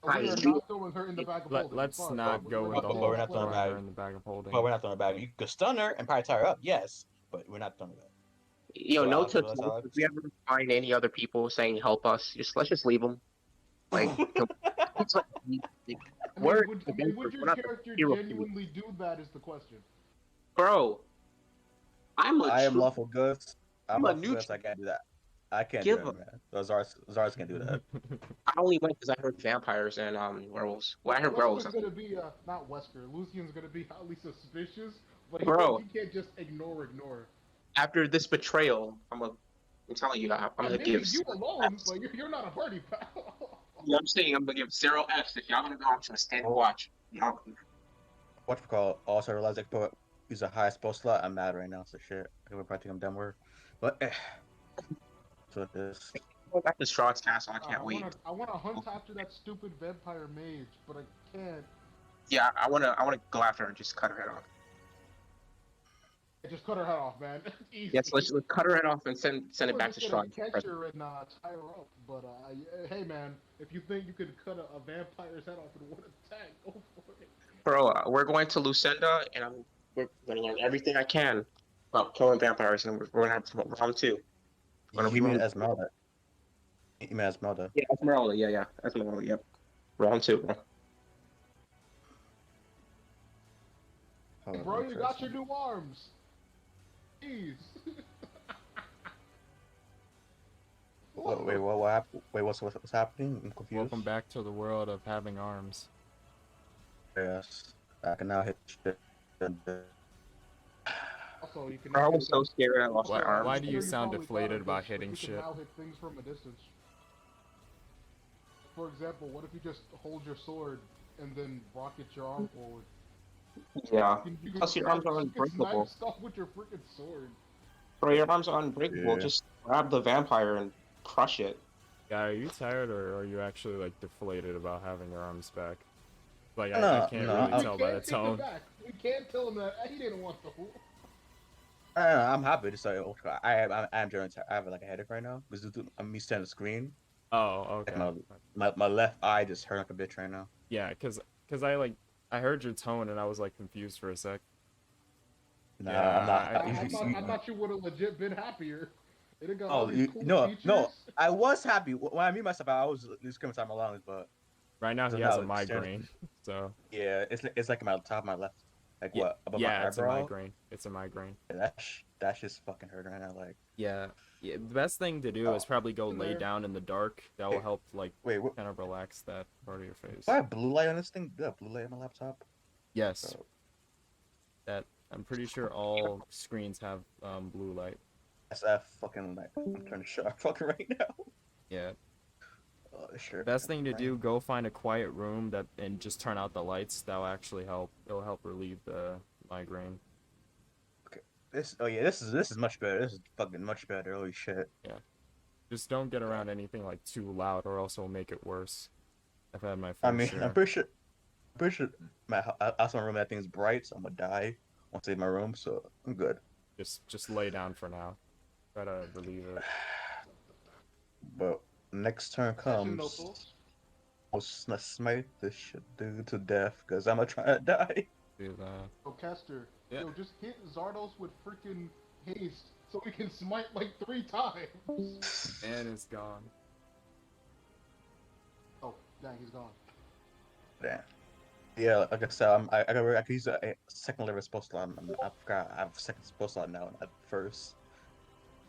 We are not throwing her in the bag of holding. Let's It's fine. not go We're with the but whole we're not throwing throwing her bag. in the bag of holding. but we're not throwing her back. You could stun her and probably tie her up, yes, but we're not throwing her back. Yo, So, no Alex, tips. what's Alex? If we ever find any other people saying help us, let's just leave them. Like, it's like, we're would we're your not the character hero genuinely do that is the question. bro. I am lawful goods. I'm I'm a lawful goods. neutral. I can't do that. I can't Give do up. it, man. Those Zars can't do that. I only went because I heard vampires and werewolves. Well, I heard werewolves. Wesker's gonna be not Wesker. Lucian's gonna be highly suspicious, but Bro. he can't just ignore. After this betrayal, I'm telling you, I'm gonna Maybe give. you alone, but you're not a party pal. I'm saying I'm gonna give 0 Fs if y'all gonna go. I'm just gonna stand and watch. Whatchamacallit, also realized I could use a high spell slot. I'm mad right now, so shit. I would probably think I'm done work. But so this. Going back to Strahd's castle, I can't I wait. wanna hunt after that stupid vampire mage, but I can't. Yeah, I wanna go after her and just cut her head off. I just cut her head off, man. Easy. Yes, let's cut her head off and send I it was back to just gonna Strahd. catch her and tie her up, but hey man, if you think you can cut a vampire's head off in one attack, go for it. Bro, we're going to Lucenda, and we're gonna learn everything I can about killing vampires, and we're gonna have round 2. We're gonna You mean run. Esmeralda? You mean Esmeralda? Yeah, Esmeralda. Yeah, Esmeralda. Yep. Round 2, bro. Hold on, Bro, let me you try got your something. new arms. Jeez. Wait, what happened? Wait, what's happening? I'm confused. Welcome back to the world of having arms. Yes, I can now hit shit. Also, you can. Bro, I was so scared I lost Why- my arms. why do you Sure sound probably deflated got it, about but hitting you can shit? now hit things from a distance. For example, what if you just hold your sword and then rocket your arm forward? Yeah. You can Plus, your arms are you can snipe unbreakable. stuff with your freaking sword. Bro, your arms are unbreakable. Yeah. Just grab the vampire and crush it. Guy, are you tired or are you actually like deflated about having your arms back? Like I No, can't no, really I'm- tell by the Take it tone. back. We can't tell him that he didn't want the whole. I'm happy to say I'm generally tired. I have like a headache right now because I'm me staring at the screen. Oh, Like okay. my left eye just hurt like a bitch right now. Yeah, cause I heard your tone and I was like confused for a sec. Nah, Yeah, I'm not. I thought you would have legit been happier. It got all Oh, these cool no, features. no. I was happy when I meet myself. I was screaming inside my lungs, but Right now so he has now a it's staring- migraine, so Yeah, it's like my top of my left, like yeah, what above yeah, my it's a eyebrow. migraine. It's a migraine. Yeah, that's just fucking hurting right now. Like, Yeah, the best thing to do is probably go lay down in the dark. That will help like wait, what? kind of relax that part of your face. Do I have blue light on this thing? Do I have blue light on my laptop? Yes, Bro, that I'm pretty sure all screens have blue light. I fucking like I'm trying to shut up fucking right now. Yeah. Sure. Best thing to do, go find a quiet room and just turn out the lights. That'll actually help. It'll help relieve the migraine. This is much better. This is fucking much better. Holy shit. Yeah. Just don't get around anything like too loud, or else it'll make it worse. I've had my fair I mean, share. I'm pretty sure outside my room that thing's bright, so I'm gonna die once I leave my room. So I'm good. Just lay down for now. Try to relieve it. But next turn Session, no comes, fools. I'll smite this shit dude to death because I'm gonna try to die. Do that. Oh, Caster, Yeah. yo, just hit Zardos with freaking haste so we can smite like 3 times. Man is gone. Oh, dang, he's gone. Damn. Yeah, like I said, I could use a second level spell slot. I forgot I have a second spell slot now, not first.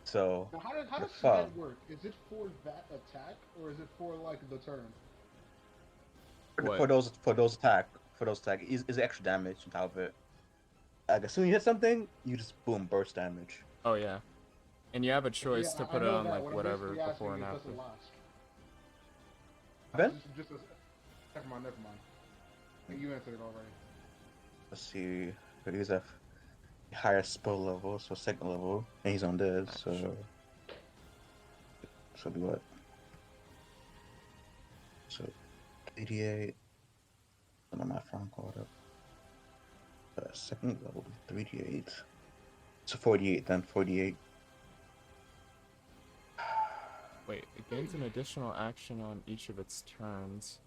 So Now, how does fuck. smite work? Is it for that attack or is it for like the turn? What? for those attack is extra damage on top of it. Like as soon as you hit something, you just boom burst damage. Oh yeah. And you have a choice Yeah, to I put it know on that. like What I'm whatever basically asking before and is, after. does it last? Ben? Never mind. You answered it already. Let's see. But he's a higher spell level, so second level, and he's on dead. So be what? So 88. I'm not from caught up. Second level 3d8. So 48 then 48. Wait, it gains an additional action on each of its turns.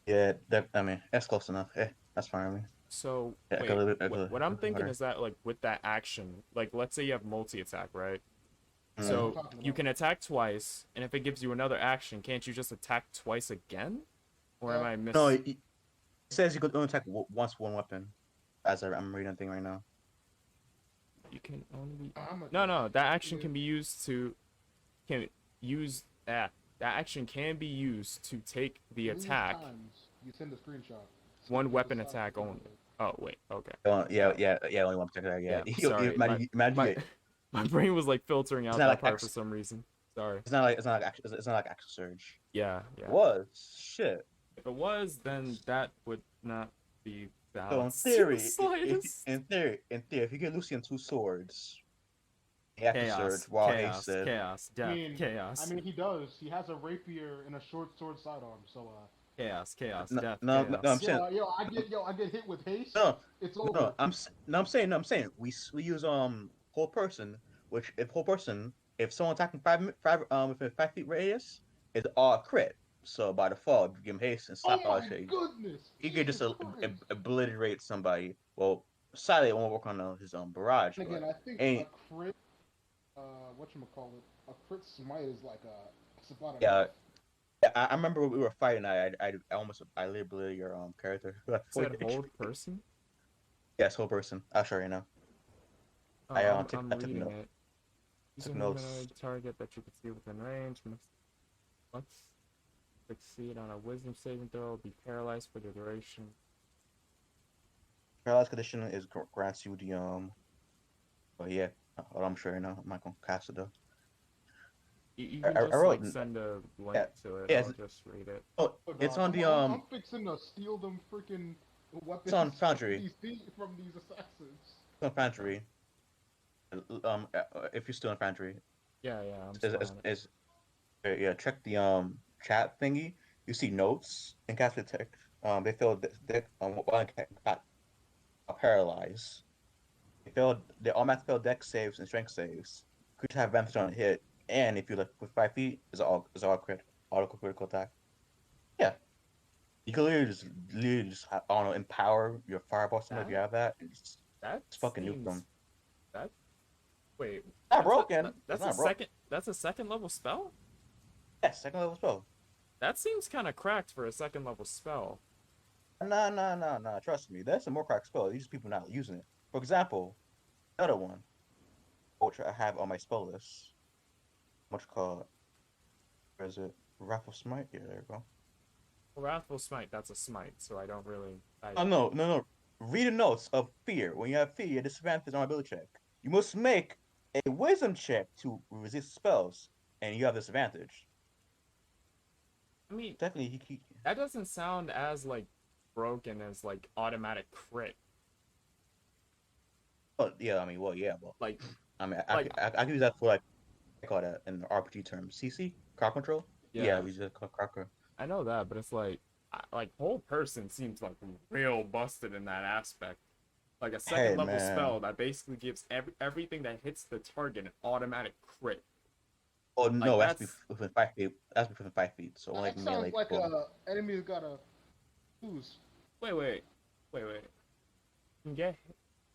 Yeah, that's close enough. That's fine with me. So Yeah, I wait, got a little bit- what I'm thinking better. is that like with that action, like let's say you have multi-attack, right? Mhm. So you can attack twice, and if it gives you another action, can't you just attack twice again? Or am I missing? No, it says you could only attack once one weapon. As I'm reading the thing right now. You can only. I'm a- No, that action can be used to. That action can be used to take the Many attack. times you send a screenshot. One Just weapon decide attack to do only. it. Oh wait, okay. Yeah, only one particular. Yeah, Sorry, imagine my brain was like filtering out not that like part X- for some reason. Sorry. it's not like actual surge. Yeah. It was shit. If it was, then that would not be So in balanced to the theory, slightest. if you get Lucian 2 swords, he has to surge Chaos, while chaos, hasted. chaos, death, chaos. I mean, he does. He has a rapier and a short sword sidearm, so Chaos, chaos, No, death, no, no, I'm chaos. saying I get hit with haste. no, It's no. over. I'm saying we use whole person, which if whole person, if someone attacking within 5 feet radius, is all crit. So by default, if you give him haste and Oh slap all my shit, goodness! he could just Jesus Christ! obliterate somebody. Well, sadly, it won't work on his barrage, And again, but I think ain't a crit, whatchamacallit, a crit smite is like it's about yeah. enough. I remember we were fighting. I almost I literally your character. Said hold person? Yes, whole person. I'll show you now. Oh, I I'm took reading notes. it. Use Took a notes. humanoid target that you can see within range. Must succeed on a wisdom saving throw. Be paralyzed for the duration. Paralyzed condition is grants you the But yeah, I'm sure you know. I'm not gonna cast it though. You I, can I, I just wrote like send a link yeah to it. yeah I'll just read it. oh Oh, it's dog, on the I'm fixing to steal them freaking it's on weapons Foundry. from these assassins. It's on Foundry. If you're still in Foundry, Yeah, I'm is still is, on it. is yeah, check the chat thingy. You see notes in cast attack. They feel they one got paralyzed. They automatically fail deck saves and strength saves. Creatures have advantage on a hit, and if you look with 5 feet, it's all crit auto critical attack. Yeah, you can literally just I don't know, empower your fireball something if you That have that, and that just fucking nuke seems them. that wait, Not broken. It's that's a not broken. second level spell? Yes, second level spell. That seems kind of cracked for a second level spell. Nah. Trust me, there's some more crack spell. These people not using it. For example, another one, which I have on my spell list, which called, where is it? Wrath of Smite. Yeah, there you go. Wrathful Smite, that's a smite, so I don't really Oh no. Read the notes of fear. When you have fear, you disadvantage on ability check. You must make a wisdom check to resist spells, and you have disadvantage. I mean, Technically, that doesn't sound as like broken as like automatic crit. oh yeah, I mean, well, yeah, well, Like I mean, like I could use that for like I call that in the RPG terms, CC, crowd control. Yeah, yeah, we use it called crowd control. I know that, but it's like whole person seems like real busted in that aspect. Like a Hey second level man, spell that basically gives everything that hits the target an automatic crit. oh Like no, that's be that's within 5 feet. That's within 5 feet. So only That melee sounds like people. enemy's gotta lose. wait. You can get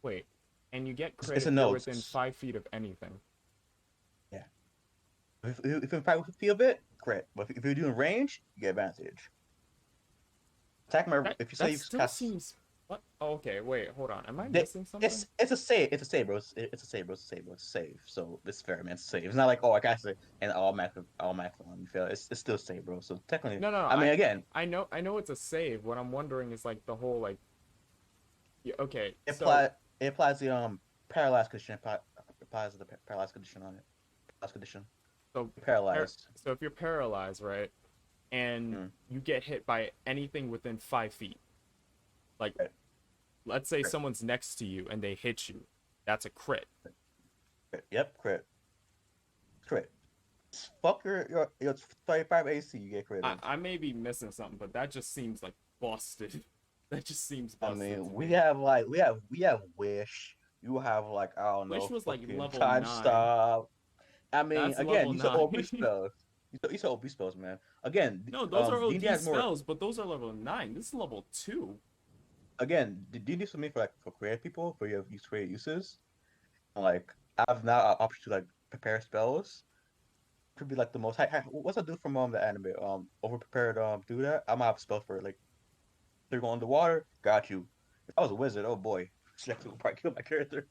wait, and you get crit It's a if you're within notes. 5 feet of anything. Yeah, if you fight with the feel of it, crit. But if you're doing range, you get advantage. Attack my. That If you say that you still cast, seems what? Oh, okay, wait, hold on. Am I they, missing something? it's a save. It's a save, bro. It's a save, bro. It's a save, bro. It's a save. So it's fair, man. It's a save. It's not like oh I cast it and automatically on you fail. It's still a save, bro. So technically, No. I mean again, I know it's a save. What I'm wondering is like the whole like. Yeah, okay, it so applies it applies the paralyzed condition. Applies the paralyzed condition on it. Paralyzed condition. so Paralyzed. so if you're paralyzed, right, and Mm. you get hit by anything within 5 feet, like Crit. let's say Crit. someone's next to you and they hit you, that's a crit. Crit. Yep, crit. Crit. Fuck your 35 AC. You get crit of. I may be missing something, but that just seems like busted. That just seems I busted mean, to we me. have like we have wish. You have like I don't Wish know, was like fucking level time 9. stop. I mean, That's again, level these are OP 9. spells. These are OP spells, man. Again, No, those are D&D OD has more. spells, but those are level 9. This is level 2. Again, D&D is for me for like for creative people for your use creative uses. And, like I have now an option to like prepare spells. Could be like the most. What's that dude from the anime? Over prepared. Do that. I'm out of spells for it. Like they're going underwater. Got you. If I was a wizard, oh boy, Jack would probably kill my character.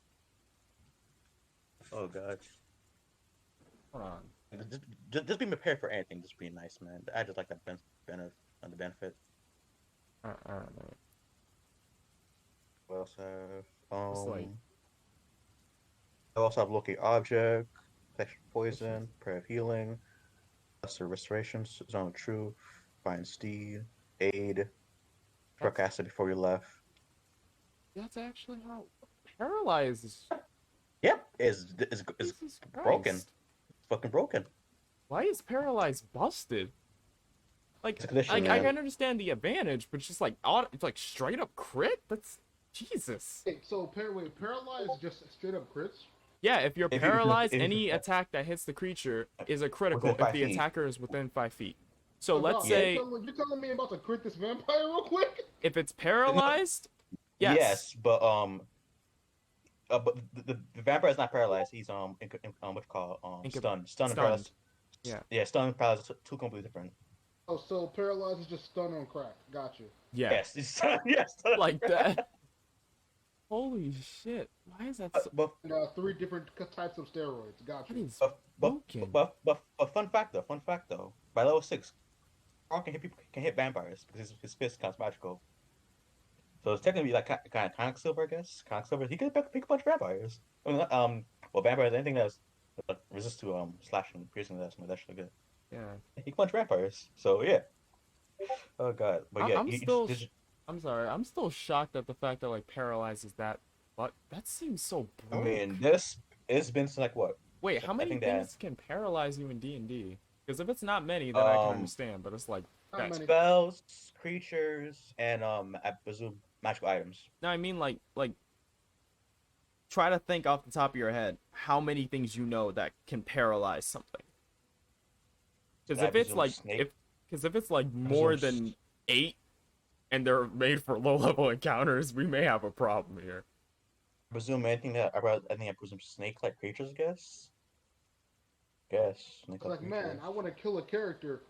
Oh god. Hold on. Just be prepared for anything. Just be nice, man. I just like that benefit on the benefit. Alright. What else have? It's like I also have locate object, protection from poison, prayer of healing, lesser restoration, zone of truth, find steed, aid, struck acid before you left. That's actually how paralyzed is. Yep, it's Jesus broken. Christ. It's fucking broken. Why is paralyzed busted? It's a condition, I man. can understand the advantage, but it's just like it's like straight up crit. That's Jesus. Wait, so paralyzed just straight up crits? Yeah, if you're If you- paralyzed, if you- any attack that hits the creature is a critical Within if 5 the feet. attacker is within 5 feet. So Oh, let's God, say you're telling me I'm about to crit this vampire real quick? if it's paralyzed, yes. But the vampire is not paralyzed. He's what you call stunned. Stunned and paralyzed. Yeah. Yeah, stunned and paralyzed are two completely different. Oh, so paralyzed is just stun on crack. Got you. Yeah. Yes, he's stunned. Yes, stunned. Like that. Holy shit. Why is that so... But 3 different types of steroids. Got That you. is but broken. but fun fact though. By level 6, Carl can hit vampires because his fist counts magical. So it's technically like kind of Quicksilver, I guess. Quicksilver, he can punch vampires. I mean, well, vampires, anything that's resist to slashing, piercing, that's actually good. Yeah. He can punch vampires. So yeah. Oh god, but yeah, I'm sorry. I'm still shocked at the fact that like paralyzes that. But that seems so I broke. mean, it's been like what? Wait, how many think things can paralyze you in D&D? Because if it's not many, then I can understand. But it's like Not many. Spells, creatures, and I presume magical items. no, I mean like try to think off the top of your head how many things you know that can paralyze something. Because I if it's presume like snake. if it's like more presume than 8, and they're made for low level encounters, we may have a problem here. I presume anything I presume snake-like creatures. It's Snake-like like, man, creatures. I want to kill a character.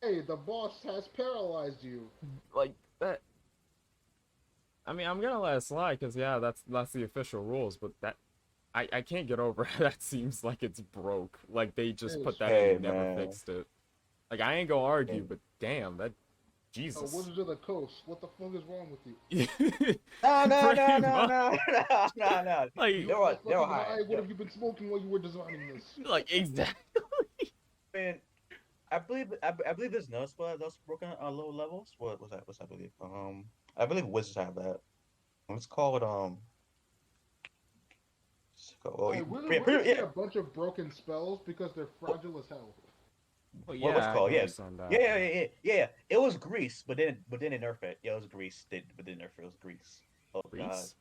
Hey, the boss has paralyzed you. Like that. I mean, I'm gonna let it slide because yeah, that's the official rules. But that, I can't get over. That seems like it's broke. Like they just put that in Hey, and never man. fixed it. Like I ain't gonna argue, but damn, that Jesus. Wizards of the Coast, what the fuck is wrong with you? No. Pretty much. Like, They were Fucking high. What have you been smoking while you were designing this? like exactly. Man, I believe there's no spell that's broken on low levels. What was that? What's that? I believe wizards have that. It's called Hey, wizards get a bunch of broken spells because they're fragile as hell. Well, What was yeah, called? I Yeah. understand that. Yeah. It was Grease, but then they nerfed it. Yeah, it was Grease. But then nerfed it. It was Grease. Oh god. Grease?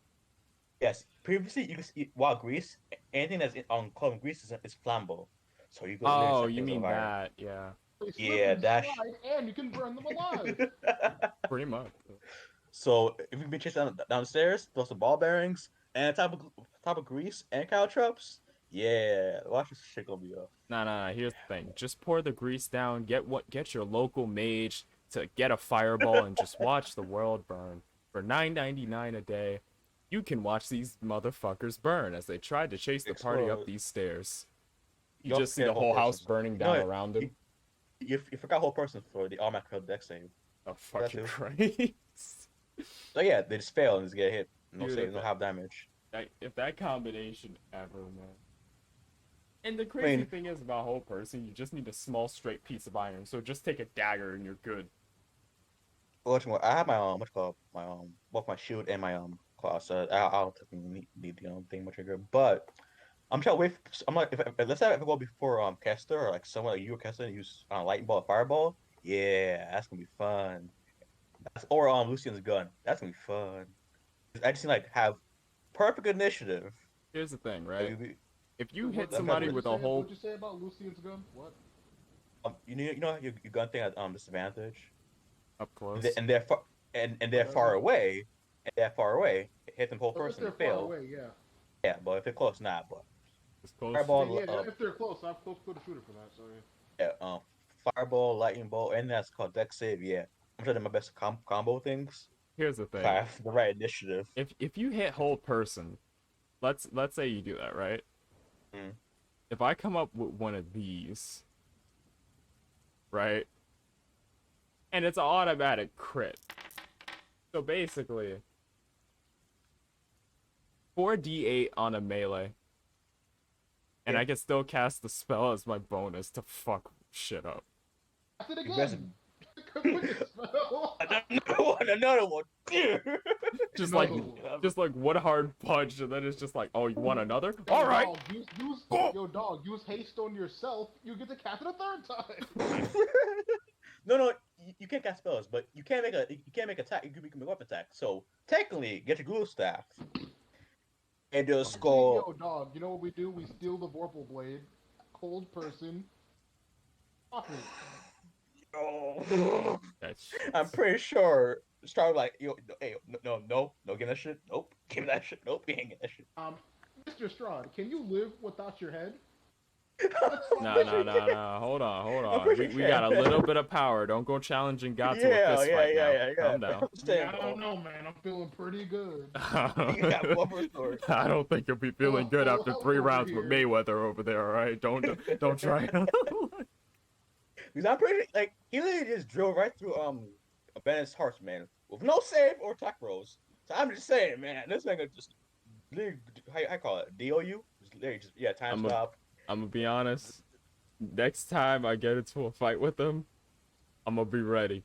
Yes. Previously, you could see while Grease, anything that's on called Grease is flammable. So you go. Oh, you mean that? Yeah, They slip Yeah, and that slide, and you can burn them alive. pretty much. So if you've been chasing down the stairs, throw some ball bearings and top of grease and caltrops. Yeah, watch this shit gonna be up. Nah. Here's the thing. Just pour the grease down. Get your local mage to get a fireball and just watch the world burn. For $9.99 a day, you can watch these motherfuckers burn as they tried to chase the party up Explode. these stairs. You Don't just see forget the whole whole house person. burning No, down around them. You forgot whole person for the automatic deck save. Oh fucking too. Christ! So yeah, they just fail and just get hit. No Dude, save, no half damage. If that combination ever, man. And the crazy thing is about whole person, you just need a small straight piece of iron. So just take a dagger and you're good. I have my what's it called both my shield and my claws. So I'll technically need the thing much bigger. But I'm trying to wait. I'm like, if let's say if I go before Kester or like someone like you or Kester and use lightning ball, fireball. Yeah, that's gonna be fun. Or Lucian's gun. That's gonna be fun. I just need have perfect initiative. Here's the thing, right? Maybe- If you What- hit that's somebody what with a What'd whole you say about Lucian's gun? What? you know your gun thing at disadvantage, up close, and they're far away, hit them whole Oh, if person they're and far fail. away, yeah. Yeah, but if they're close, not. But it's close. fireball, Yeah, if they're close, I'm close to the shooter for that. So yeah, fireball, lightning bolt, and that's called deck save. Yeah, I'm trying to do my best to combo things. Here's the thing. If I have the right initiative. If you hit whole person, let's say you do that, right? Mm. If I come up with one of these, right? And it's an automatic crit. So basically, 4d8 on a melee. And Yeah. I can still cast the spell as my bonus to fuck shit up. I did You guys- again. Quick spell. Another one. Just No. like one hard punch, and then it's just like, oh, you want another? Yo, All right. Dog, yo, dog, use haste on yourself. You get to cast it a third time. No, you can't cast spells, but you can't make attack. You can make a weapon attack. So technically, get your glue staff and just Actually, go. yo, dog, you know what we do? We steal the Vorpal blade, cold person. Fuck it. Oh, That's I'm pretty sure. Start like, yo, hey, no, give me that shit. Nope, give me that shit. Nope, you ain't get that shit. Mr. Strahd, can you live without your head? No. Hold on. We got a little bit of power. Don't go challenging God to a fist fight now. Calm down. I don't know, man. I'm feeling pretty good. You got one more sword. I don't think you'll be feeling good after 3 rounds with Mayweather over there. All right, don't try. Because I'm pretty like he literally just drove right through Bennett's heart, man, with no save or attack rolls. So I'm just saying, man, this nigga just literally, how I call it, DOU, just literally just time stop. I'm gonna be honest. Next time I get into a fight with him, I'm gonna be ready.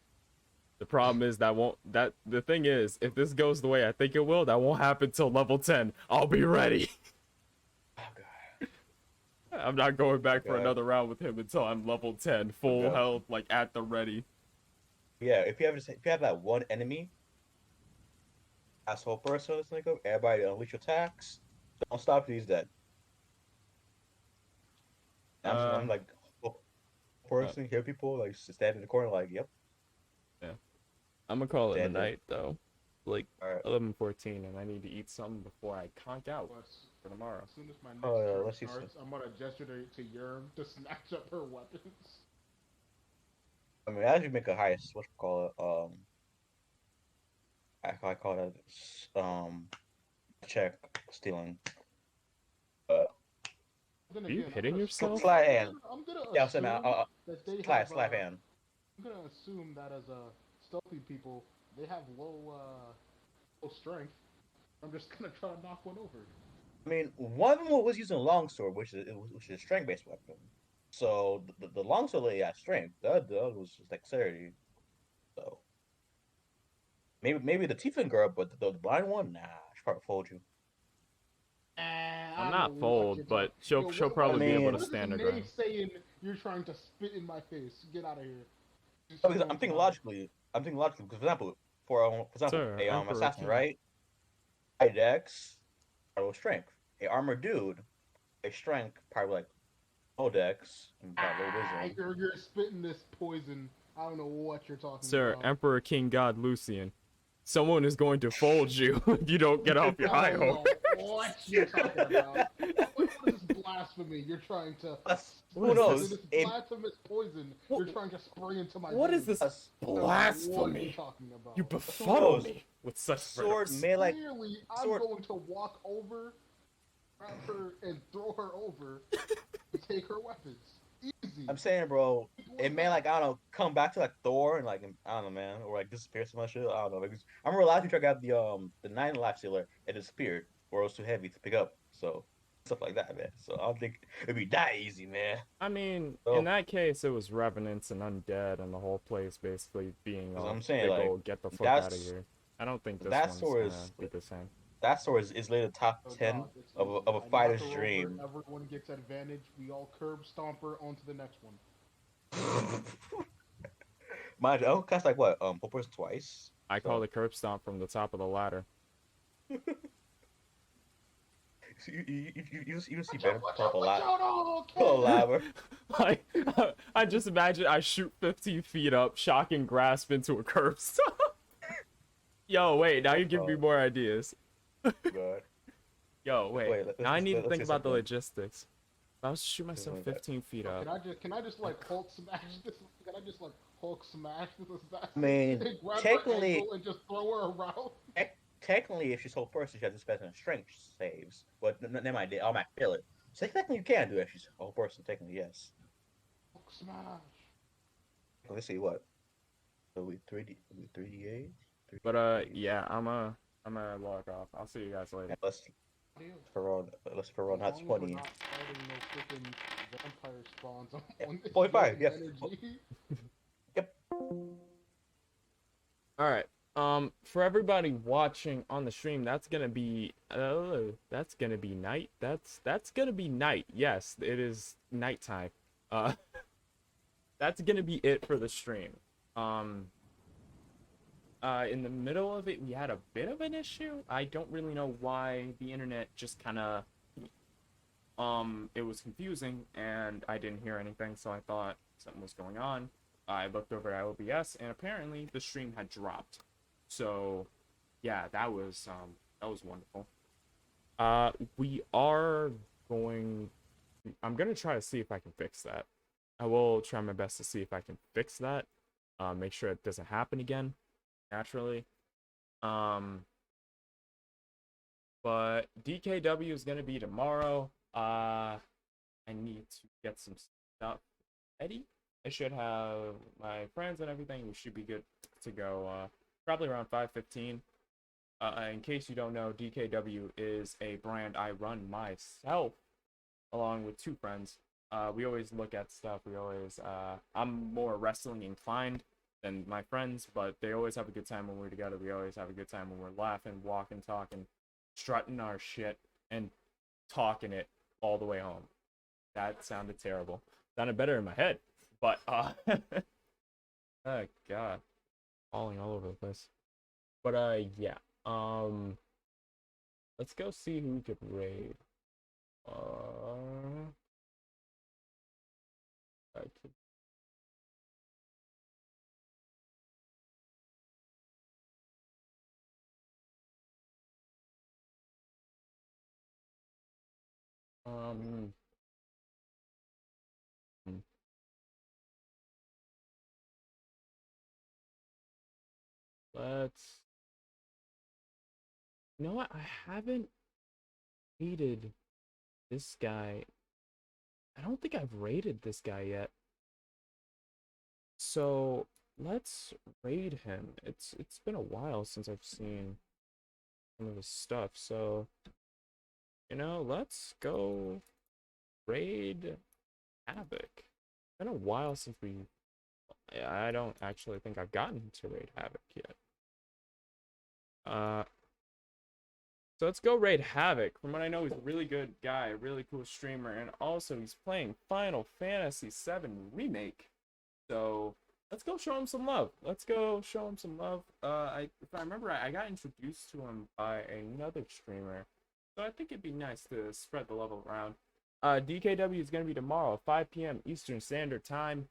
The problem is the thing is, if this goes the way I think it will, that won't happen till level 10. I'll be ready. Oh god. I'm not going back for another round with him until I'm level 10, full health, like at the ready. Yeah, if you have that one enemy, asshole person, it's like everybody unleash attacks. Don't stop till he's dead. I'm like person, hear people like stand in the corner, like, yep. Yeah, I'm gonna call it a night though, like 11:14, and I need to eat something before I conk out for tomorrow. As soon as my next turn starts, I'm gonna gesture to Yerm to snatch up her weapons. I mean, as you make a highest, I call it check stealing. Are you hitting yourself? Sleight of hand. I'm gonna Yeah, assume that they sleight have, of hand. I'm gonna assume that as stealthy people, they have low strength. I'm just gonna try to knock one over. I mean, one of them was using a longsword, which is a strength-based weapon. So the longsword lady had strength. The other was just dexterity. So maybe the tiefling girl, but the blind one, nah, she probably fooled you. I'm not fooled, but she'll probably be able to stand her ground. Saying you're trying to spit in my face. Get out of here. I'm thinking logically. Because for example, assassin, right? High dex, probably strength. A armored dude, a strength, probably like low dex, and low You're spitting this poison. I don't know what you're talking about. Sir, Emperor King God Lucian, someone is going to fold you if you don't get off your high horse. What you're talking about? What is this blasphemy? You're trying to. Who knows? This blasphemous poison you're trying to spray into my. What is this blasphemy? What are you talking about? You befuddle me with such sword verbs. melee. Clearly, I'm going to walk over, grab her, and throw her over to take her weapons. Easy. I'm saying, bro, it may like, I don't know, come back to like Thor and like, I don't know, man, or like disappear some shit. I don't know. Because I remember last week I got the 9 life stealer, it disappeared, or it was too heavy to pick up. So stuff like that, man. So I don't think it'd be that easy, man. I mean, in that case, it was revenants and undead, and the whole place basically being I'm saying, big like, old, get the fuck out of here. I don't think this one's gonna be the same. That sword is later top 10 of a fighter's dream. Everyone gets advantage. We all curb stomper onto the next one. Mind you, I'll cast like what? Whole person twice. I call the curb stomp from the top of the ladder. You see better pop a lot. Like, I just imagine I shoot 15 feet up, shocking grasp into a curb stomp. Yo, wait, now you give me more ideas. God. Yo, wait. Now I need to think about the logistics. If I was to shoot myself 15 feet up. Can I just like Hulk smash this? Can I just like Hulk smash this? I mean, technically, and just throw her around. Technically, if she's whole person, she has to spend on strength saves. But they might fail it. So technically, you can do it if she's a whole person. Technically, yes. Hulk smash. Let's see what. So we 3D8. Yeah, I'm gonna log off. I'll see you guys later. Yeah, let's for not 20. Not no vampire spawns on 45, yes. energy. Yep. All right. For everybody watching on the stream, that's gonna be night. That's gonna be night. Yes, it is nighttime. Uh, that's gonna be it for the stream. In the middle of it, we had a bit of an issue. I don't really know why the internet just kind of, it was confusing, and I didn't hear anything, so I thought something was going on. I looked over at OBS, and apparently the stream had dropped. So, yeah, that was wonderful. We are going. I'm gonna try to see if I can fix that. I will try my best to see if I can fix that. Make sure it doesn't happen again. Naturally. But DKW is gonna be tomorrow. I need to get some stuff ready. I should have my friends and everything. We should be good to go. Probably around 5:15. In case you don't know, DKW is a brand I run myself, along with two friends. We always look at stuff. I'm more wrestling inclined than my friends, but they always have a good time when we're together. We always have a good time when we're laughing, walking, talking, strutting our shit, and talking it all the way home. That sounded terrible. Sounded better in my head, but oh god, falling all over the place. But yeah. Let's go see who we could raid. I could... hmm. Let's... You know what? I haven't raided this guy. I don't think I've raided this guy yet. So let's raid him. It's been a while since I've seen some of his stuff. So, you know, let's go raid Havoc. It's been a while since we... I don't actually think I've gotten to raid Havoc yet. So let's go raid Havoc. From what I know, he's a really good guy, a really cool streamer, and also he's playing Final Fantasy VII Remake. So let's go show him some love. Let's go show him some love. If I remember, I got introduced to him by another streamer, so I think it'd be nice to spread the love around. DKW is gonna be tomorrow, 5 p.m. Eastern Standard Time.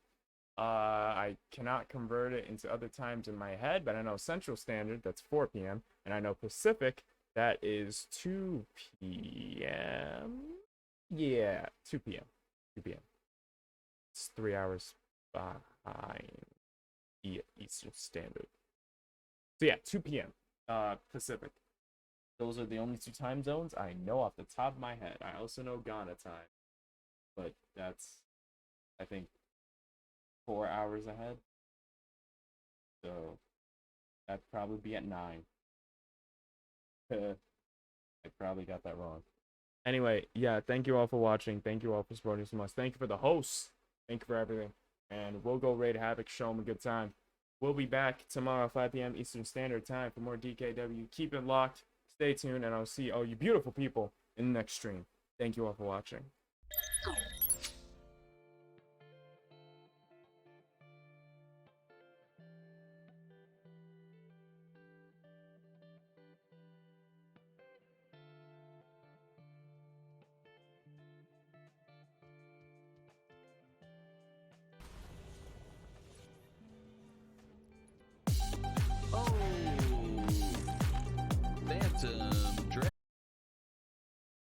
I cannot convert it into other times in my head, but I know Central Standard, that's 4 p.m., and I know Pacific, that is 2 p.m. Yeah, 2 p.m. 2 p.m. It's 3 hours behind Eastern Standard. So yeah, 2 p.m. Pacific. Those are the only two time zones I know off the top of my head. I also know Ghana time, but that's, I think, 4 hours ahead. So that'd probably be at 9. I probably got that wrong. Anyway, yeah, thank you all for watching. Thank you all for supporting so much. Thank you for the hosts. Thank you for everything. And we'll go raid Havoc, show them a good time. We'll be back tomorrow, 5 p.m. Eastern Standard Time for more DKW. Keep it locked. Stay tuned, and I'll see all you beautiful people in the next stream. Thank you all for watching.